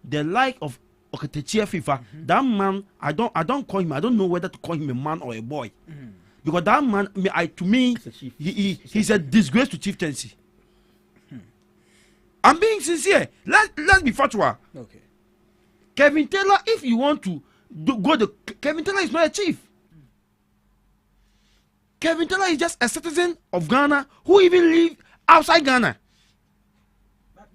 Speaker 18: the like of Oketechia FIFA, that man, I don't call him, I don't know whether to call him a man or a boy. Because that man, to me, he's a disgrace to chieftaincy. I'm being sincere. Let's be fatwa. Okay. Kevin Taylor, if you want to Kevin Taylor is not a chief. Kevin Taylor is just a citizen of Ghana who even live outside Ghana.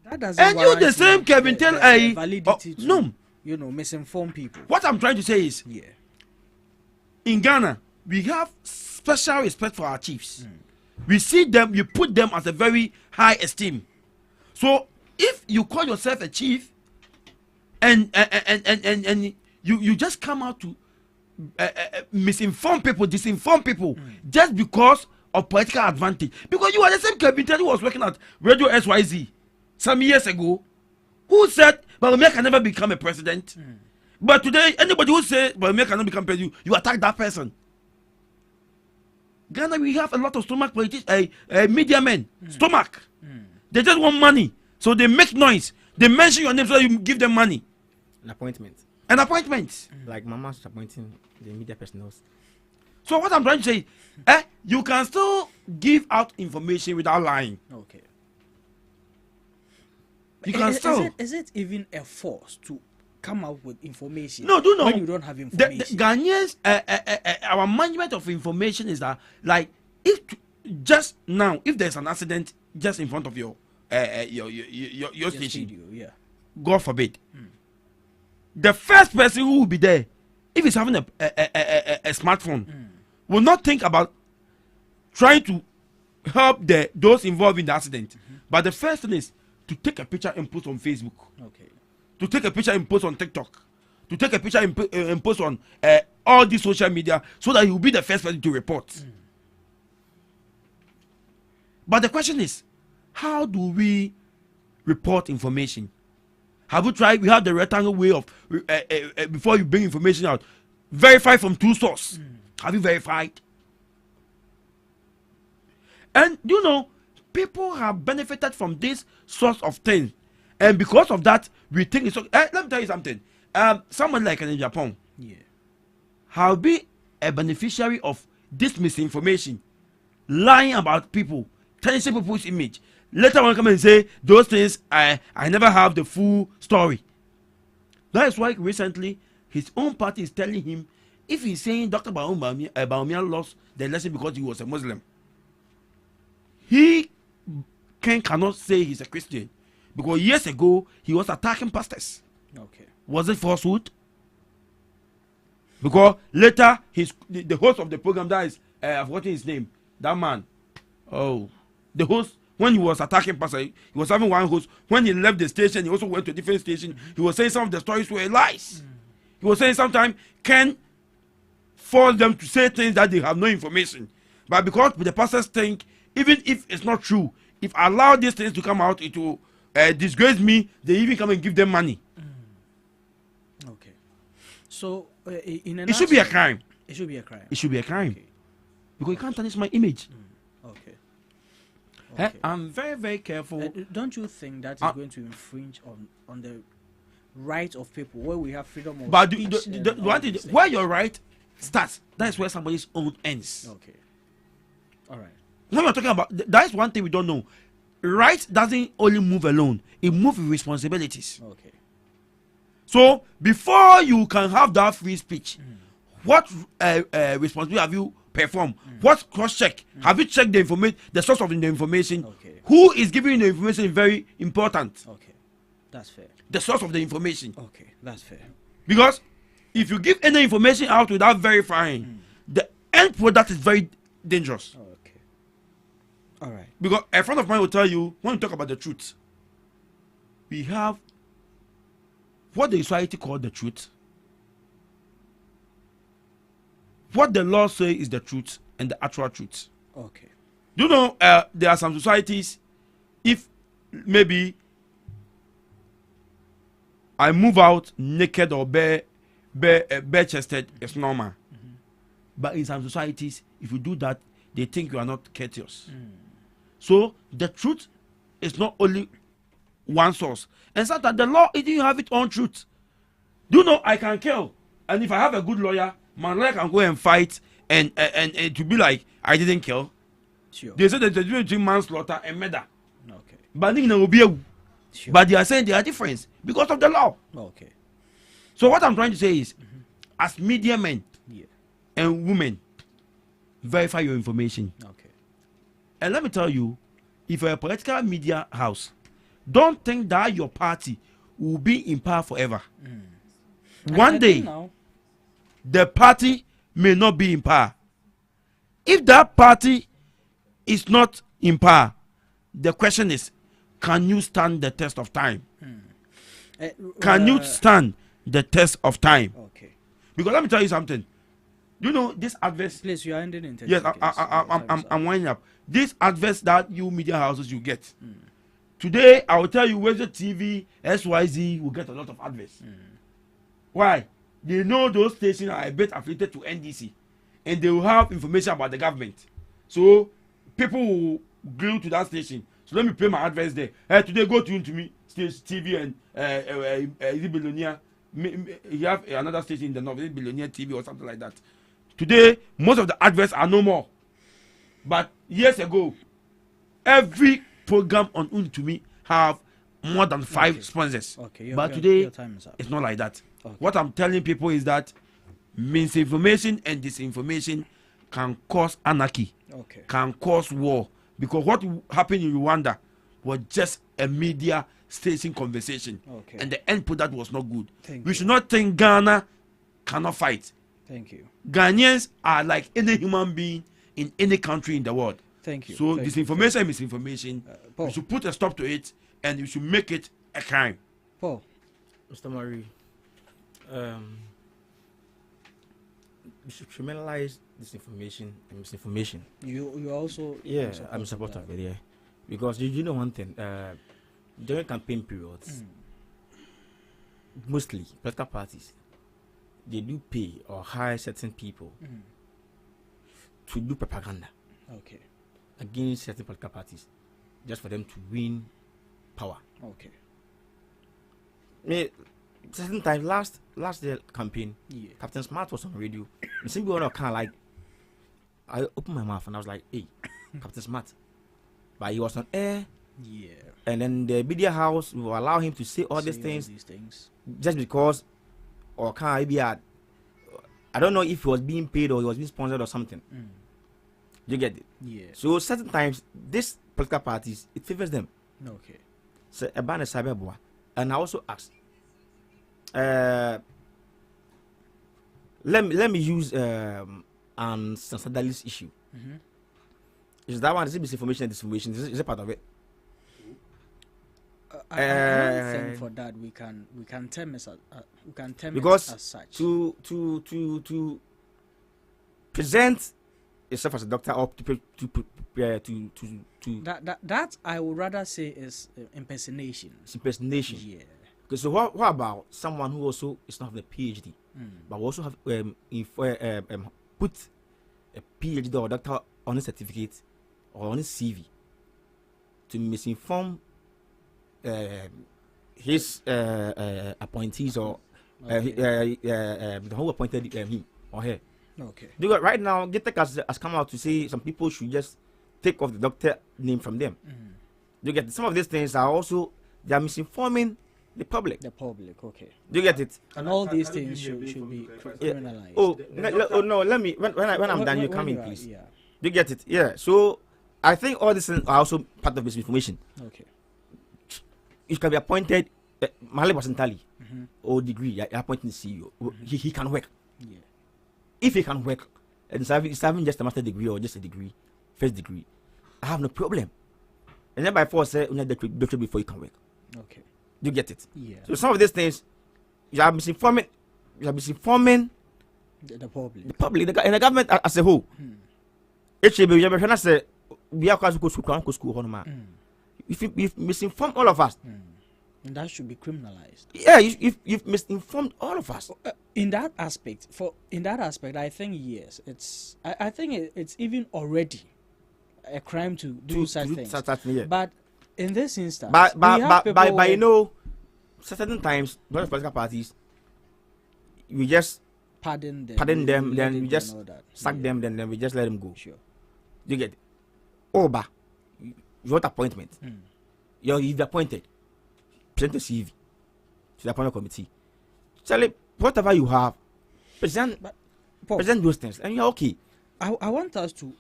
Speaker 18: That doesn't and you the same Kevin Taylor validity to, no, misinform people. What I'm trying to say is, in Ghana, we have special respect for our chiefs. We see them, we put them as a very high esteem. So if you call yourself a chief and you just come out to misinform people, disinform people, just because of political advantage, because you are the same Kevin Taylor who was working at Radio SYZ some years ago, who said Baromia can never become a president. But today, anybody who says Baromia cannot become president, you attack that person. Ghana, we have a lot of stomach politicians, media men, stomach. They just want money, so they make noise. They mention your name so you give them money.
Speaker 19: An appointment. Like Mama's appointing the media personnel.
Speaker 6: So what I'm trying to say, you can still give out information without lying. Okay. You can still. Is it even a force to come out with information? No, do not. When you don't have information. The Ghanaians, our management of information is that, like, if just now, if there's an accident just in front of your station, studio, God forbid, the first person who will be there, if he's having a smartphone, will not think about trying to help those involved in the accident. But the first thing is to take a picture and post on Facebook. Okay. To take a picture and post on TikTok. To take a picture and post on all these social media so that he will be the first person to report. But the question is, how do we report information?
Speaker 18: Have you tried? We have the rectangle way of before you bring information out, verify from 2 sources. Have you verified? And you know, people have benefited from this source of things, and because of that, we think it's okay. Let me tell you something. Someone like in Japan, have been a beneficiary of this misinformation, lying about people, tarnishing people's image. Later on, come and say those things. I never have the full story. That is why recently his own party is telling him, if he's saying Dr. Baumia lost the election because he was a Muslim, he cannot say he's a Christian, because years ago he was attacking pastors.
Speaker 6: Okay.
Speaker 18: Was it falsehood? Because later the host of the program, that is I've forgotten his name, that man. Oh, the host, when he was attacking pastor, he was having one host. When he left the station, he also went to a different station. He was saying some of the stories were lies. He was saying sometimes Ken force them to say things that they have no information. But because the pastors think, even if it's not true, if I allow these things to come out, it will disgrace me. They even come and give them money.
Speaker 6: Okay. So,
Speaker 18: it should be a crime.
Speaker 6: It should be a crime.
Speaker 18: It should be a crime.
Speaker 6: Okay.
Speaker 18: Because you can't tarnish my image.
Speaker 6: Okay.
Speaker 18: I'm very, very careful.
Speaker 6: Don't you think that is going to infringe on the right of people, where we have freedom of
Speaker 18: but
Speaker 6: speech?
Speaker 18: Where your right starts, that is where somebody's own ends.
Speaker 6: Okay. All right.
Speaker 18: When we're talking about, that is one thing we don't know. Right doesn't only move alone; it moves with responsibilities.
Speaker 6: Okay.
Speaker 18: So before you can have that free speech, what responsibility have you performed? What cross check? Have you checked the information, the source of the information?
Speaker 6: Okay.
Speaker 18: Who is giving you the information is very important.
Speaker 6: Okay, that's fair.
Speaker 18: The source of the information.
Speaker 6: Okay, that's fair.
Speaker 18: Because if you give any information out without verifying, the end product is very dangerous.
Speaker 6: Okay. All right.
Speaker 18: Because a friend of mine will tell you, when we talk about the truth, we have what the society call the truth, what the law say is the truth, and the actual truth.
Speaker 6: Okay.
Speaker 18: You know, there are some societies, if maybe I move out naked or bare-chested, it's normal. But in some societies, if you do that, they think you are not courteous. So the truth is not only one source. And sometimes the law, it didn't have its own truth. Do you know I can kill? And if I have a good lawyer, my lawyer can go and fight and to be like, I didn't kill.
Speaker 6: Sure.
Speaker 18: They say there's a difference between manslaughter and murder.
Speaker 6: Okay.
Speaker 18: But but they are saying there are difference because of the law.
Speaker 6: Okay.
Speaker 18: So what I'm trying to say is, as media men and women, verify your information.
Speaker 6: Okay.
Speaker 18: And let me tell you, if you're a political media house, don't think that your party will be in power forever. One day, the party may not be in power. If that party is not in power, the question is, can you stand the test of time? Can you stand the test of time?
Speaker 6: Okay.
Speaker 18: Because let me tell you something. You know this adverse.
Speaker 6: Please, you are ending in 30
Speaker 18: yes,
Speaker 6: seconds.
Speaker 18: I'm winding up. This adverse that you media houses you get. Today, I will tell you whether TV, SYZ will get a lot of adverts. Why? They know those stations are a bit affiliated to NDC, and they will have information about the government. So people will glue to that station. So let me play my adverts there. Today, go tune to me, TV and is it Billionaire? You have another station in the north, is it Billionaire TV or something like that. Today, most of the adverts are no more. But years ago, every program on Untumi have more than 5 sponsors.
Speaker 6: Okay,
Speaker 18: but today,
Speaker 6: your time is up.
Speaker 18: it's not like that. Okay. What I'm telling people is that misinformation and disinformation can cause anarchy, can cause war. Because what happened in Rwanda was just a media station conversation. And the end product was not good. We should not think Ghana cannot fight.
Speaker 6: Thank you.
Speaker 18: Ghanaians are like any human being in any country in the world.
Speaker 6: Thank you.
Speaker 18: So
Speaker 6: Thank
Speaker 18: disinformation and misinformation, we should put a stop to it and we should make it a crime.
Speaker 6: Paul.
Speaker 19: Mr. Murray, we should criminalize disinformation and misinformation.
Speaker 6: You also...
Speaker 19: Yeah, I'm a supporter of it, yeah. Because you know one thing, during campaign periods, mostly political parties, they do pay or hire certain people to do propaganda.
Speaker 6: Okay.
Speaker 19: Against certain political parties, just for them to win power.
Speaker 6: Okay.
Speaker 19: Certain times last year campaign,
Speaker 6: Yeah.
Speaker 19: Captain Smart was on the radio. The same people kind of like, I opened my mouth and I was like, hey, Captain Smart. But he was on air.
Speaker 6: Yeah.
Speaker 19: And then the media house will allow him to say all these things just because, or can I be at, I don't know if he was being paid or he was being sponsored or something. You get it?
Speaker 6: Yeah.
Speaker 19: So certain times, these political parties, it favors them.
Speaker 6: Okay.
Speaker 19: So a ban is cyberboa. And I also asked, let me use an Sansadali's issue. Is that one? Is it misinformation and disinformation? Is it part of it?
Speaker 6: I don't think for that we can term it
Speaker 19: because
Speaker 6: as such.
Speaker 19: To present yourself as a doctor or to
Speaker 6: that I would rather say is impersonation.
Speaker 19: It's impersonation.
Speaker 6: Yeah.
Speaker 19: Okay, so what about someone who also is not have a PhD, but also have put a PhD or doctor on a certificate or on his CV to misinform his appointees or who appointed him or her?
Speaker 6: Okay.
Speaker 19: Because right now, GhanaTalks has come out to say some people should just take off the doctor name from them. You get it? Some of these things are also they are misinforming the public.
Speaker 6: The public, okay.
Speaker 19: Do you get it?
Speaker 6: And all these things should be criminalized.
Speaker 19: Oh no! Let me when I'm done, you come in, please.
Speaker 6: Yeah.
Speaker 19: Do you get it? Yeah. So I think all these things are also part of misinformation.
Speaker 6: Okay.
Speaker 19: You can be appointed, Mali Wasantali, or degree. You're appointing CEO. He can work.
Speaker 6: Yeah.
Speaker 19: If he can work, and it's having just a master degree or just a degree, first degree, I have no problem. And then by force, say you need the doctor before you can work.
Speaker 6: Okay.
Speaker 19: Do you get it?
Speaker 6: Yeah.
Speaker 19: So some of these things, you are misinforming
Speaker 6: the public.
Speaker 19: The public, and the government as a whole. If you say we are going to school, if you misinform all of us,
Speaker 6: and that should be criminalized.
Speaker 19: Yeah, you've misinformed all of us.
Speaker 6: In that aspect, I think yes, I think it's even already a crime to do such things.
Speaker 19: Yeah.
Speaker 6: But in this instance,
Speaker 19: but you know, certain times, those political parties, we just
Speaker 6: pardon
Speaker 19: them, then we just sack them, then we just let them go.
Speaker 6: Sure.
Speaker 19: You get it? But you want appointment. You've appointed. Present the CV to the appointment committee. Tell whatever you have, present those things, and you're okay.
Speaker 6: I want us to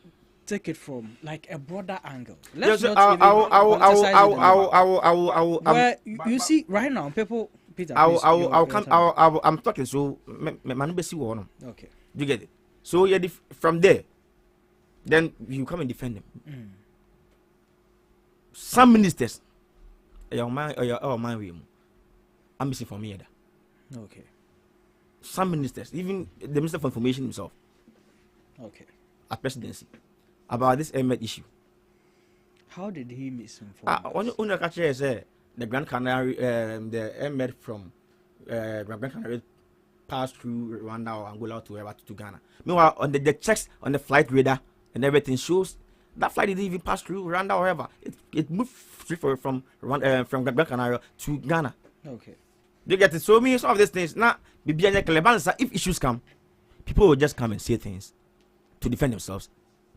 Speaker 6: take it from like a broader angle.
Speaker 19: Let's
Speaker 6: where you see right now, people. Peter,
Speaker 19: I'm talking. So,
Speaker 6: okay.
Speaker 19: You get it? So yeah, from there, then you come and defend them. Some ministers. I'm missing from here.
Speaker 6: Okay.
Speaker 19: Some ministers, even the Minister for Information himself,
Speaker 6: okay,
Speaker 19: at presidency, about this Ahmed issue.
Speaker 6: How did he misinform?
Speaker 19: When you catch the Grand Canary, the Ahmed from Grand Canary passed through Rwanda or Angola to Ghana. Meanwhile, on the checks on the flight radar and everything shows that flight didn't even pass through Rwanda or wherever. It moved from Grand Canary to Ghana.
Speaker 6: Okay.
Speaker 19: You get it? So me, some of these things now, if issues come, people will just come and say things to defend themselves.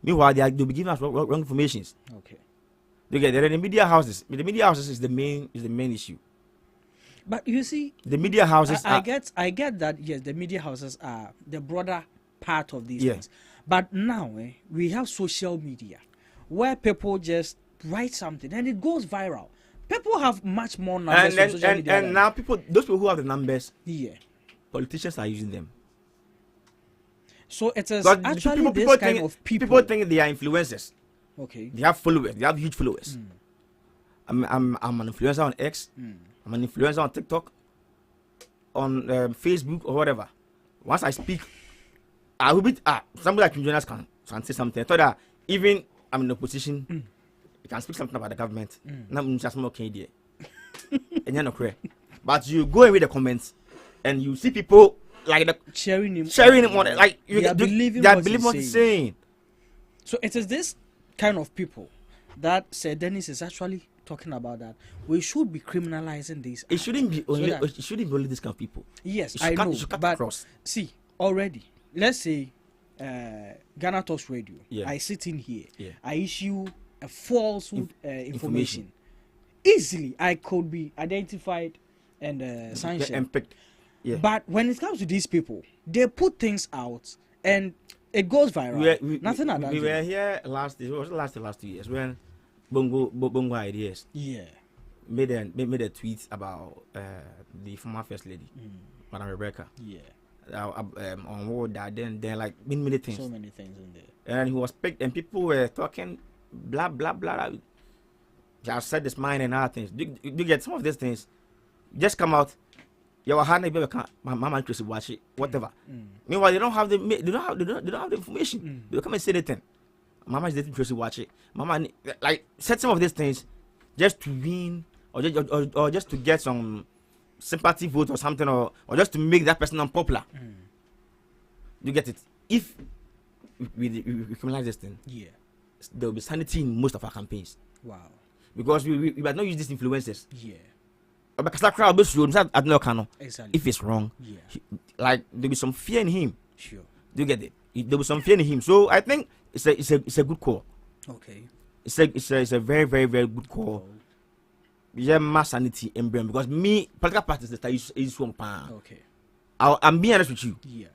Speaker 19: Meanwhile, they'll be giving us wrong information.
Speaker 6: Okay.
Speaker 19: You get it? The media houses. The media houses is the main issue.
Speaker 6: But you see,
Speaker 19: the media houses.
Speaker 6: I get that. Yes, the media houses are the broader part of these things. But now we have social media, where people just write something and it goes viral. People have much more numbers on social media.
Speaker 19: And now those people who have the numbers,
Speaker 6: politicians
Speaker 19: are using them.
Speaker 6: So it is actually this kind of people.
Speaker 19: People think they are influencers.
Speaker 6: Okay.
Speaker 19: They have followers. They have huge followers. I'm an influencer on X. I'm an influencer on TikTok, on Facebook or whatever. Once I speak, I will be somebody like journalists can say something. I thought that even I'm in opposition, you can speak something about the government. Now I'm just more okay there. And you're not correct. But you go and read the comments, and you see people like
Speaker 6: sharing him
Speaker 19: on it, like they are believing what he's saying.
Speaker 6: So it is this kind of people that Sir Dennis is actually talking about, that we should be criminalizing this.
Speaker 19: It shouldn't be only. It shouldn't be only this kind of people.
Speaker 6: Yes, I know. But see, already, let's say, Ghana Talks Radio.
Speaker 19: Yeah.
Speaker 6: I sit in here.
Speaker 19: Yeah.
Speaker 6: I issue a false information. Easily, I could be identified and sanctioned.
Speaker 19: Yeah.
Speaker 6: But when it comes to these people, they put things out and it goes viral. Nothing like that.
Speaker 19: We were here last 2 years when Bongo Ideas made a tweet about the former first lady, Madam Rebecca.
Speaker 6: Yeah.
Speaker 19: On word that then like many things.
Speaker 6: So many things in there.
Speaker 19: And he was picked, and people were talking blah blah blah. I said this mine and other things. Do you get some of these things? Just come out. Your hand, my mama interested watch it, whatever. Meanwhile, they don't have the information. They come and say anything. Mama is interested watch it. Mama like said some of these things just to win or just to get some sympathy vote or something, or just to make that person unpopular. You get it? If we criminalize this thing, there will be sanity in most of our campaigns.
Speaker 6: Wow.
Speaker 19: Because we might not use these influencers.
Speaker 6: Yeah.
Speaker 19: Exactly. If it's wrong, like there'll be some fear in him.
Speaker 6: Sure.
Speaker 19: Do you get it? There'll be some fear in him. So I think it's a good call.
Speaker 6: Okay.
Speaker 19: It's a very, very, very good call. Yeah, mass sanity and brain, because me political parties that is one pound.
Speaker 6: Okay.
Speaker 19: I'm being honest with you.
Speaker 6: Yeah.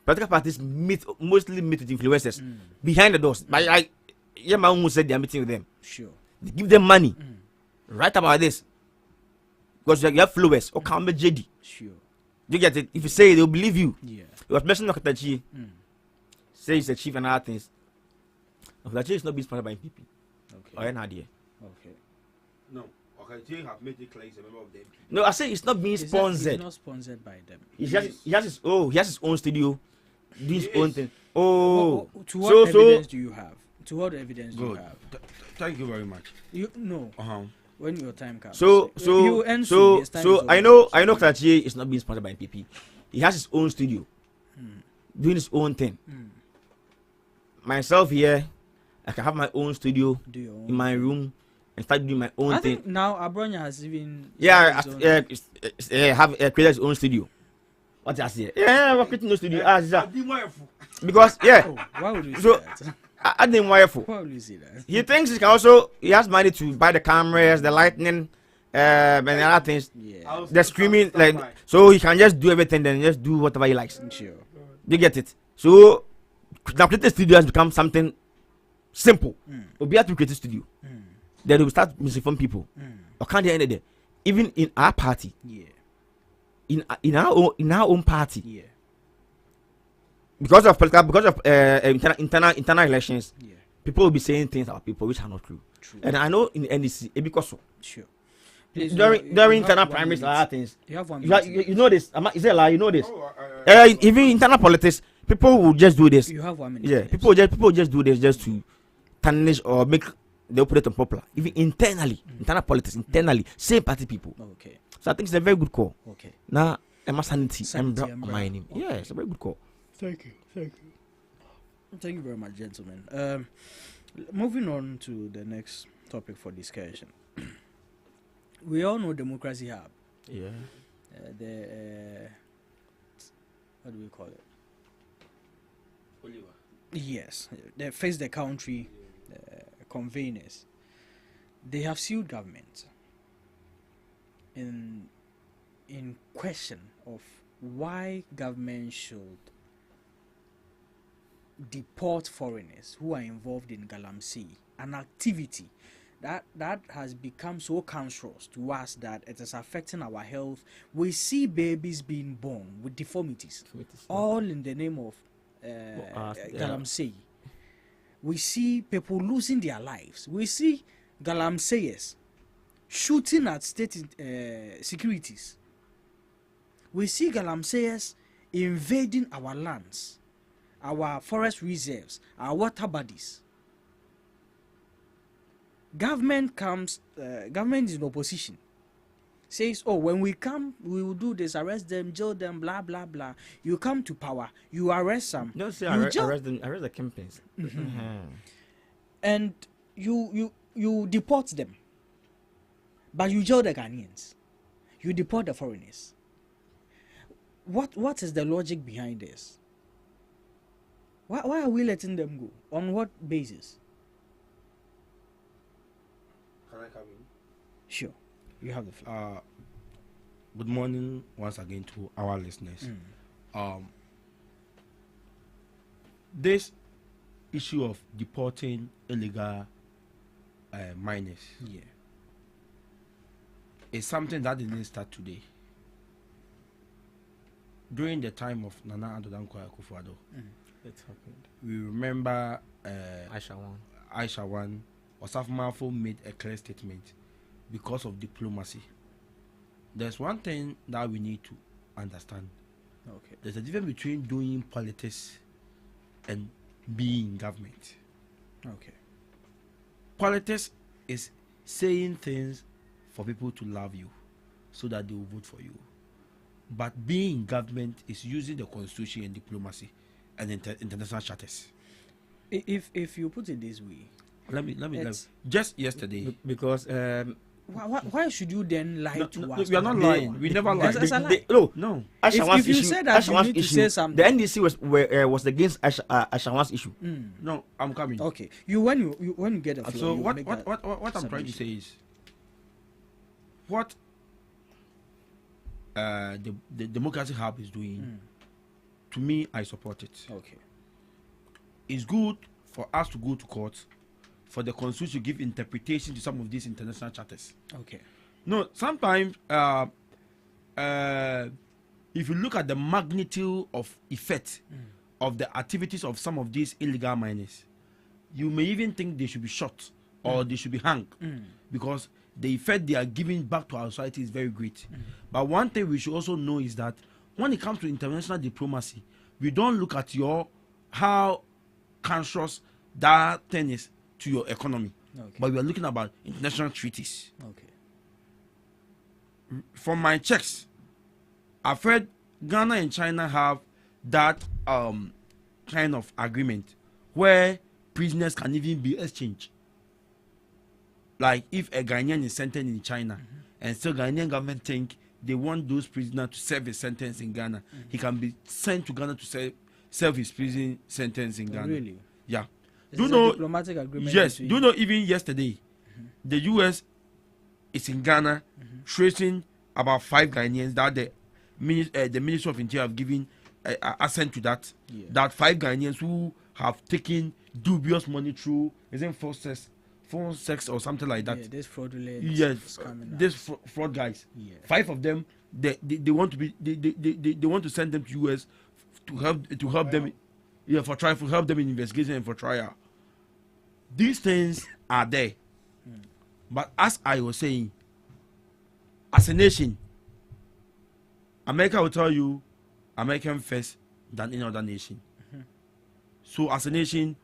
Speaker 19: Political parties mostly meet with influencers behind the doors. But my own said they're meeting with them.
Speaker 6: Sure.
Speaker 19: They give them money. Write about this. Because you have followers or come JD.
Speaker 6: Sure.
Speaker 19: You get it? If you say it, they'll believe you.
Speaker 6: Yeah.
Speaker 19: You was mentioning Okatachi. Say he's a chief and other things. Okatachi is not being sponsored by NPP.
Speaker 6: Okay.
Speaker 19: Or any idea.
Speaker 6: Okay.
Speaker 18: No. Okatachi have made it clear he's a member of the NPP.
Speaker 19: No, I say it's not being sponsored.
Speaker 6: He's not sponsored by them.
Speaker 19: He has his own studio, doing his own thing. Oh,
Speaker 6: to what evidence do you have? To what evidence do you have?
Speaker 18: Thank you very much.
Speaker 6: You no. When your time comes.
Speaker 19: So I know Okatachi is not being sponsored by NPP. He has his own studio, doing his own thing. Myself here, I can have my own studio in my room and start doing my own thing.
Speaker 6: I think now Abronya has even
Speaker 19: have created his own studio. What I say? Yeah, we're creating no studio. Because
Speaker 6: why would you say that?
Speaker 19: I didn't wire for.
Speaker 6: Why would you say that?
Speaker 19: He thinks he has money to buy the cameras, the lighting, and other things.
Speaker 6: Yeah.
Speaker 19: The screaming, like, so he can just do everything, then just do whatever he likes.
Speaker 6: Sure.
Speaker 19: You get it? So now creating studio has become something simple. We'll be able to create a studio. Then we'll start misinforming people. Or can't they end it there? Even in our party.
Speaker 6: Yeah.
Speaker 19: In our own party.
Speaker 6: Yeah.
Speaker 19: Because of internal elections, people will be saying things about people which are not true. And I know in the NDC, it because so.
Speaker 6: Sure.
Speaker 19: During internal primaries, a lot of things.
Speaker 6: You have one.
Speaker 19: You know this. Is it a lie? You know this. Even internal politics, people will just do this.
Speaker 6: You have 1 minute.
Speaker 19: Yeah, people just do this just to tarnish or make the operator popular. Even internally, internal politics, same party people.
Speaker 6: Okay.
Speaker 19: So I think it's a very good call.
Speaker 6: Okay.
Speaker 19: Now, Emma Sanity and mining. Okay. Yeah, it's a very good call.
Speaker 6: Thank you very much, gentlemen. Moving on to the next topic for discussion. We all know Democracy Hub.
Speaker 19: Yeah.
Speaker 6: What do we call it? Oliver. Yes, they face the country conveners. They have sued government in question of why government should deport foreigners who are involved in Galamsey, an activity that has become so cancerous to us that it is affecting our health. We see babies being born with deformities. All in the name of Galamsey. We see people losing their lives. We see Galamseyers shooting at state securities. We see Galamseyers invading our lands, our forest reserves, our water bodies. Government is in opposition. says, oh, when we come, we will do this, arrest them, jail them, blah, blah, blah. You come to power, you arrest some.
Speaker 19: Don't say
Speaker 6: you
Speaker 19: arrest them, arrest the kingpins.
Speaker 6: And you deport them. But you jail the Ghanaians. You deport the foreigners. What is the logic behind this? Why are we letting them go? On what basis?
Speaker 18: Can I come in?
Speaker 6: Sure. You have the floor.
Speaker 18: Good morning once again to our listeners. This issue of deporting illegal minors is something that didn't start today. During the time of Nana Addo Dankwa Akufo-Addo,
Speaker 19: It happened.
Speaker 18: we remember
Speaker 19: Aisha One.
Speaker 18: Osaf Mafo made a clear statement because of diplomacy. There's one thing that we need to understand.
Speaker 6: Okay.
Speaker 18: There's a difference between doing politics and being in government.
Speaker 6: Okay.
Speaker 18: Politics is saying things for people to love you so that they will vote for you. But being in government is using the constitution and diplomacy and international charters.
Speaker 6: If you put it this way,
Speaker 18: let me just yesterday,
Speaker 19: because
Speaker 6: why should you then lie to us?
Speaker 18: We are not lying. We never lie.
Speaker 19: No.
Speaker 6: If you said that you need to say something,
Speaker 19: the NDC was against Ashawan's issue.
Speaker 18: No, I'm coming.
Speaker 6: Okay. When you get a floor,
Speaker 18: so what I'm trying to say is what the Democracy Hub is doing. To me, I support it.
Speaker 6: Okay.
Speaker 18: It's good for us to go to court for the constitution to give interpretation to some of these international charters.
Speaker 6: Okay.
Speaker 18: No, sometimes if you look at the magnitude of effect of the activities of some of these illegal miners, you may even think they should be shot or they should be hanged because the effect they are giving back to our society is very great. But one thing we should also know is that when it comes to international diplomacy, we don't look at how conscious that thing is to your economy.
Speaker 6: Okay.
Speaker 18: But we are looking about international treaties.
Speaker 6: Okay.
Speaker 18: From my checks, I've heard Ghana and China have that kind of agreement where prisoners can even be exchanged. Like if a Ghanaian is sentenced in China and still Ghanaian government think they want those prisoners to serve a sentence in Ghana, he can be sent to Ghana to serve his prison sentence in Ghana.
Speaker 6: Really?
Speaker 18: Yeah.
Speaker 6: Do you know diplomatic agreement?
Speaker 18: Yes. Do you know even yesterday, the U.S. is in Ghana tracing about 5 Ghanaians that the Ministry of Interior have given assent to that.
Speaker 6: Yeah.
Speaker 18: That 5 Ghanaians who have taken dubious money through phone sex or something like that.
Speaker 6: Yeah, this fraudulent.
Speaker 18: Yes, this fraud guys.
Speaker 6: Yeah.
Speaker 18: 5 of them, they want to be they want to send them to US to help them, for trial, to help them in investigation and for trial. These things are there, but as I was saying, as a nation, America will tell you, American first than any other nation. So as a nation,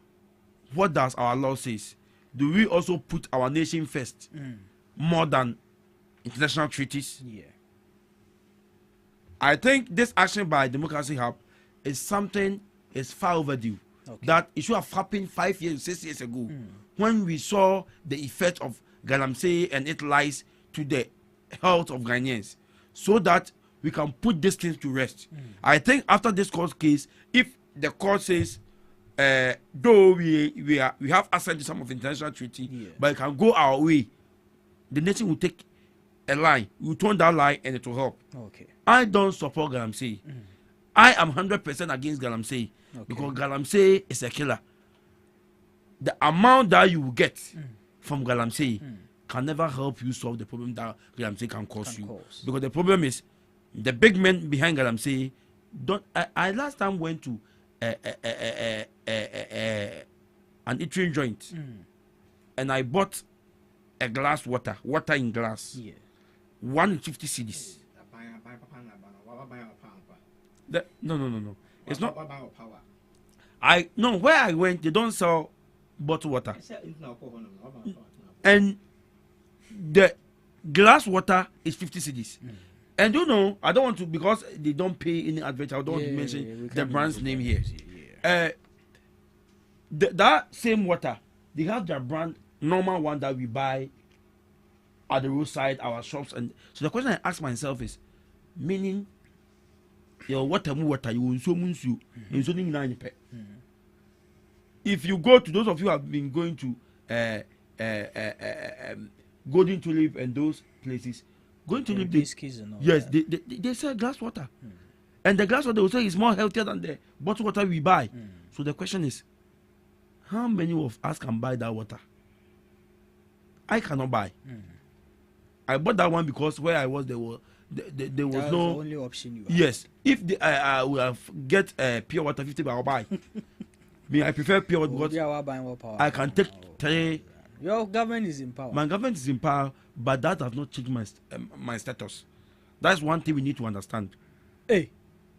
Speaker 18: what does our law says? Do we also put our nation first more than international treaties?
Speaker 6: Yeah.
Speaker 18: I think this action by Democracy Hub is far overdue.
Speaker 6: Okay.
Speaker 18: That it should have happened 5 years, 6 years ago, when we saw the effect of galamsey and its lies to the health of Ghanaians, so that we can put these things to rest. I think after this court case, if the court says, though we have access to some of the international treaty, but it can go our way, the nation will take a line, we will turn that line and it will help.
Speaker 6: Okay.
Speaker 18: I don't support galamsey. I am 100% against galamsey because galamsey is a killer. The amount that you will get from galamsey can never help you solve the problem that galamsey can cause you. Because the problem is the big men behind galamsey don't. I last time went to an eating joint and I bought a glass water in glass. 150 cedis. No. It's not. Where I went, they don't sell bottled water. And the glass water is 50 cedis. And you know, I don't want to, because they don't pay any advert, I don't want to mention the brand's name here. That same water, they have their brand, normal one that we buy at the roadside, our shops. And so the question I ask myself is, meaning, your water, you will so munsu, if you go to, those of you who have been going to Golden Tulip and those places, Golden Tulip, yes, they sell glass water. And the glass water, they will say, is more healthier than the bottled water we buy. So the question is, how many of us can buy that water? I cannot buy. I bought that one because where I was, there was no
Speaker 6: the only option you have.
Speaker 18: Yes, if I will have get pure water 50, I'll buy. Me, I prefer pure water because I can take 3.
Speaker 6: Your government is in power.
Speaker 18: My government is in power, but that has not changed my status. That's one thing we need to understand.
Speaker 6: Hey,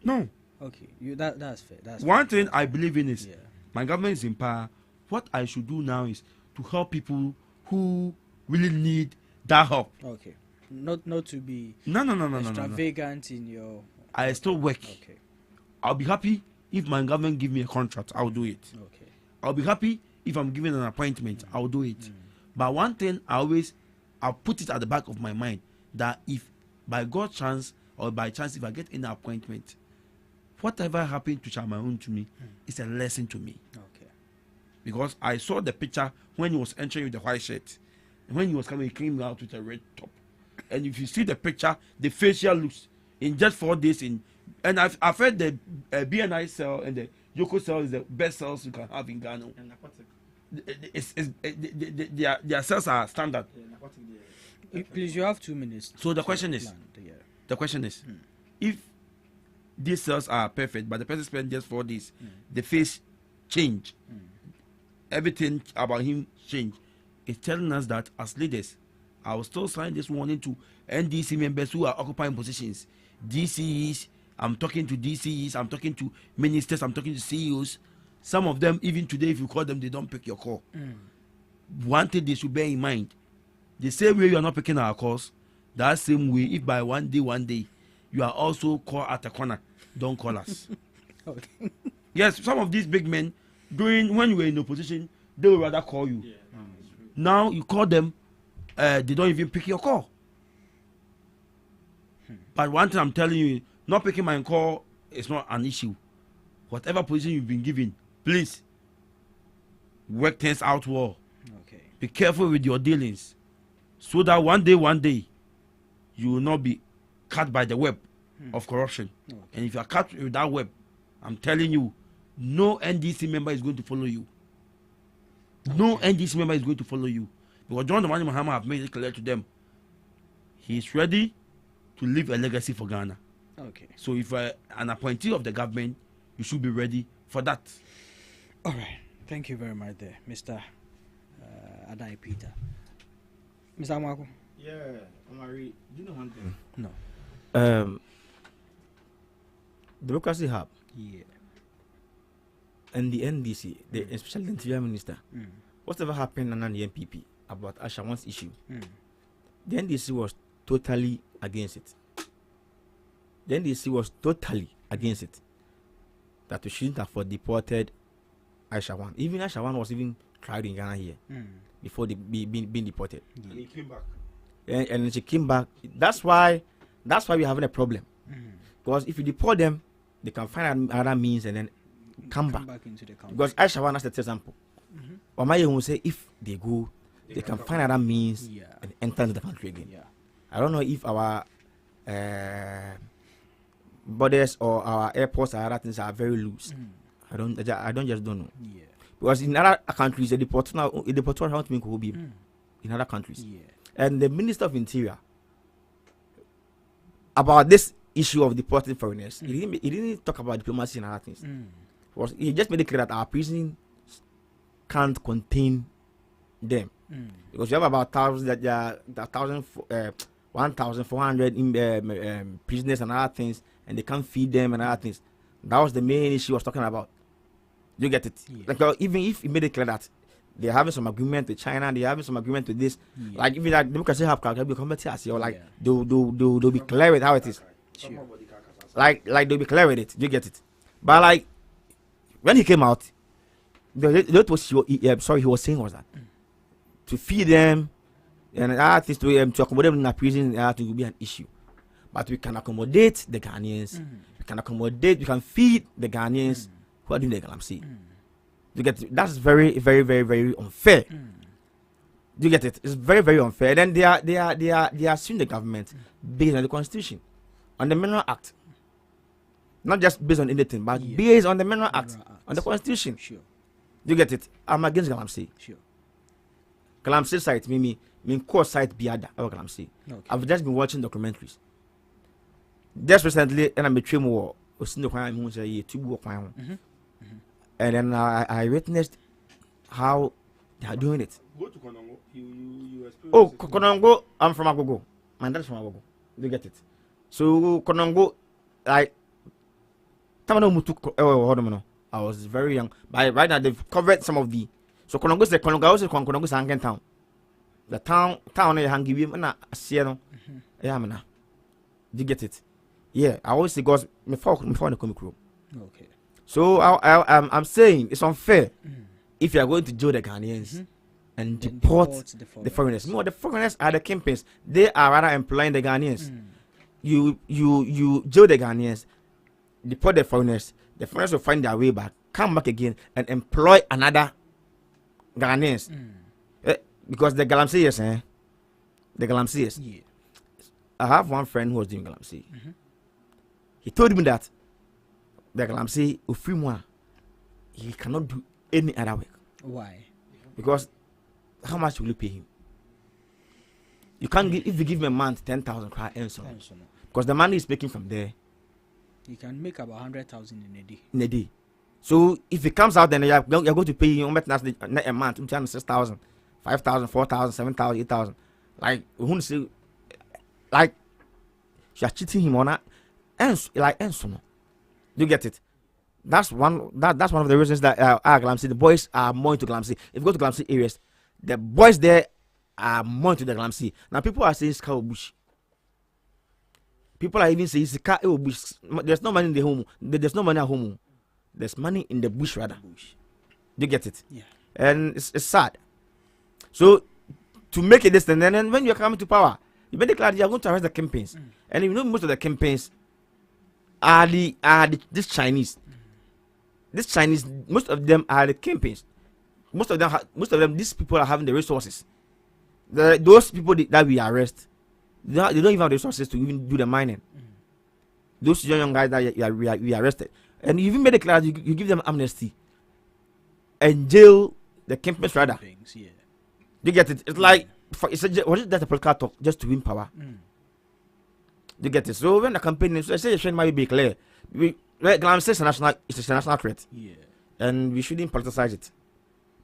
Speaker 18: no.
Speaker 6: Okay, that's fair. That's
Speaker 18: one thing I believe in is my government is in power. What I should do now is to help people who really need that help.
Speaker 6: Okay, not to be
Speaker 18: extravagant
Speaker 6: in your.
Speaker 18: I still work.
Speaker 6: Okay,
Speaker 18: I'll be happy if my government give me a contract. I'll do it.
Speaker 6: Okay,
Speaker 18: I'll be happy if I'm given an appointment. I'll do it. But one thing I'll put it at the back of my mind that if by God's chance or by chance if I get an appointment, whatever happened to Chamaun to me is a lesson to me.
Speaker 6: Okay.
Speaker 18: Because I saw the picture when he was entering with the white shirt. And when he was coming, he came out with a red top. And if you see the picture, the facial looks in just 4 days and I've heard the BNI cell and the Yoko cell is the best cells you can have in Ghana. Their cells are standard.
Speaker 6: Please, you have 2 minutes.
Speaker 18: So the question is, if these cells are perfect, but the person spent just 4 days, the face change, everything about him change. It's telling us that as leaders, I will still sign this warning to NDC members who are occupying positions, DCEs. I'm talking to DCEs, I'm talking to ministers, I'm talking to CEOs. Some of them, even today, if you call them, they don't pick your call. One thing they should bear in mind, the same way you are not picking our calls, that same way, if by one day, you are also called at a corner, don't call us.
Speaker 6: Okay.
Speaker 18: Yes, some of these big men, when you were in opposition, they would rather call you. Now you call them, they don't even pick your call. But one thing I'm telling you, not picking my call is not an issue. Whatever position you've been given, please work things out well.
Speaker 6: Okay.
Speaker 18: Be careful with your dealings, so that one day, you will not be cut by the web of corruption.
Speaker 6: Okay.
Speaker 18: And if you are cut with that web, I'm telling you, no NDC member is going to follow you. No NDC member is going to follow you. Because John Dramani Mahama have made it clear to them. He is ready to leave a legacy for Ghana.
Speaker 6: Okay.
Speaker 18: So if an appointee of the government, you should be ready for that.
Speaker 6: All right. Thank you very much there, Mr. Adai Peter. Mr. Amwako?
Speaker 19: Yeah, Amari, do you know one thing?
Speaker 6: No.
Speaker 19: Democracy Hub.
Speaker 6: Yeah.
Speaker 19: And the NDC, especially the Interior Minister, whatever happened on the NPP about Ashawan's issue, the NDC was totally against it. The NDC was totally against it. That we shouldn't have deported Aishawan. Even Aishawan was even tried in Ghana here before being deported.
Speaker 18: And he came back.
Speaker 19: And she came back. That's why we're having a problem. Because if you deport them, they can find other means and then come back
Speaker 6: into the country.
Speaker 19: Because Aishawan, that's the example. Wamaye will say if they go, they can find other means and enter into the country again.
Speaker 6: Yeah.
Speaker 19: I don't know if our borders or our airports or other things are very loose. I don't know.
Speaker 6: Yeah.
Speaker 19: Because in other countries, the deportation how to will be in other countries.
Speaker 6: Yeah.
Speaker 19: And the Minister of Interior about this issue of deporting foreigners, he didn't talk about diplomacy and other things. He just made it clear that our prison can't contain them. Because you have about 1,400 prisoners and other things, and they can't feed them and other things. That was the main issue I was talking about. You get it?
Speaker 6: Yeah.
Speaker 19: Like even if he made it clear that they're having some agreement with China, they're having some agreement with this. Like, if like democracy have or like they'll be clear with how it is. Sure. Like they'll be clear with it. You get it? But like when he came out, that was he was saying was that to feed them and artists to accommodate them in a prison to be an issue. But we can accommodate the Ghanaians. We can feed the Ghanaians who are doing the galamsey. You get it? That's very, very, very, very unfair. You get it? It's very, very unfair. And then they are suing the government based on the Constitution, on the Mineral Act. Not just based on anything, but based on the Mineral Act, on the Constitution. Sure. You get it? I'm against galamsey. Sure. Galamsey site, mean core site biada or galamsey. I've just been watching documentaries. Just recently, and I'm a trim war. And then I witnessed how they are doing it.
Speaker 6: Go to Konongo. You
Speaker 19: oh, Konongo, I'm from Agogo. My dad's from Agogo. You get it? So Konongo, I was very young. But right now they've covered some of the. So Konongo is Konongo town. The town I hang give you and I see no. Yeah, man. You get it? Yeah, I always say because before the comic room. Okay. So I'm saying it's unfair if you are going to jail the Ghanaians and deport the foreigners. No, the foreigners are the kingpins. They are rather employing the Ghanaians. You jail the Ghanaians, deport the foreigners. The foreigners will find their way back, come back again, and employ another Ghanaians. Because the galamsey, the galamsey. Yeah. I have one friend who was doing galamsey. He told me that the galamsey Ufrimwa, he cannot do any other work.
Speaker 6: Why?
Speaker 19: Because how much will you pay him? You can't give, if you give him a month 10,000 cry and so on. Because the money is making from there.
Speaker 6: You can make about 100,000 in a day.
Speaker 19: In a day. So if he comes out, then you're going to pay him a month 6,000, 5,000, 4,000, 7,000, 8,000. Like who say, like you're cheating him on that. And like no. You get it? That's one of the reasons that galamsey, the boys are more into galamsey. If you go to galamsey areas, the boys there are more into the galamsey. Now people are saying Sika Bush. People are even saying Sika Bush. There's no money in the home. There's no money at home. There's money in the bush rather. You get it? Yeah. And it's sad. So to make it this and then when you're coming to power, you better declare you're going to arrest the campaigns. And you know most of the campaigns are this Chinese. This Chinese, most of them are the campaigns. Most of them, these people are having the resources. Those people that we arrest, they don't even have the resources to even do the mining. Those young guys that we arrested, and you even made a class, you give them amnesty and jail the campaigns rather. Yeah. You get it? It's like was it that a political talk just to win power? You get it? So when the campaign, so I say it might be clear. Galamsey is a national threat. Yeah. And we shouldn't politicize it.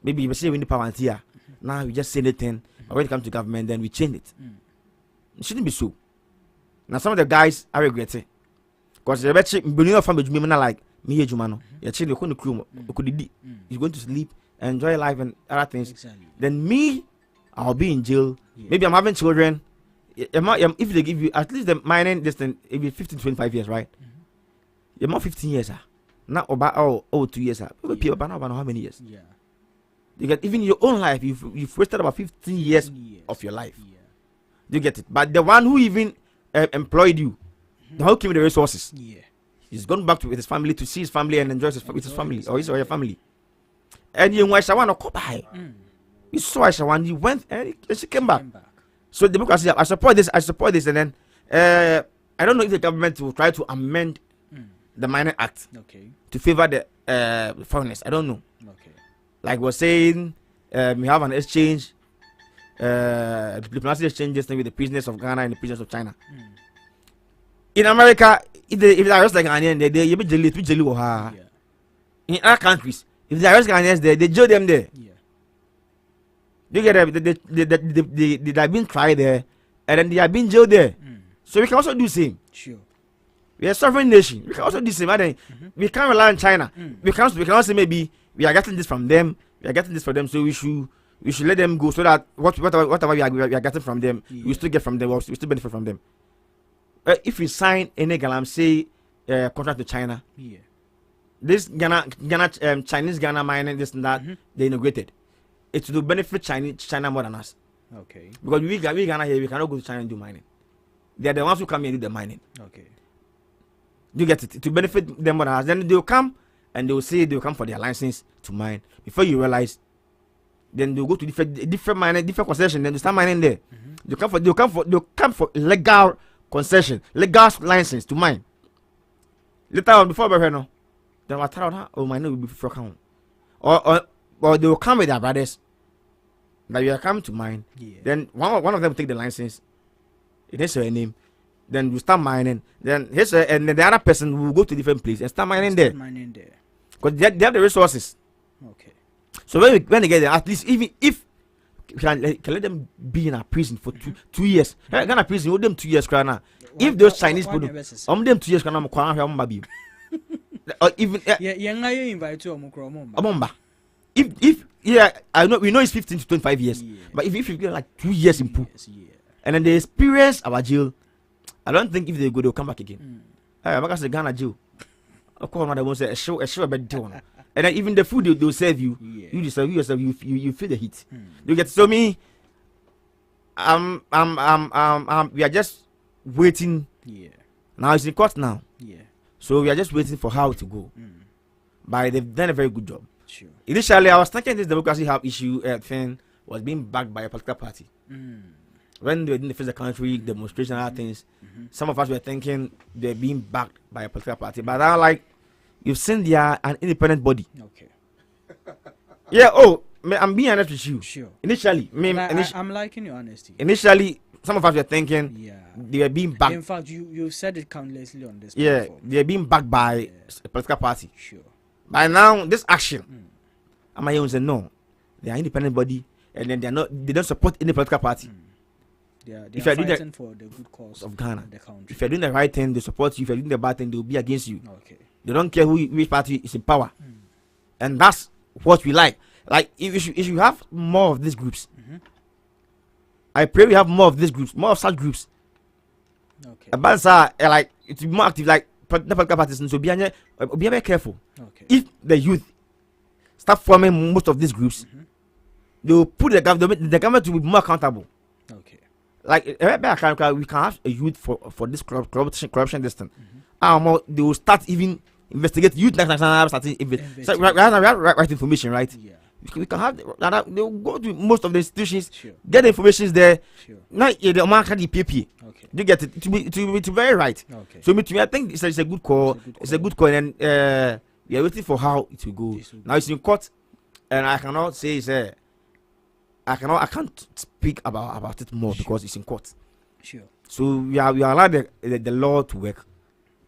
Speaker 19: Maybe we say we need power and here. Now we just say anything. But when it comes to government, then we change it. It shouldn't be so. Now some of the guys are regretting. Because the better billionaire family like me Jumano. You're chilling the crew. You're going to sleep, enjoy life and other things. Exactly. Then me, I'll be in jail. Yeah. Maybe I'm having children. If they give you at least the mining distance, it will be 15 to 25 years, right? You're more 15 years, not about 2 years. People about how many years? Yeah. You get even your own life, you've wasted about 15 years of your life. Yeah. You get it? But the one who even employed you, the who came with the resources, he's gone back to with his family to see his family and enjoy with his family or his or your family. And you want to go by. You saw Shawan, you went and she came back. So the democracy, I support this, and then I don't know if the government will try to amend the Mining Act to favor the foreigners. I don't know. Okay. Like we're saying, we have an exchange, diplomatic exchanges with the prisoners of Ghana and the prisoners of China. In America, if they arrest like Ghanaian, they be jailed. In other countries, if they arrest Ghanaians there, they jail them there. Yeah. You get it? They have been tried there, and then they have been jailed there. So we can also do the same. Sure. We are a sovereign nation. We can also do the same. We can't rely on China. We can also say maybe we are getting this from them, We are getting this for them, so we should let them go, so that whatever we are getting from them, we still get from them, we still benefit from them. If we sign any Galam say contract to China, this Chinese Ghana mining, this and that, they integrated. It will benefit China more than us.
Speaker 6: Okay.
Speaker 19: Because we Ghana here, we cannot go to China and do mining. They are the ones who come here and do the mining.
Speaker 6: Okay.
Speaker 19: You get it? To benefit them more than us. Then they will come and they will say they will come for their license to mine. Before you realize, then they'll go to different mining, different concession. Then they start mining there. They'll come for legal concession, legal license to mine. Later on, before we know, then we'll tell them, oh, mine will be for count. Or they will come with their brothers. That we are coming to mine. Then one of them will take the license. It has a name. Then we start mining. Then and then the other person will go to different place and start mining there. Because they have the resources.
Speaker 6: Okay.
Speaker 19: So when they get there, at least even if you can let them be in a prison for 2 years. Ghana prison, hold them 2 years, Krana. If those Chinese people, them 2 years, Krana, or even
Speaker 6: invite to
Speaker 19: if I know we know it's 15 to 25 years, but if you get like 2 years in pool, and then they experience our jail, I don't think if they go, they'll come back again. I'm going to say Ghana jail. Of course, they won't say a show about deal. And then even the food they'll serve you, you yourself, you feel the heat. You get so me. We are just waiting. Now it's in court now. So we are just waiting for how to go. But they've done a very good job.
Speaker 6: Sure.
Speaker 19: Initially, I was thinking this democracy hub issue thing was being backed by a political party. When they were in the physical country, demonstration, other things, some of us were thinking they're being backed by a political party. But now, like, you've seen they are an independent body.
Speaker 6: Okay.
Speaker 19: Yeah, I'm being honest with you.
Speaker 6: Sure.
Speaker 19: Initially,
Speaker 6: I'm liking your honesty.
Speaker 19: Initially, some of us were thinking they were being backed.
Speaker 6: In fact, you've said it countlessly on this
Speaker 19: platform. They're being backed by a political party.
Speaker 6: Sure.
Speaker 19: By now, this action, I'm going to say no. They are independent body, and then they don't support any political party.
Speaker 6: They are fighting for the good cause
Speaker 19: of Ghana.
Speaker 6: The country.
Speaker 19: If you're doing the right thing, they support you. If you're doing the bad thing, they'll be against you.
Speaker 6: Okay.
Speaker 19: They don't care which party is in power. And that's what we like. Like, if you have more of these groups, I pray we have more of these groups, more of such groups.
Speaker 6: Okay.
Speaker 19: But like, it's more active, like political parties, so be very careful.
Speaker 6: Okay.
Speaker 19: If the youth start forming most of these groups, they will put the government to be more accountable.
Speaker 6: Okay.
Speaker 19: Like we can have a youth for this corruption this thing. They will start even investigate youth starting so we have right information, right?
Speaker 6: Yeah.
Speaker 19: We can have they will go to most of the institutions, get the information there. Now the man can PPA.
Speaker 6: Okay.
Speaker 19: You get it to be very right.
Speaker 6: Okay.
Speaker 19: So to me, I think it's a good call. It's a good call, and we are waiting for how it will go. Now it's in court, and I cannot say I can't speak about it more because it's in court.
Speaker 6: Sure.
Speaker 19: So we are allowed the law to work,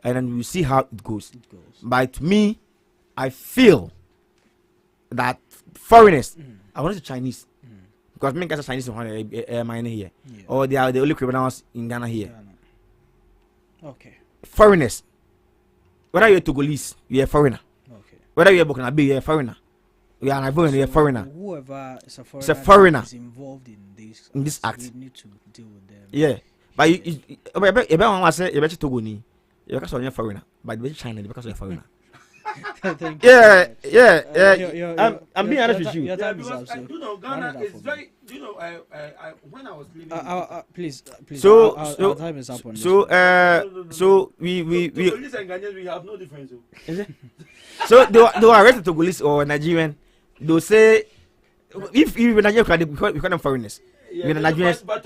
Speaker 19: and then we will see how it goes. But to me, I feel that foreigners, I want to say Chinese, because many guys are Chinese mining here, or they are the only criminals in Ghana here.
Speaker 6: Okay.
Speaker 19: Foreigners, whether you're Togolese, you're a foreigner.
Speaker 6: Okay.
Speaker 19: Whether you're Burkinabe, you're a foreigner. We are Ivorian, you're a foreigner.
Speaker 6: Whoever is
Speaker 19: a foreigner
Speaker 6: is involved in
Speaker 19: this act.
Speaker 6: We need to deal with them.
Speaker 19: Yeah, but you want to say you're Togolese, you're because you're a foreigner, but you're China because you're a foreigner. I'm being honest with you.
Speaker 6: Your time is up, so
Speaker 18: you know, Ghana is very. You know, when I was living.
Speaker 6: Please.
Speaker 19: So
Speaker 6: our time is up on this.
Speaker 19: So we.
Speaker 18: Togolese and Ghanaians, we have no difference.
Speaker 19: Is it? So they were arrested Togolese or Nigerian. They'll say if you in Nigeria, we call them foreigners.
Speaker 18: Yeah,
Speaker 19: Nigerians,
Speaker 18: but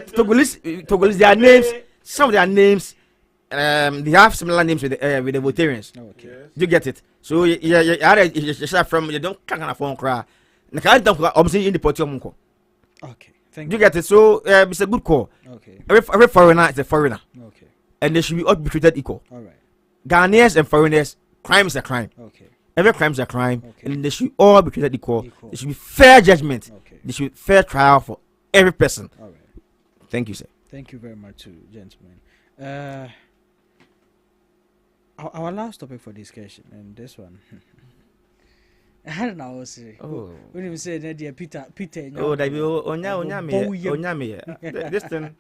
Speaker 19: Togolese, their names, some of their names. They have similar names with the Voltarians.
Speaker 6: Okay.
Speaker 19: Yes. You get it? So you from you don't kind of phone cry. Obviously in the portion.
Speaker 6: Okay. Thank
Speaker 19: you. Get it? So it's a good call.
Speaker 6: Okay.
Speaker 19: Every foreigner is a foreigner.
Speaker 6: Okay.
Speaker 19: And they should be all be treated equal.
Speaker 6: All right.
Speaker 19: Ghanaians and foreigners, crime is a crime.
Speaker 6: Okay.
Speaker 19: Every crime is a crime, and they should all be treated equal. There should be fair judgment.
Speaker 6: Okay.
Speaker 19: There should be fair trial for every person.
Speaker 6: All right.
Speaker 19: Thank you, sir.
Speaker 6: Thank you very much, gentlemen. Our last topic for discussion, and this one, I don't know. When you say that, dear Peter.
Speaker 19: Oh, that be onya me. This thing.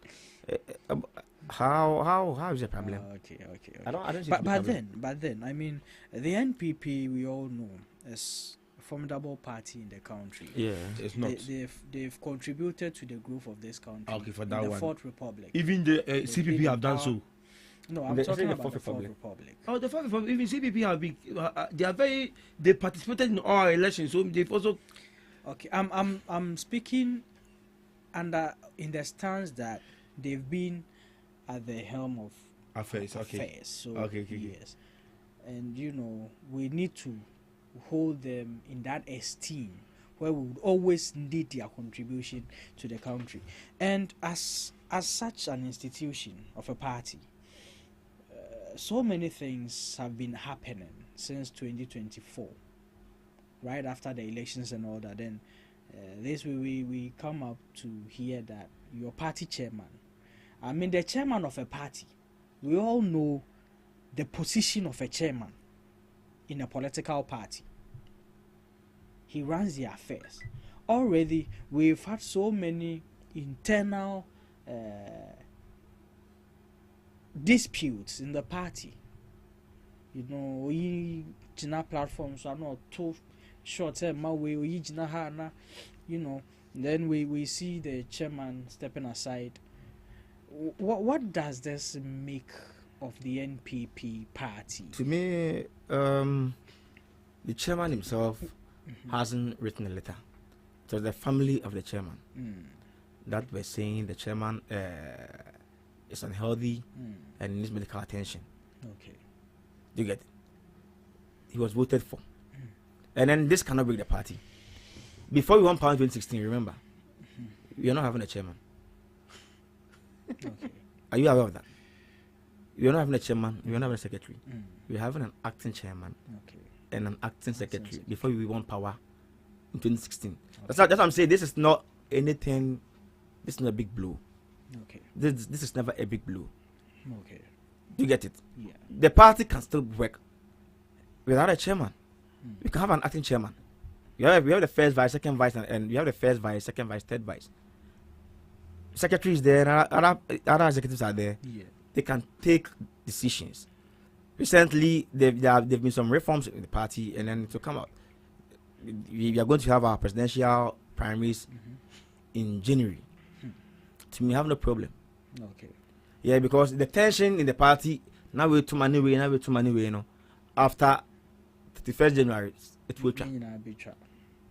Speaker 19: How is the problem?
Speaker 6: Okay.
Speaker 19: I don't see
Speaker 6: but then, I mean, the NPP we all know is a formidable party in the country.
Speaker 19: Yeah, it's not.
Speaker 6: They've contributed to the growth of this country.
Speaker 18: Okay, for that
Speaker 6: the
Speaker 18: one.
Speaker 6: Fourth Republic.
Speaker 18: Even the CPP have done so.
Speaker 6: No, I'm talking about the Fourth Republic.
Speaker 18: Oh, the Fourth Republic. Even CPP have been. They participated in all elections, so they've also.
Speaker 6: Okay, I'm speaking in the stance that they've been at the helm of
Speaker 18: affairs. Okay.
Speaker 6: So
Speaker 18: okay.
Speaker 6: Yes, and we need to hold them in that esteem where we would always need their contribution to the country, and as such an institution of a party. So many things have been happening since 2024, right after the elections and all that. Then this we come up to hear that your party chairman, I mean the chairman of a party, we all know the position of a chairman in a political party. He runs the affairs. Already we've had so many internal disputes in the party. We Jina platforms are not too short term we Jina Hana, then we see the chairman stepping aside. What does this make of the NPP party?
Speaker 19: To me, the chairman himself hasn't written a letter. So the family of the chairman that were saying the chairman is unhealthy and needs medical attention.
Speaker 6: Okay.
Speaker 19: You get it? He was voted for. And then this cannot break the party. Before we won power in 2016, remember, we are not having a chairman.
Speaker 6: Okay.
Speaker 19: Are you aware of that? We are not having a chairman, we are not having a secretary. We are having an acting chairman and an acting secretary before we won power in 2016. Okay. That's what I'm saying. This is not anything, this is not a big blow.
Speaker 6: Okay.
Speaker 19: This is never a big blow.
Speaker 6: Okay.
Speaker 19: You get it?
Speaker 6: Yeah.
Speaker 19: The party can still work without a chairman. We can have an acting chairman. We have the first vice, second vice, and we have the first vice, second vice, third vice. Secretary is there, and other executives are there.
Speaker 6: Yeah.
Speaker 19: They can take decisions. Recently, there have been some reforms in the party, and then to come out, we are going to have our presidential primaries in January. To me, I have no problem.
Speaker 6: Okay.
Speaker 19: Yeah, because the tension in the party, now we're too many way, after 31st January, it will try.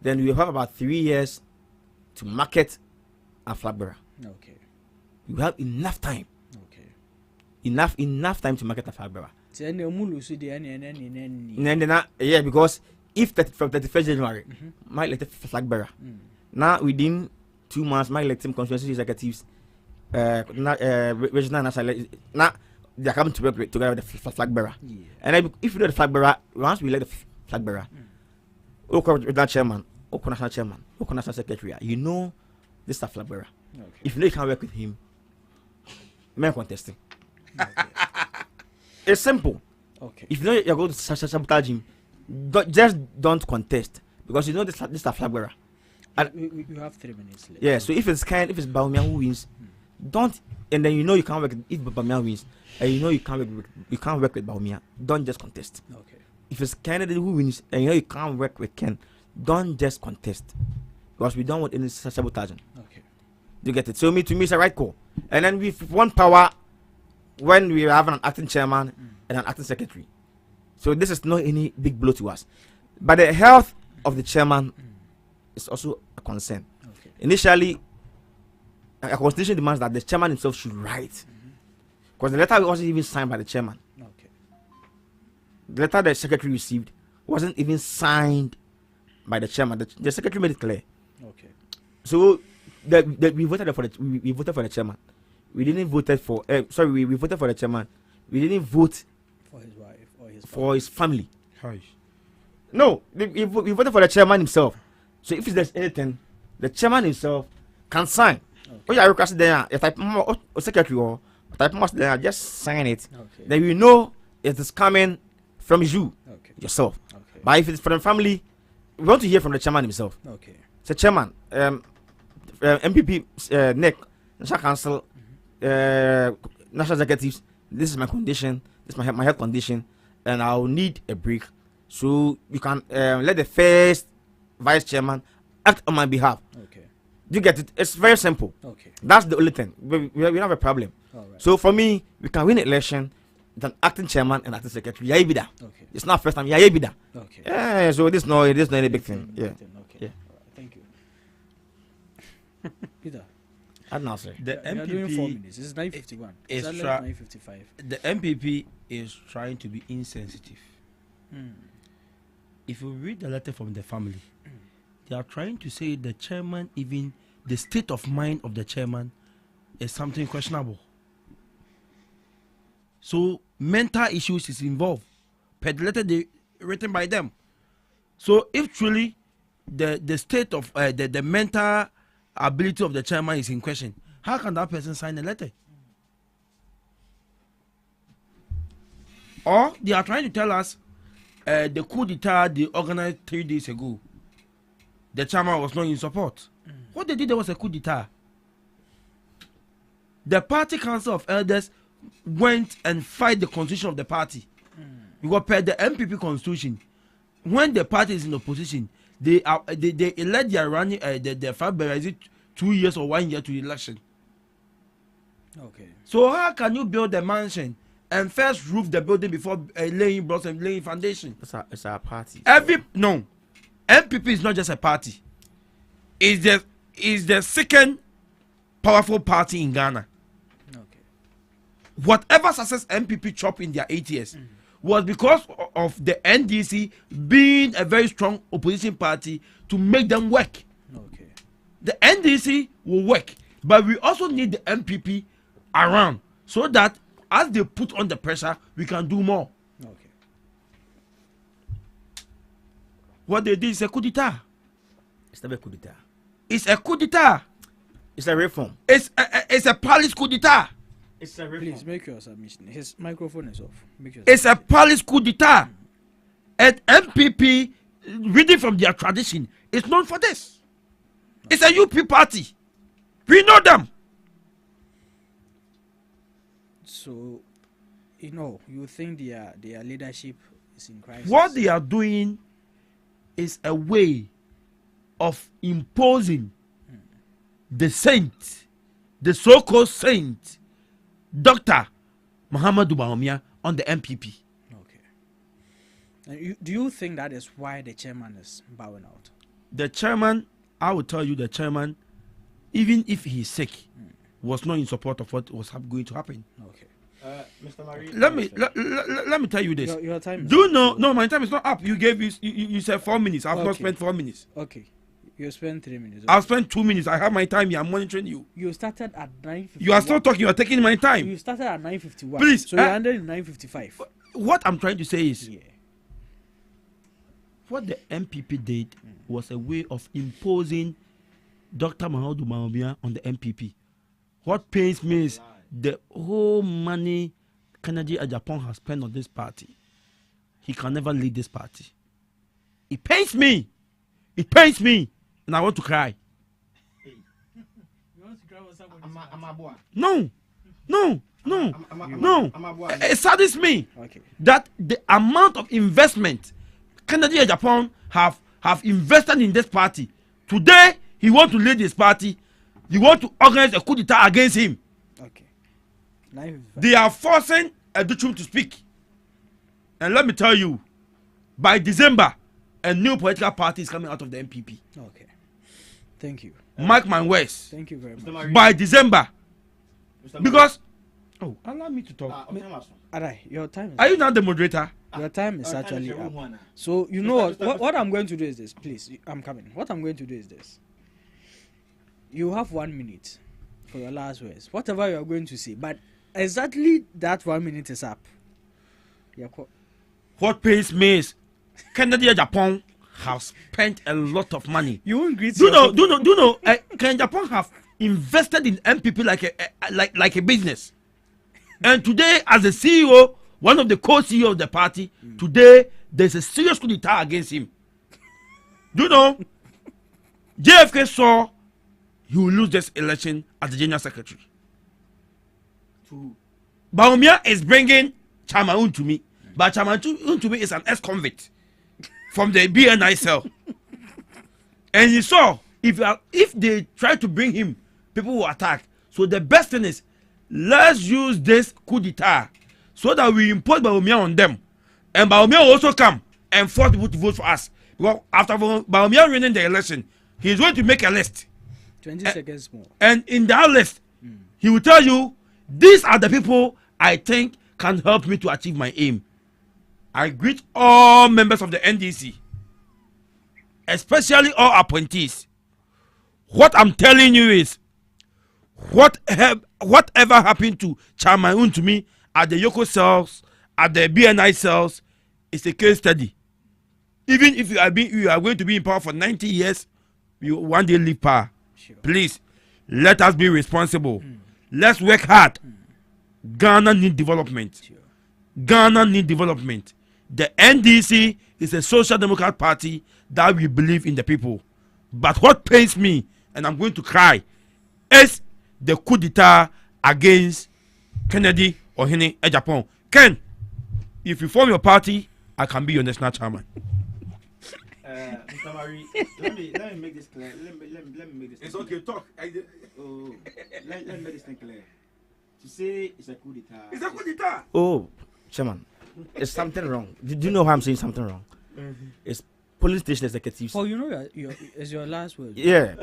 Speaker 19: Then we have about 3 years to market a flag bearer.
Speaker 6: Okay.
Speaker 19: You have enough time.
Speaker 6: Okay.
Speaker 19: Enough time to market a flag bearer. Yeah, because if from 31st January, might let the flag bearer. Now within 2 months, might let some constituency executives, regional national, now they are coming to work together with the flag bearer.
Speaker 6: Yeah.
Speaker 19: And then if you know the flag bearer, once we let the flag bearer, with that chairman, national chairman, national secretary, you know this is a flag bearer.
Speaker 6: Okay.
Speaker 19: If you know you can work with him, men contesting. Okay. It's simple.
Speaker 6: Okay.
Speaker 19: If you know you're going to sabotage him, don't contest, because you know this is a flag bearer.
Speaker 6: We have 3 minutes left.
Speaker 19: Yeah, so if it's Baumia who wins, don't, and then you know you can't work if Baumia wins, and you know you can't work with Baumia, don't just contest.
Speaker 6: Okay.
Speaker 19: If it's Kennedy who wins, and you know you can't work with Ken, don't just contest, because we don't want any sabotaging.
Speaker 6: Okay.
Speaker 19: You get it? So to me, it's a right call. And then we've won power when we have an acting chairman and an acting secretary. So this is not any big blow to us. But the health of the chairman is also a concern.
Speaker 6: Okay.
Speaker 19: Initially, a constitution demands that the chairman himself should write. Because the letter wasn't even signed by the chairman.
Speaker 6: Okay.
Speaker 19: The letter the secretary received wasn't even signed by the chairman. The secretary made it clear.
Speaker 6: Okay.
Speaker 19: So we voted for the chairman. We didn't vote for we voted for the chairman. We didn't vote
Speaker 6: for his wife or
Speaker 19: his family.
Speaker 18: Hi.
Speaker 19: No, we voted for the chairman himself. So if there's anything, the chairman himself can sign. Oh yeah, request there. If type secretary or type must there, just sign it.
Speaker 6: Okay.
Speaker 19: Then we know it is coming from you yourself.
Speaker 6: Okay.
Speaker 19: But if it's from the family, we want to hear from the chairman himself.
Speaker 6: Okay.
Speaker 19: So chairman, MPP, NEC, National Council, National Executives. This is my condition. This is my health condition, and I'll need a break. So you can let the first vice chairman act on my behalf.
Speaker 6: Okay.
Speaker 19: You get it? It's very simple.
Speaker 6: Okay.
Speaker 19: That's the only thing. We don't have a problem.
Speaker 6: All right.
Speaker 19: So for me, we can win an election with an acting chairman and acting secretary. Yeah, bida.
Speaker 6: Okay.
Speaker 19: It's not first time. Yeah, bida.
Speaker 6: Okay.
Speaker 19: Yeah. So this no any big thing. Yeah.
Speaker 6: Okay.
Speaker 19: Yeah.
Speaker 6: All right. Thank you. Peter.
Speaker 19: I don't know, sir.
Speaker 18: The
Speaker 6: We are doing 4 minutes. It's 9:51.
Speaker 18: Is
Speaker 6: It's
Speaker 18: try-
Speaker 6: 9:55.
Speaker 18: The MPP is trying to be insensitive. If you read the letter from the family, they are trying to say the chairman, even the state of mind of the chairman, is something questionable. So mental issues is involved per the letter written by them. So if truly the state of the mental ability of the chairman is in question, how can that person sign a letter? Or they are trying to tell us the coup d'etat they organized 3 days ago, the chairman was not in support. What they did there was a coup d'etat. The party council of elders went and fight the constitution of the party. Because per the MPP constitution, when the party is in opposition, they elect their running their father is it 2 years or 1 year to the election.
Speaker 6: Okay.
Speaker 18: So how can you build a mansion and first roof the building before laying blocks and laying foundation?
Speaker 19: It's our party.
Speaker 18: MPP is not just a party. It's the second powerful party in Ghana.
Speaker 6: Okay.
Speaker 18: Whatever success MPP chopped in their 8 years was because of the NDC being a very strong opposition party to make them work.
Speaker 6: Okay.
Speaker 18: The NDC will work, but we also need the MPP around so that as they put on the pressure, we can do more.
Speaker 6: Okay.
Speaker 18: What they did is a coup d'etat.
Speaker 19: It's not a coup d'etat.
Speaker 18: It's a coup d'etat.
Speaker 19: It's a reform.
Speaker 18: It's a palace coup d'etat.
Speaker 19: It's a reform.
Speaker 6: Please make your submission. His microphone is off.
Speaker 18: It's a palace coup d'etat. And MPP, reading from their tradition, is known for this. It's a UP party. We know them.
Speaker 6: So, you think their leadership is in crisis?
Speaker 18: What they are doing is a way of imposing the saint, the so-called saint, Dr. Muhammadu Bawumia, on the MPP.
Speaker 6: Okay. And do you think that is why the chairman is bowing out?
Speaker 18: The chairman, I will tell you, the chairman, even if he is sick, was not in support of what was going to happen.
Speaker 6: Okay.
Speaker 19: Mr. Marie,
Speaker 18: let me tell you this.
Speaker 6: Your time is
Speaker 18: Do you
Speaker 6: up,
Speaker 18: know?
Speaker 6: so-
Speaker 18: No, my time is not up. You said 4 minutes. I've not
Speaker 6: Okay.
Speaker 18: spent 4 minutes.
Speaker 6: Okay. You spent 3 minutes.
Speaker 18: I've spent 2 minutes. I have my time here. I'm monitoring you.
Speaker 6: You started at 9:51.
Speaker 18: You are still talking. You are taking my time.
Speaker 6: You started at 9:51.
Speaker 18: Please,
Speaker 6: So you're ended in 9:55.
Speaker 18: What I'm trying to say is, what the MPP did was a way of imposing Dr. Muhammadu Bawumia on the MPP. What pains me is the whole money Kennedy Japan has spent on this party. He can never lead this party. It pains me. It pains me. And I want to cry. No. It saddens me that the amount of investment Kennedy and Japan have invested in this party. Today, he wants to lead this party. He wants to organize a coup d'etat against him.
Speaker 6: Okay.
Speaker 18: They are forcing Educhum to speak. And let me tell you, by December, a new political party is coming out of the MPP.
Speaker 6: Okay. Thank you.
Speaker 18: Mark my words.
Speaker 6: Thank you very much.
Speaker 18: By December. Because, allow me to talk.
Speaker 6: Arai, your time is
Speaker 18: Are you not the moderator?
Speaker 6: Your time is actually up. So, you know what I'm going to do is this. Please, I'm coming. What I'm going to do is this. You have 1 minute for your last words. Whatever you are going to say. But exactly that 1 minute is up.
Speaker 18: What pains me is Kennedy Japan have spent a lot of money.
Speaker 6: You won't greet.
Speaker 18: Do you know? Kennedy Japan have invested in MPP like a business. And today, as the CEO, one of the co-CEO of the party, today there's a serious coup d'etat against him. Do you know? JFK saw he will lose this election as the general secretary. Baumia is bringing Chama to me, but Chama to me is an ex-convict from the BNI cell. And he saw if they try to bring him, people will attack. So the best thing is, let's use this coup d'etat so that we impose Baumia on them. And Baumia will also come and force people to vote for us. Because after Baumia winning the election, he's going to make a list.
Speaker 6: 20 seconds more.
Speaker 18: And in that list, he will tell you, these are the people I think can help me to achieve my aim. I greet all members of the NDC, especially all appointees. What I'm telling you is, whatever happened to Chairman to me at the Yoko cells, at the BNI cells, is a case study. Even if you are going to be in power for 90 years, you one day leave power. Sure. Please, let us be responsible. Let's work hard. Ghana need development. Sure. Ghana need development. The NDC is a social democrat party that we believe in the people. But what pains me, and I'm going to cry, is the coup d'etat against Kennedy or Hene Japan. Ken, if you form your party, I can be your national chairman.
Speaker 19: Mr. Mari, let me make this clear. Let me make this.
Speaker 18: It's okay, talk.
Speaker 19: Let me make this thing clear. To say it's a coup d'etat.
Speaker 18: It's a coup d'etat.
Speaker 19: Oh, Chairman, it's something wrong. Do you know why I'm saying something wrong? It's police station executives.
Speaker 6: Oh, you know it's your last word.
Speaker 19: Yeah,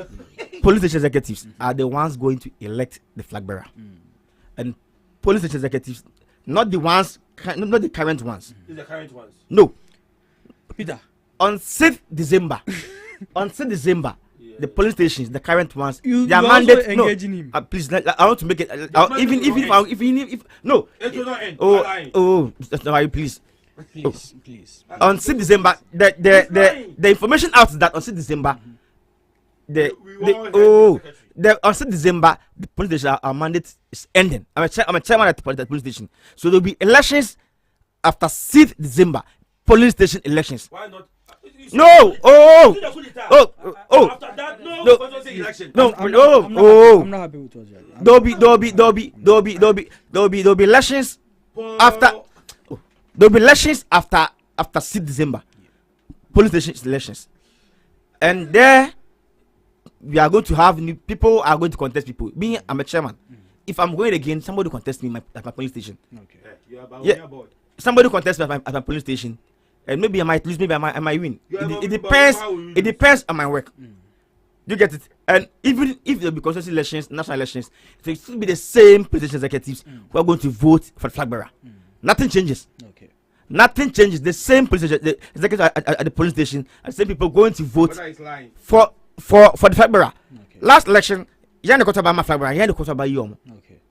Speaker 19: police station executives are the ones going to elect the flag bearer, and police station executives, not the current ones.
Speaker 18: It's the current ones.
Speaker 19: No,
Speaker 6: Peter.
Speaker 19: On 6th December, the police stations, the current ones, they are
Speaker 6: mandate. Engaging him.
Speaker 19: Please, I want to make it. If no.
Speaker 18: It will not end.
Speaker 19: Mr. Mari, please.
Speaker 6: Please.
Speaker 19: On 6th December, the information out is that on 6th December, on 6th December, the police station, our mandate is ending. I'm a chairman at the police station, so there will be elections after 6th December. Police station elections.
Speaker 18: Why not?
Speaker 19: No.
Speaker 18: After that,
Speaker 6: I'm not happy with what
Speaker 19: There'll be elections after. There'll be elections after 6th December. Police station elections, and there we are going to have new people are going to contest people. Me, I'm a chairman. If I'm going again, somebody contest me at my police station.
Speaker 18: Okay.
Speaker 19: Somebody contest me at my police station. And maybe I might lose, maybe I might win. It depends. It depends on my work. You get it? And even if there will be constituency elections, national elections, it will still be the same politician executives who are going to vote for the flag bearer. Nothing changes.
Speaker 6: Okay.
Speaker 19: Nothing changes. The same politician executives at the police station, and the same people going to vote for the flag bearer. Okay. Last election, you had the Kotaba flag bearer, you had the Kotaba Yom. Okay.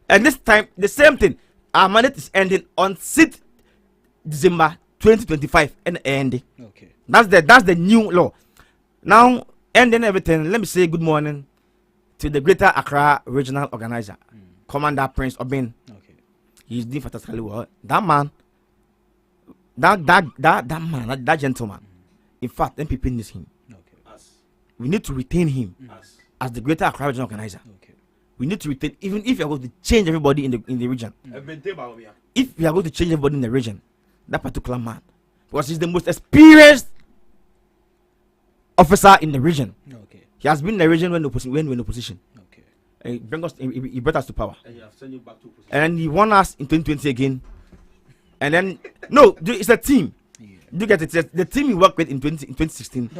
Speaker 19: And this time, the same thing. Our mandate is ending on 6th December 2025 and ending.
Speaker 6: Okay.
Speaker 19: That's the new law. Now, ending everything, let me say good morning to the Greater Accra Regional Organizer, Commander Prince Obin. Okay. He's doing fantastically well. That man, that gentleman. In fact, MPP needs him. Okay. We need to retain him as the Greater Accra Regional Organizer. Okay. We need to retain, even if you are going to change everybody in the region. If we are going to change everybody in the region, that particular man, because he's the most experienced officer in the region. Okay. He has been in the region when we're in opposition. Okay. And he brought us to power. And then he won us in 2020 again. And then it's a team. Yeah. You get it? The team he worked with in 2016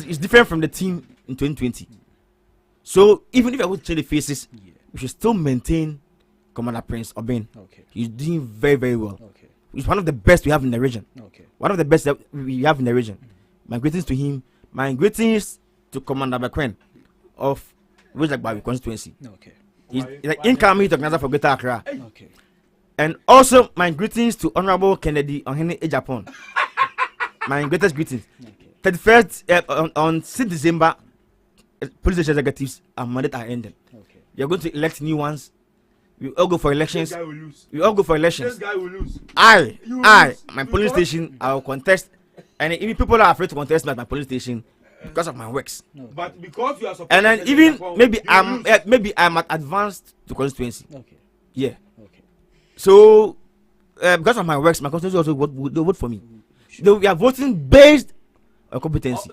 Speaker 19: is different from the team in 2020. So even if I would change the faces, we should still maintain Commander Prince Obin. Okay. He's doing very, very well. Okay. He's one of the best we have in the region. Okay. One of the best that we have in the region. My greetings to him. My greetings to Commander Bakwen of Rojagbawi constituency. Okay. He's the incoming organizer for Greater Accra. Okay. And also my greetings to Honorable Kennedy Ohene Ejapon. My greatest greetings. Okay. 31st on 6th December, police executives are mandate are ending. Okay. You're going to elect new ones. We all go for elections.
Speaker 18: This guy will lose.
Speaker 19: We all go for elections.
Speaker 18: This guy will lose.
Speaker 19: My police station, I will contest. And if people are afraid to contest me at my police station, because of my works.
Speaker 18: No. But because you are supposed
Speaker 19: and then even maybe I'm at advanced to constituency.
Speaker 6: Okay.
Speaker 19: Yeah. Okay. So because of my works, my constituency also they vote for me. We are voting based on competency.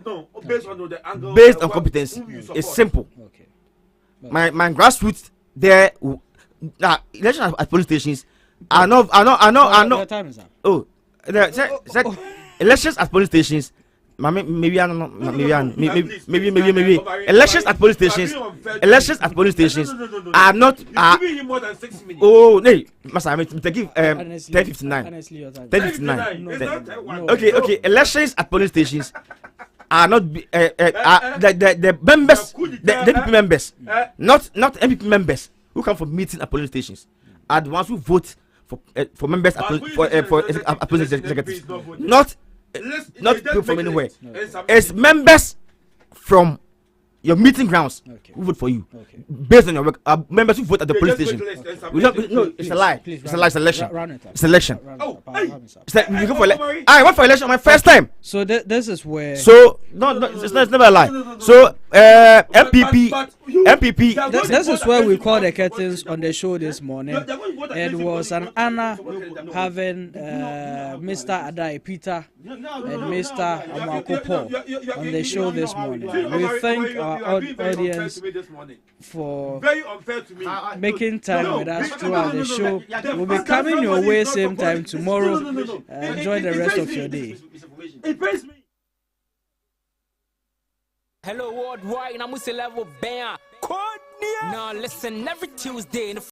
Speaker 18: Based on the angle.
Speaker 19: Based on competency. It's simple.
Speaker 6: Okay.
Speaker 19: My grassroots there. Elections at police stations are not.
Speaker 6: What time is that?
Speaker 19: Oh, elections at police stations. Maybe elections at police stations. Elections at police stations are not.
Speaker 18: Giving him more than 6 minutes.
Speaker 19: Oh, no, Master, I give 10:59. Okay. Elections at police stations are not the members, the MPP members, not MPP members who come for meeting at police stations are the ones who vote for members at police executives. Not people from anywhere. It's members from your meeting grounds who vote for you based on your work. Members who vote at the police station. No, it's a lie. It's a lie. It's election. It's election. I went for election my first time.
Speaker 6: So this is where.
Speaker 19: So no, it's never a lie. So MPP.
Speaker 6: This is where we call the curtains on the show this morning. It was an honor having Mr. Adai Peter and Mr. Amako Paul on the show this morning. We thank our audience for making time with us throughout the show. We'll be coming your way same time tomorrow. Enjoy the rest of your day.
Speaker 5: Hello worldwide, I'm level band. Now listen every Tuesday in the